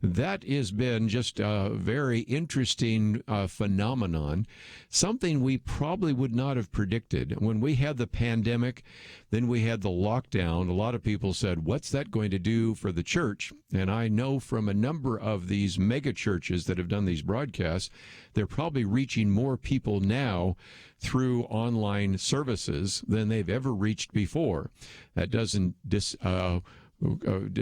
that has been just a very interesting phenomenon, something we probably would not have predicted. When we had the pandemic, then we had the lockdown. A lot of people said, what's that going to do for the church? And I know from a number of these mega churches that have done these broadcasts, they're probably reaching more people now through online services than they've ever reached before. That doesn't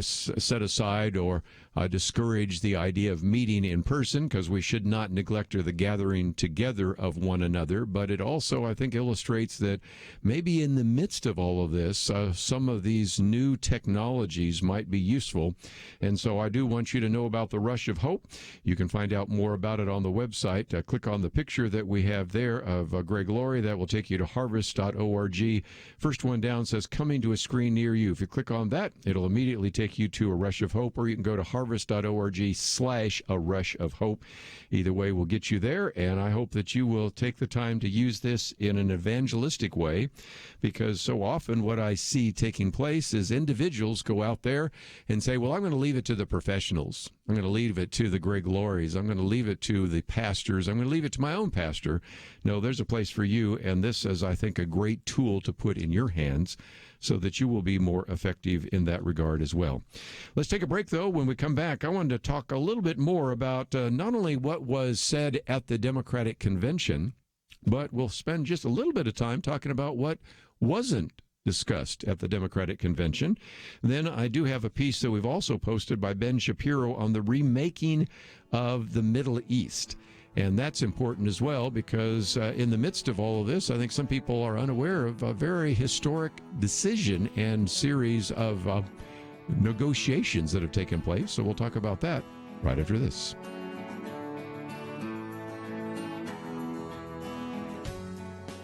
set aside or discourage the idea of meeting in person, because we should not neglect the gathering together of one another. But it also, I think, illustrates that maybe in the midst of all of this, some of these new technologies might be useful. And so I do want you to know about the Rush of Hope. You can find out more about it on the website. Click on the picture that we have there of Greg Laurie. That will take you to harvest.org. First one down says coming to a screen near you. If you click on that, it'll immediately take you to a Rush of Hope, or you can go to harvest.org/a rush of hope. Either way will get you there, and I hope that you will take the time to use this in an evangelistic way, because so often what I see taking place is individuals go out there and say, well, I'm going to leave it to the professionals. I'm going to leave it to the Greg Lauries. I'm going to leave it to the pastors. I'm going to leave it to my own pastor. No, there's a place for you, and this is, I think, a great tool to put in your hands so that you will be more effective in that regard as well. Let's take a break, though. When we come back, I wanted to talk a little bit more about not only what was said at the Democratic Convention, but we'll spend just a little bit of time talking about what wasn't discussed at the Democratic Convention. Then I do have a piece that we've also posted by Ben Shapiro on the remaking of the Middle East. And that's important as well, because in the midst of all of this, I think some people are unaware of a very historic decision and series of negotiations that have taken place. So we'll talk about that right after this.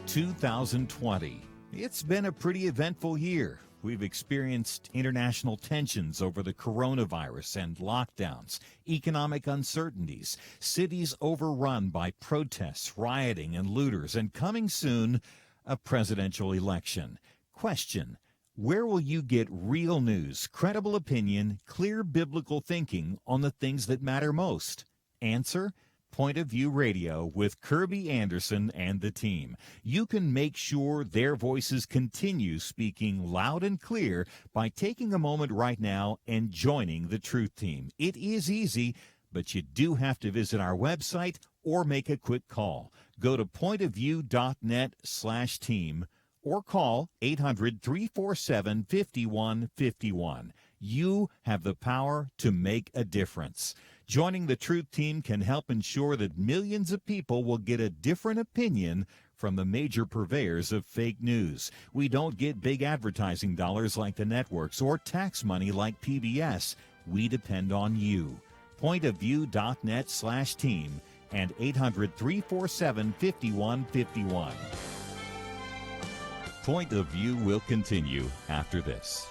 "2020. It's been a pretty eventful year. We've experienced international tensions over the coronavirus and lockdowns, economic uncertainties, cities overrun by protests, rioting, and looters, and coming soon, a presidential election. Question: where will you get real news, credible opinion, clear biblical thinking on the things that matter most? Answer: Point of View Radio with Kerby Anderson and the team. You can make sure their voices continue speaking loud and clear by taking a moment right now and joining the Truth Team. It is easy, but you do have to visit our website or make a quick call. Go to pointofview.net/team or call 800-347-5151. You have the power to make a difference. Joining the Truth Team can help ensure that millions of people will get a different opinion from the major purveyors of fake news. We don't get big advertising dollars like the networks or tax money like PBS. We depend on you. pointofview.net/team and 800-347-5151. Point of View will continue after this.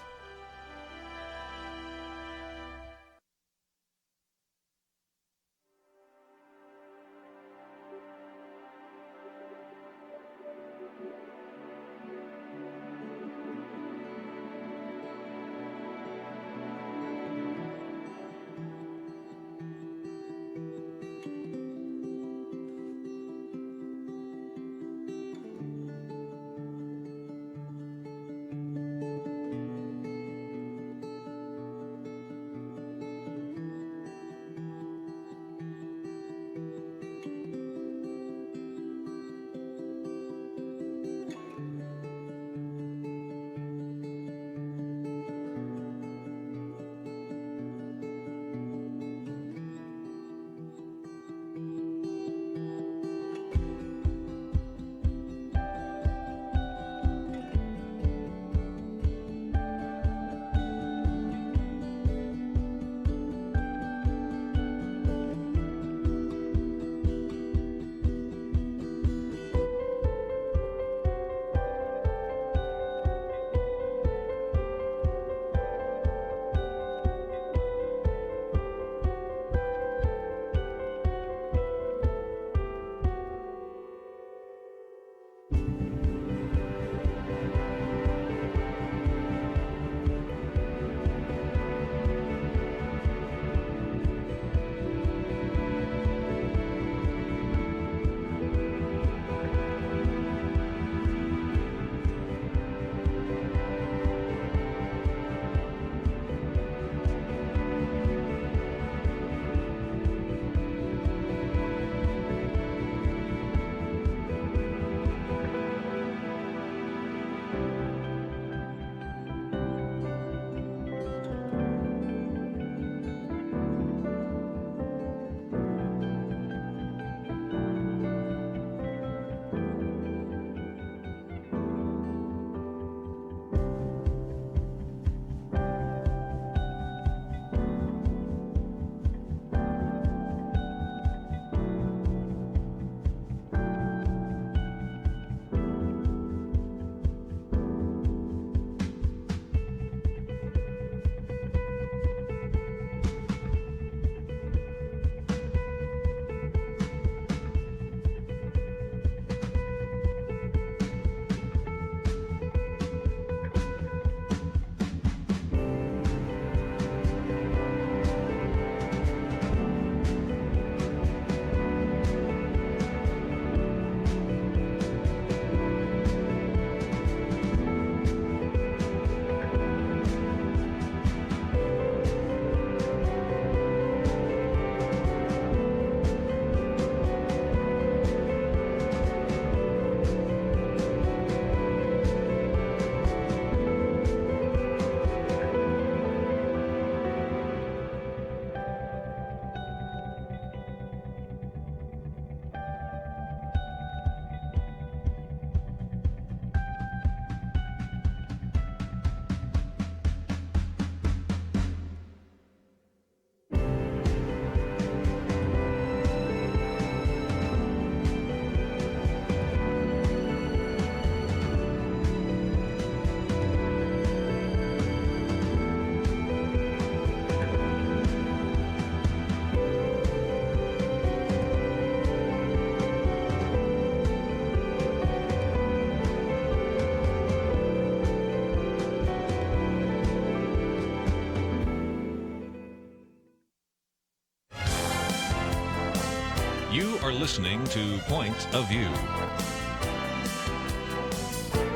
You are listening to Point of View.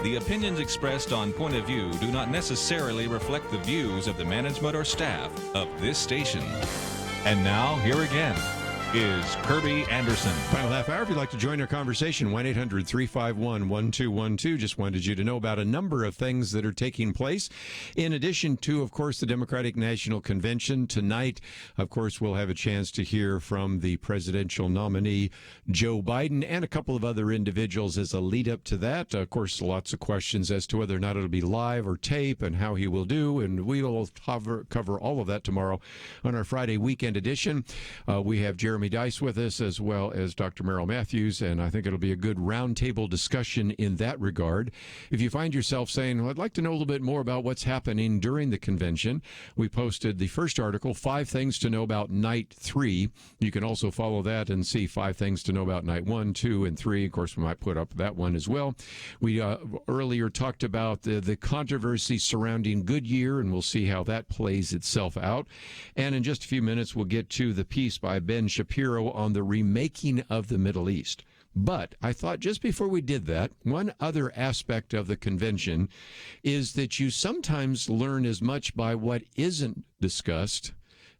The opinions expressed on Point of View do not necessarily reflect the views of the management or staff of this station. And now, here again is Kerby Anderson. Final half hour. If you'd like to join our conversation, 1-800-351-1212. Just wanted you to know about a number of things that are taking place. In addition to, of course, the Democratic National Convention tonight, of course, we'll have a chance to hear from the presidential nominee, Joe Biden, and a couple of other individuals as a lead up to that. Of course, lots of questions as to whether or not it'll be live or tape and how he will do. And we will cover all of that tomorrow on our Friday weekend edition. We have Jeremy Dice with us, as well as Dr. Merrill Matthews, and I think it'll be a good roundtable discussion in that regard. If you find yourself saying, well, I'd like to know a little bit more about what's happening during the convention, we posted the first article, 5 Things to Know About Night 3. You can also follow that and see 5 Things to Know About Night 1, 2, and 3. Of course, we might put up that one as well. We earlier talked about the controversy surrounding Goodyear, and we'll see how that plays itself out. And in just a few minutes, we'll get to the piece by Ben Shapiro on the remaking of the Middle East. But I thought just before we did that, one other aspect of the convention is that you sometimes learn as much by what isn't discussed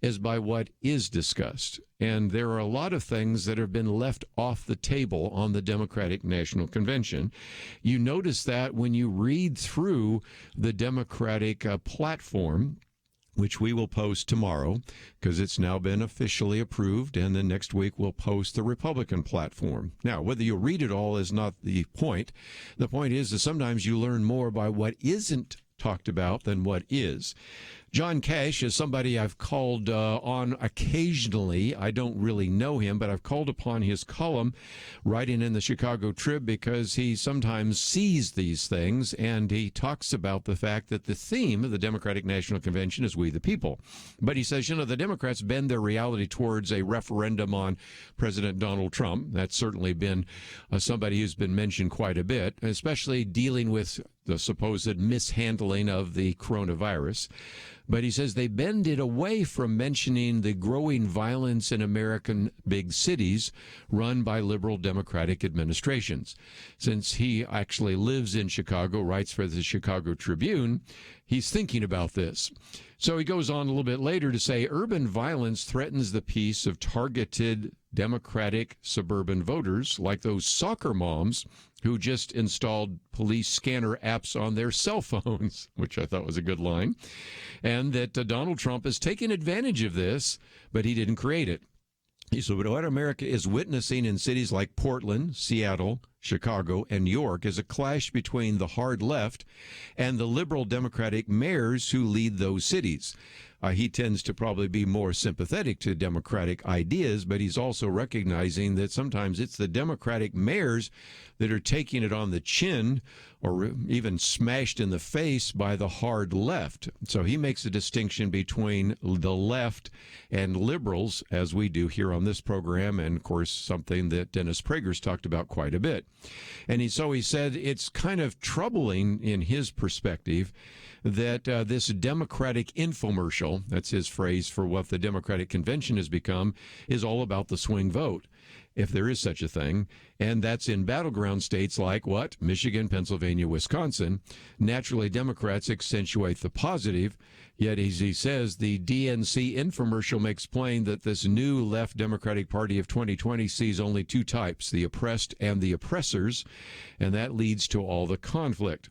as by what is discussed. And there are a lot of things that have been left off the table on the Democratic National Convention. You notice that when you read through the Democratic platform, which we will post tomorrow because it's now been officially approved, and then next week we'll post the Republican platform. Now, whether you read it all is not the point. The point is that sometimes you learn more by what isn't talked about than what is. John Cash is somebody I've called on occasionally. I don't really know him, but I've called upon his column writing in the Chicago Trib because he sometimes sees these things, and he talks about the fact that the theme of the Democratic National Convention is we the people. But he says, the Democrats bend their reality towards a referendum on President Donald Trump. That's certainly been somebody who's been mentioned quite a bit, especially dealing with the supposed mishandling of the coronavirus. But he says they bend it away from mentioning the growing violence in American big cities run by liberal Democratic administrations. Since he actually lives in Chicago, writes for the Chicago Tribune, he's thinking about this. So he goes on a little bit later to say urban violence threatens the peace of targeted Democratic suburban voters like those soccer moms who just installed police scanner apps on their cell phones, which I thought was a good line, and that Donald Trump is taking advantage of this, but he didn't create it. He said, what America is witnessing in cities like Portland, Seattle, Chicago, and New York is a clash between the hard left and the liberal Democratic mayors who lead those cities. He tends to probably be more sympathetic to Democratic ideas, but he's also recognizing that sometimes it's the Democratic mayors that are taking it on the chin or even smashed in the face by the hard left. So he makes a distinction between the left and liberals, as we do here on this program, and, of course, something that Dennis Prager's talked about quite a bit. And so he said it's kind of troubling in his perspective that this Democratic infomercial, that's his phrase for what the Democratic Convention has become, is all about the swing vote, if there is such a thing. And that's in battleground states like what? Michigan, Pennsylvania, Wisconsin. Naturally, Democrats accentuate the positive. Yet, as he says, the DNC infomercial makes plain that this new left Democratic Party of 2020 sees only 2 types, the oppressed and the oppressors, and that leads to all the conflict.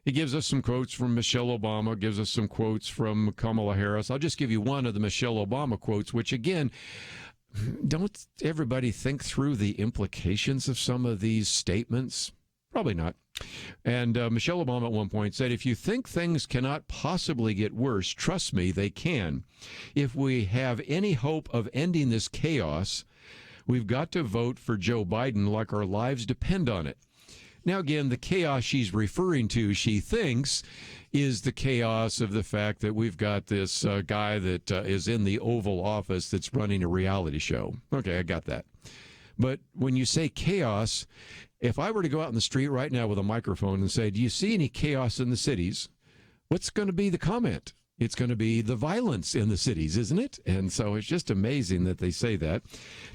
He gives us some quotes from Michelle Obama, gives us some quotes from Kamala Harris. I'll just give you one of the Michelle Obama quotes, which, again, don't everybody think through the implications of some of these statements? Probably not. And Michelle Obama at one point said, if you think things cannot possibly get worse, trust me, they can. If we have any hope of ending this chaos, we've got to vote for Joe Biden like our lives depend on it. Now, again, the chaos she's referring to, she thinks, is the chaos of the fact that we've got this guy that is in the Oval Office that's running a reality show. Okay, I got that. But when you say chaos, if I were to go out in the street right now with a microphone and say, do you see any chaos in the cities? What's going to be the comment? it's going to be the violence in the cities, isn't it? And so it's just amazing that they say that.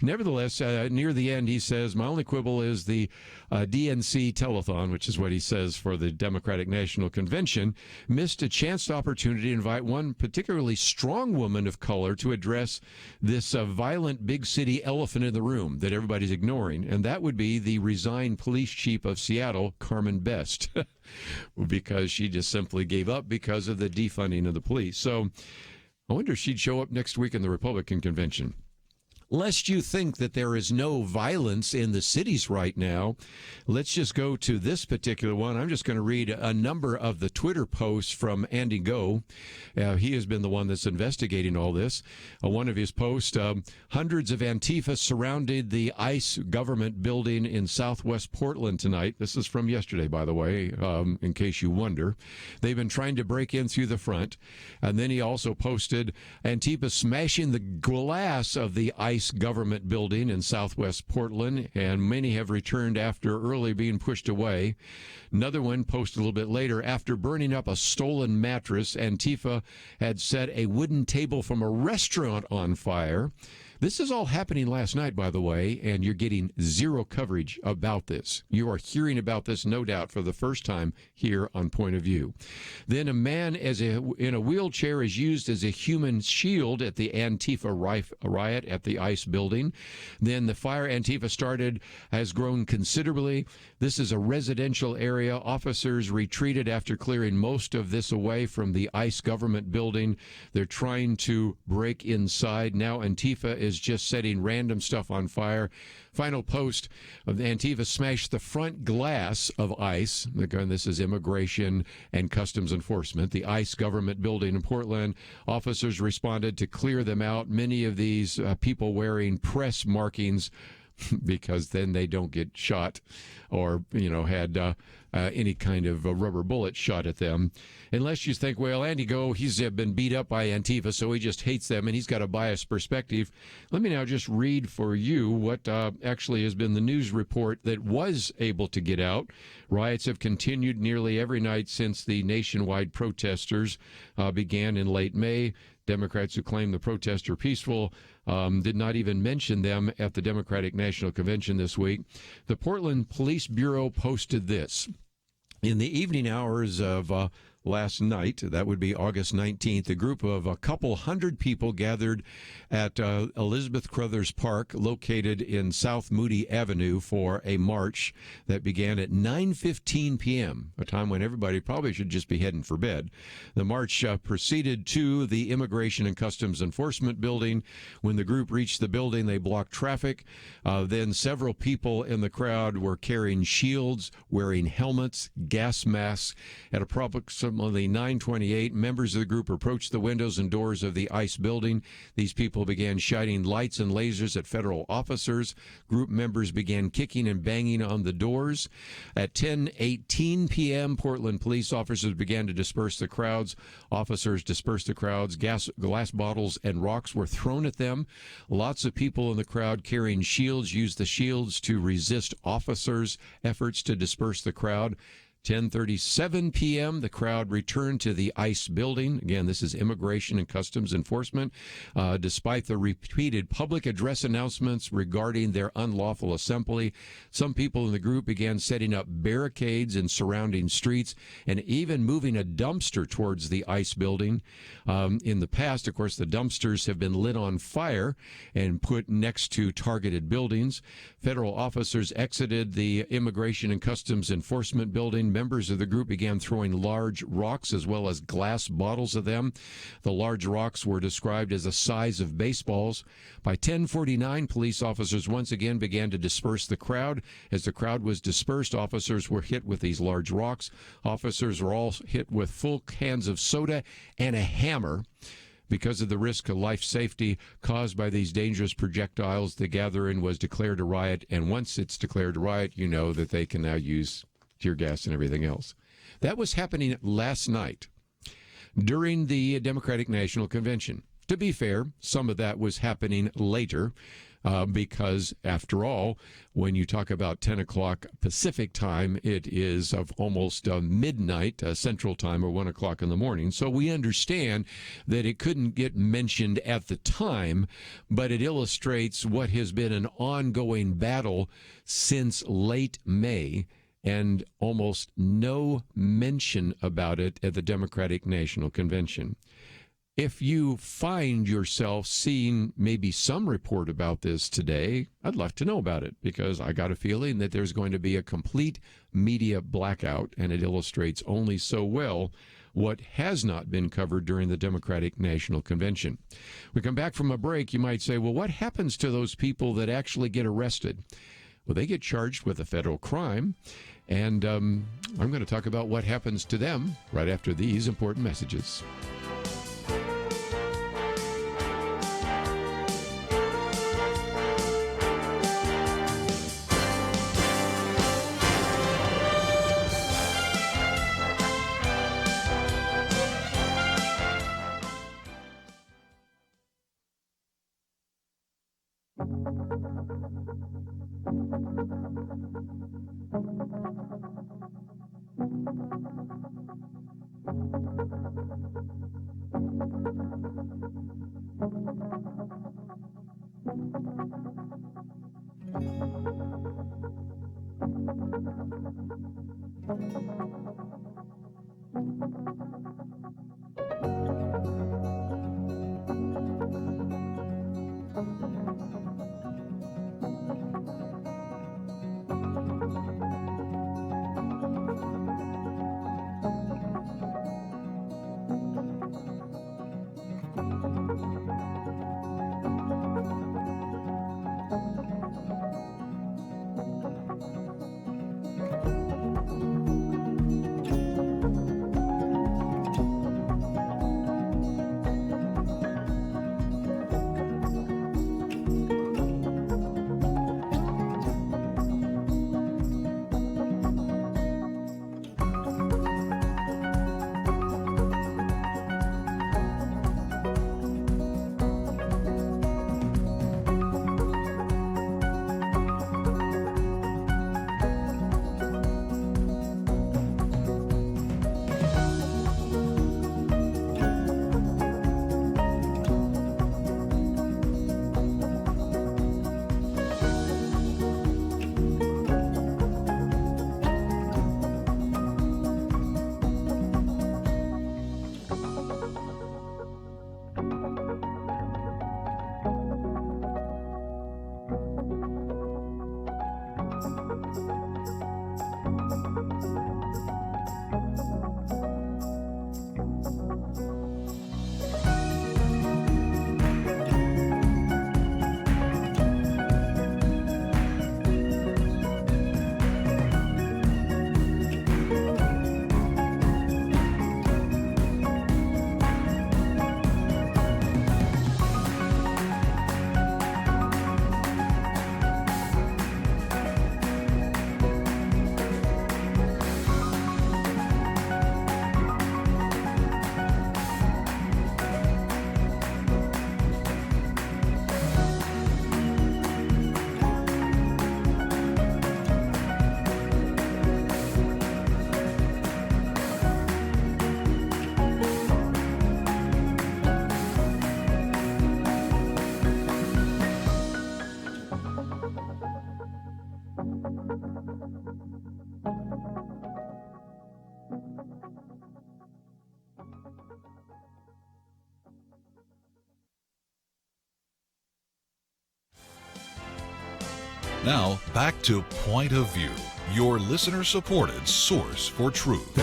Nevertheless, near the end, he says, my only quibble is the DNC telethon, which is what he says for the Democratic National Convention, missed a chanced opportunity to invite one particularly strong woman of color to address this violent big city elephant in the room that everybody's ignoring, and that would be the resigned police chief of Seattle, Carmen Best, because she just simply gave up because of the defunding of the police. So I wonder if she'd show up next week in the Republican convention. Lest you think that there is no violence in the cities right now, let's just go to this particular one. I'm just going to read a number of the Twitter posts from Andy Go. He has been the one that's investigating all this. One of his posts, hundreds of Antifa surrounded the ICE government building in southwest Portland tonight. This is from yesterday, by the way, in case you wonder. They've been trying to break in through the front. And then he also posted Antifa smashing the glass of the ICE government building in southwest Portland, and many have returned after early being pushed away. Another one posted a little bit later, after burning up a stolen mattress, Antifa had set a wooden table from a restaurant on fire. This is all happening last night, by the way, and you're getting zero coverage about this. You are hearing about this, no doubt, for the first time here on Point of View. Then a man in a wheelchair is used as a human shield at the Antifa riot at the ICE building. Then the fire Antifa started has grown considerably. This is a residential area. Officers retreated after clearing most of this away from the ICE government building. They're trying to break inside. Now Antifa is just setting random stuff on fire. Final post of the Antifa smashed the front glass of ICE. Again, this is Immigration and Customs Enforcement, the ICE government building in Portland. Officers responded to clear them out. Many of these people wearing press markings because then they don't get shot or, had any kind of a rubber bullet shot at them. Unless you think, well, Andy Go, he's been beat up by Antifa, so he just hates them and he's got a biased perspective. Let me now just read for you what actually has been the news report that was able to get out. Riots have continued nearly every night since the nationwide protesters began in late May. Democrats who claim the protests are peaceful did not even mention them at the Democratic National Convention this week. The Portland Police Bureau posted this. In the evening hours of last night, that would be August 19th, a group of a couple hundred people gathered at Elizabeth Crothers Park, located in South Moody Avenue, for a march that began at 9:15 p.m., a time when everybody probably should just be heading for bed. The march proceeded to the Immigration and Customs Enforcement building. When the group reached the building, they blocked traffic. Then several people in the crowd were carrying shields, wearing helmets, gas masks. At approximately 9:28, members of the group approached the windows and doors of the ICE building. These people began shining lights and lasers at federal officers. Group members began kicking and banging on the doors. At 10:18 p.m., Portland police officers began to disperse the crowds. Officers dispersed the crowds. Glass bottles and rocks were thrown at them. Lots of people in the crowd carrying shields used the shields to resist officers' efforts to disperse the crowd. 10:37 p.m., the crowd returned to the ICE building. Again, this is Immigration and Customs Enforcement. Despite the repeated public address announcements regarding their unlawful assembly, some people in the group began setting up barricades in surrounding streets and even moving a dumpster towards the ICE building. In the past, of course, the dumpsters have been lit on fire and put next to targeted buildings. Federal officers exited the Immigration and Customs Enforcement building. Members of the group began throwing large rocks as well as glass bottles of them. The large rocks were described as the size of baseballs. By 10:49, police officers once again began to disperse the crowd. As the crowd was dispersed, officers were hit with these large rocks. Officers were all hit with full cans of soda and a hammer. Because of the risk of life safety caused by these dangerous projectiles, the gathering was declared a riot. And once it's declared a riot, you know that they can now use tear gas and everything else. That was happening last night during the Democratic National Convention. To be fair, some of that was happening later. because, after all, when you talk about 10 o'clock Pacific time, it is of almost midnight Central time, or 1 o'clock in the morning. So we understand that it couldn't get mentioned at the time, but it illustrates what has been an ongoing battle since late May, and almost no mention about it at the Democratic National Convention. If you find yourself seeing maybe some report about this today, I'd love to know about it, because I got a feeling that there's going to be a complete media blackout, and it illustrates only so well what has not been covered during the Democratic National Convention. We come back from a break, you might say, well, what happens to those people that actually get arrested? Well, they get charged with a federal crime, and I'm going to talk about what happens to them right after these important messages. Now, back to Point of View, your listener-supported source for truth.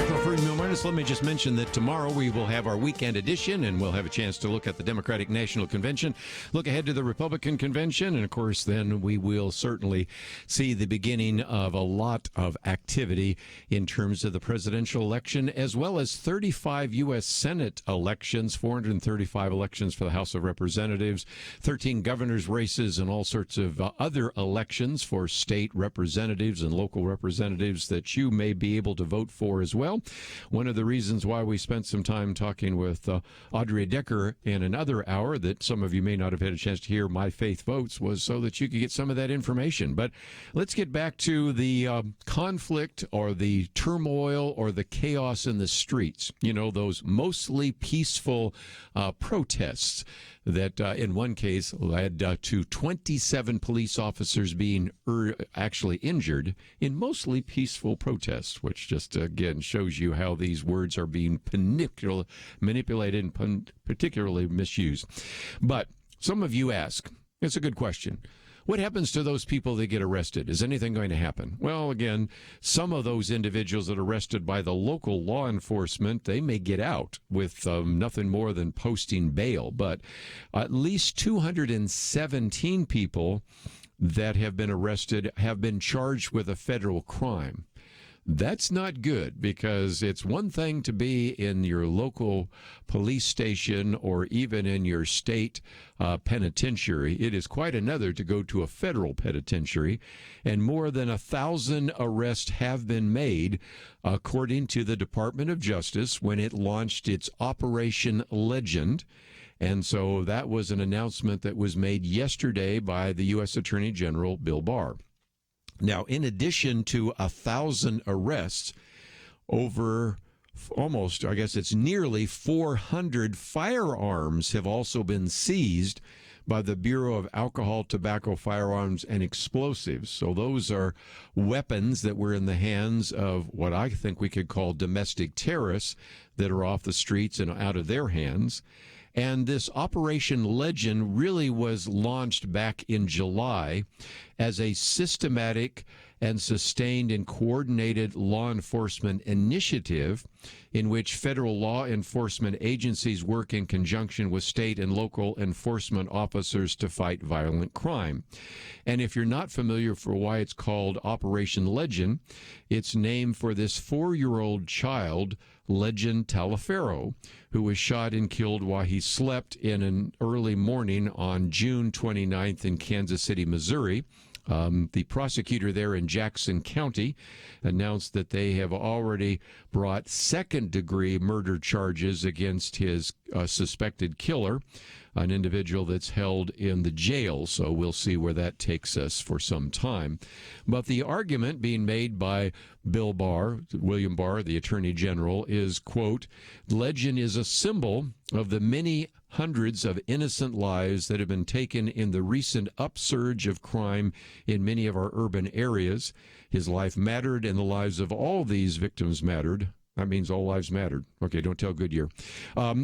Let me just mention that tomorrow we will have our weekend edition, and we'll have a chance to look at the Democratic National Convention, look ahead to the Republican Convention, and of course then we will certainly see the beginning of a lot of activity in terms of the presidential election, as well as 35 U.S. Senate elections, 435 elections for the House of Representatives, 13 governor's races, and all sorts of other elections for state representatives and local representatives representatives that you may be able to vote for as well. One of the reasons why we spent some time talking with Audrea Decker in another hour that some of you may not have had a chance to hear, My Faith Votes, was so that you could get some of that information. But let's get back to the conflict or the turmoil or the chaos in the streets. You know, those mostly peaceful protests that in one case led to 27 police officers being actually injured in mostly peaceful protests, which just, again, shows you how these words are being manipulated and particularly misused. But some of you ask, it's a good question, what happens to those people that get arrested? Is anything going to happen? Well, again, some of those individuals that are arrested by the local law enforcement, they may get out with nothing more than posting bail. But at least 217 people that have been arrested have been charged with a federal crime. That's not good, because it's one thing to be in your local police station or even in your state penitentiary. It is quite another to go to a federal penitentiary, and more than 1,000 arrests have been made, according to the Department of Justice, when it launched its Operation Legend. And so that was an announcement that was made yesterday by the U.S. Attorney General Bill Barr. Now, in addition to 1,000 arrests, over almost, I guess it's nearly 400 firearms have also been seized by the Bureau of Alcohol, Tobacco, Firearms, and Explosives. So those are weapons that were in the hands of what I think we could call domestic terrorists that are off the streets and out of their hands. And this Operation Legend really was launched back in July as a systematic and sustained and coordinated law enforcement initiative in which federal law enforcement agencies work in conjunction with state and local enforcement officers to fight violent crime. And if you're not familiar for why it's called Operation Legend, it's named for this 4-year-old child, Legend Taliaferro, who was shot and killed while he slept in an early morning on June 29th in Kansas City, Missouri. The prosecutor there in Jackson County announced that they have already brought second-degree murder charges against his suspected killer, an individual that's held in the jail. So we'll see where that takes us for some time. But the argument being made by Bill Barr, William Barr, the Attorney General, is, quote, Legend is a symbol of the many hundreds of innocent lives that have been taken in the recent upsurge of crime in many of our urban areas. His life mattered, and the lives of all these victims mattered. That means all lives mattered. Okay, don't tell Goodyear.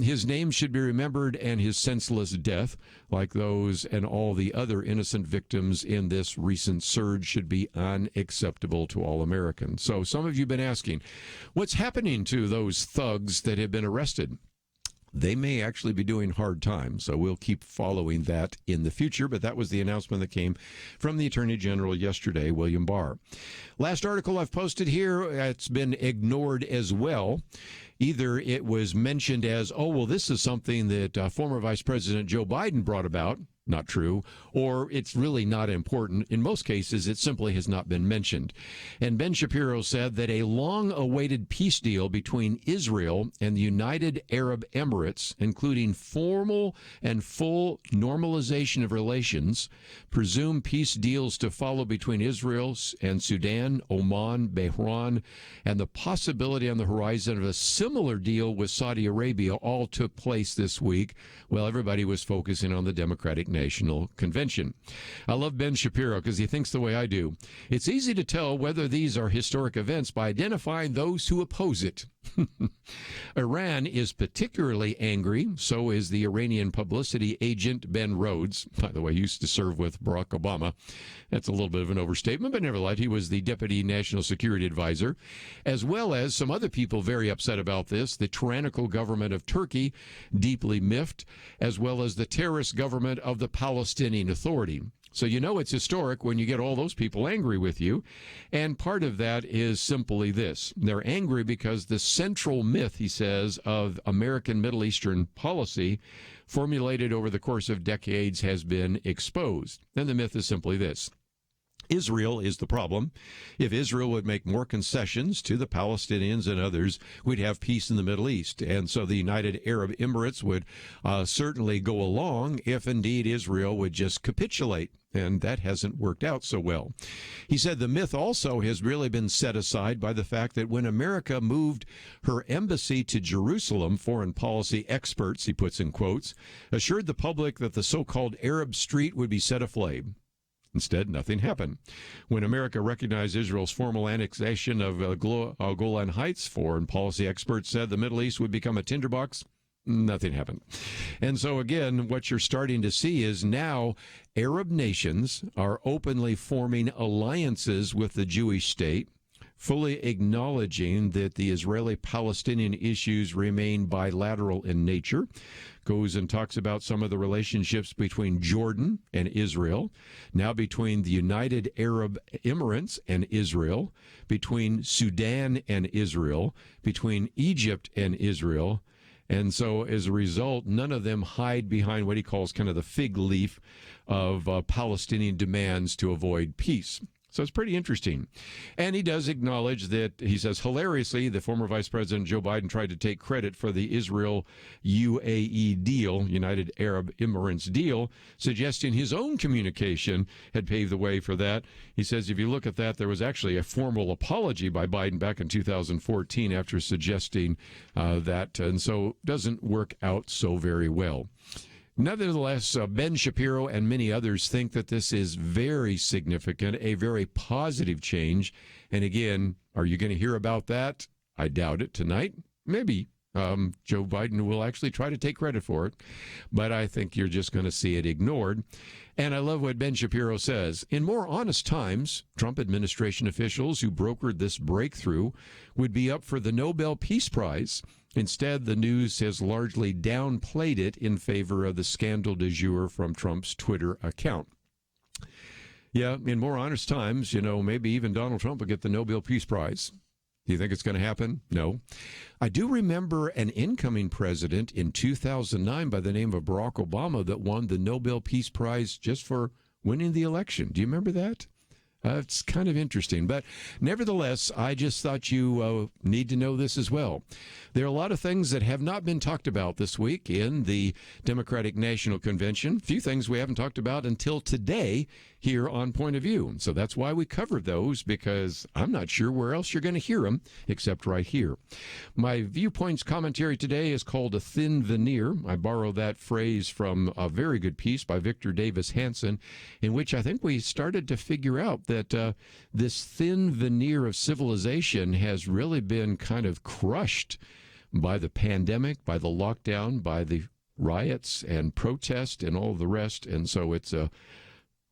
His name should be remembered, and his senseless death, like those and all the other innocent victims in this recent surge, should be unacceptable to all Americans. So some of you have been asking, what's happening to those thugs that have been arrested? They may actually be doing hard time, so we'll keep following that in the future. But that was the announcement that came from the Attorney General yesterday, William Barr. Last article I've posted here, it's been ignored as well. Either it was mentioned as, oh, well, this is something that former Vice President Joe Biden brought about. Not true, or it's really not important. In most cases, it simply has not been mentioned. And Ben Shapiro said that a long-awaited peace deal between Israel and the United Arab Emirates, including formal and full normalization of relations, presume peace deals to follow between Israel and Sudan, Oman, Bahrain, and the possibility on the horizon of a similar deal with Saudi Arabia all took place this week, while everybody was focusing on the Democratic National Convention. I love Ben Shapiro because he thinks the way I do. It's easy to tell whether these are historic events by identifying those who oppose it. Iran is particularly angry. So is the Iranian publicity agent Ben Rhodes. By the way, he used to serve with Barack Obama. That's a little bit of an overstatement, but nevertheless, he was the Deputy National Security Advisor, as well as some other people very upset about this. The tyrannical government of Turkey, deeply miffed, as well as the terrorist government of the Palestinian Authority. So you know it's historic when you get all those people angry with you. And part of that is simply this. They're angry because the central myth, he says, of American Middle Eastern policy formulated over the course of decades has been exposed. And the myth is simply this. Israel is the problem. If Israel would make more concessions to the Palestinians and others, we'd have peace in the Middle East. And so the United Arab Emirates would certainly go along if indeed Israel would just capitulate. And that hasn't worked out so well. He said the myth also has really been set aside by the fact that when America moved her embassy to Jerusalem, foreign policy experts, he puts in quotes, assured the public that the so-called Arab street would be set aflame. Instead, nothing happened. When America recognized Israel's formal annexation of Golan Heights, foreign policy experts said the Middle East would become a tinderbox. Nothing happened. And so, again, what you're starting to see is now Arab nations are openly forming alliances with the Jewish state, fully acknowledging that the Israeli-Palestinian issues remain bilateral in nature. Goes and talks about some of the relationships between Jordan and Israel, now between the United Arab Emirates and Israel, between Sudan and Israel, between Egypt and Israel. And so as a result, none of them hide behind what he calls kind of the fig leaf of Palestinian demands to avoid peace. So it's pretty interesting. And he does acknowledge that, he says, hilariously, the former Vice President Joe Biden tried to take credit for the Israel-UAE deal, United Arab Emirates deal, suggesting his own communication had paved the way for that. He says if you look at that, there was actually a formal apology by Biden back in 2014 after suggesting that, and so it doesn't work out so very well. Nevertheless, Ben Shapiro and many others think that this is very significant, a very positive change. And again, are you going to hear about that? I doubt it tonight. Maybe Joe Biden will actually try to take credit for it. But I think you're just going to see it ignored. And I love what Ben Shapiro says. In more honest times, Trump administration officials who brokered this breakthrough would be up for the Nobel Peace Prize. Instead, the news has largely downplayed it in favor of the scandal du jour from Trump's Twitter account. Yeah, in more honest times, maybe even Donald Trump will get the Nobel Peace Prize. Do you think it's going to happen? No. I do remember an incoming president in 2009 by the name of Barack Obama that won the Nobel Peace Prize just for winning the election. Do you remember that? It's kind of interesting. But nevertheless, I just thought you need to know this as well. There are a lot of things that have not been talked about this week in the Democratic National Convention. A few things we haven't talked about until today here on Point of View. So that's why we covered those, because I'm not sure where else you're going to hear them except right here. My Viewpoints commentary today is called A Thin Veneer. I borrow that phrase from a very good piece by Victor Davis Hanson, in which I think we started to figure out that this thin veneer of civilization has really been kind of crushed by the pandemic, by the lockdown, by the riots and protest and all the rest. And so it's a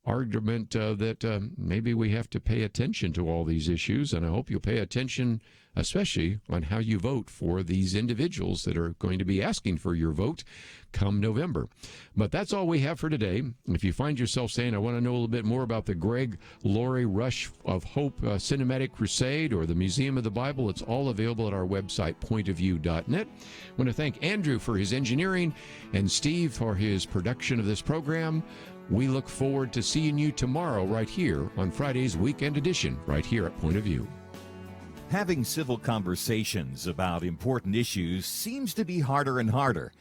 argument that maybe we have to pay attention to all these issues, and I hope you'll pay attention especially on how you vote for these individuals that are going to be asking for your vote come November. But that's all we have for today. If you find yourself saying, I want to know a little bit more about the Greg Laurie Rush of Hope Cinematic Crusade or the Museum of the Bible, it's all available at our website, pointofview.net. I want to thank Andrew for his engineering and Steve for his production of this program. We look forward to seeing you tomorrow right here on Friday's Weekend Edition, right here at Point of View. Having civil conversations about important issues seems to be harder and harder.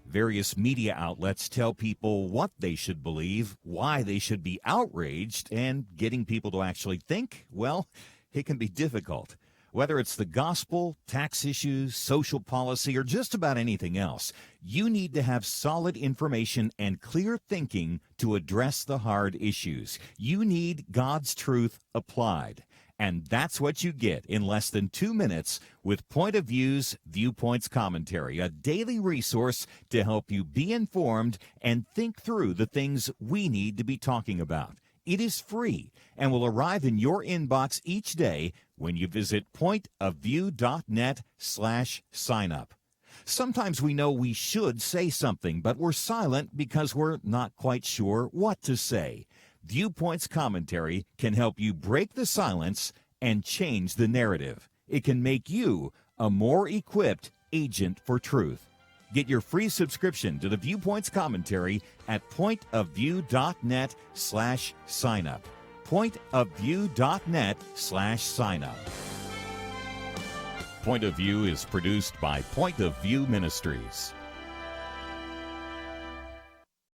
Various media outlets tell people what they should believe, why they should be outraged, and getting people to actually think, well, it can be difficult. Whether it's the gospel, tax issues, social policy, or just about anything else, you need to have solid information and clear thinking to address the hard issues. You need God's truth applied. And that's what you get in less than 2 minutes with Point of View's Viewpoints Commentary, a daily resource to help you be informed and think through the things we need to be talking about. It is free and will arrive in your inbox each day when you visit pointofview.net/signup. Sometimes we know we should say something, but we're silent because we're not quite sure what to say. Viewpoints Commentary can help you break the silence and change the narrative. It can make you a more equipped agent for truth. Get your free subscription to the Viewpoints Commentary at pointofview.net/signup. pointofview.net/signup. Point of View is produced by Point of View Ministries.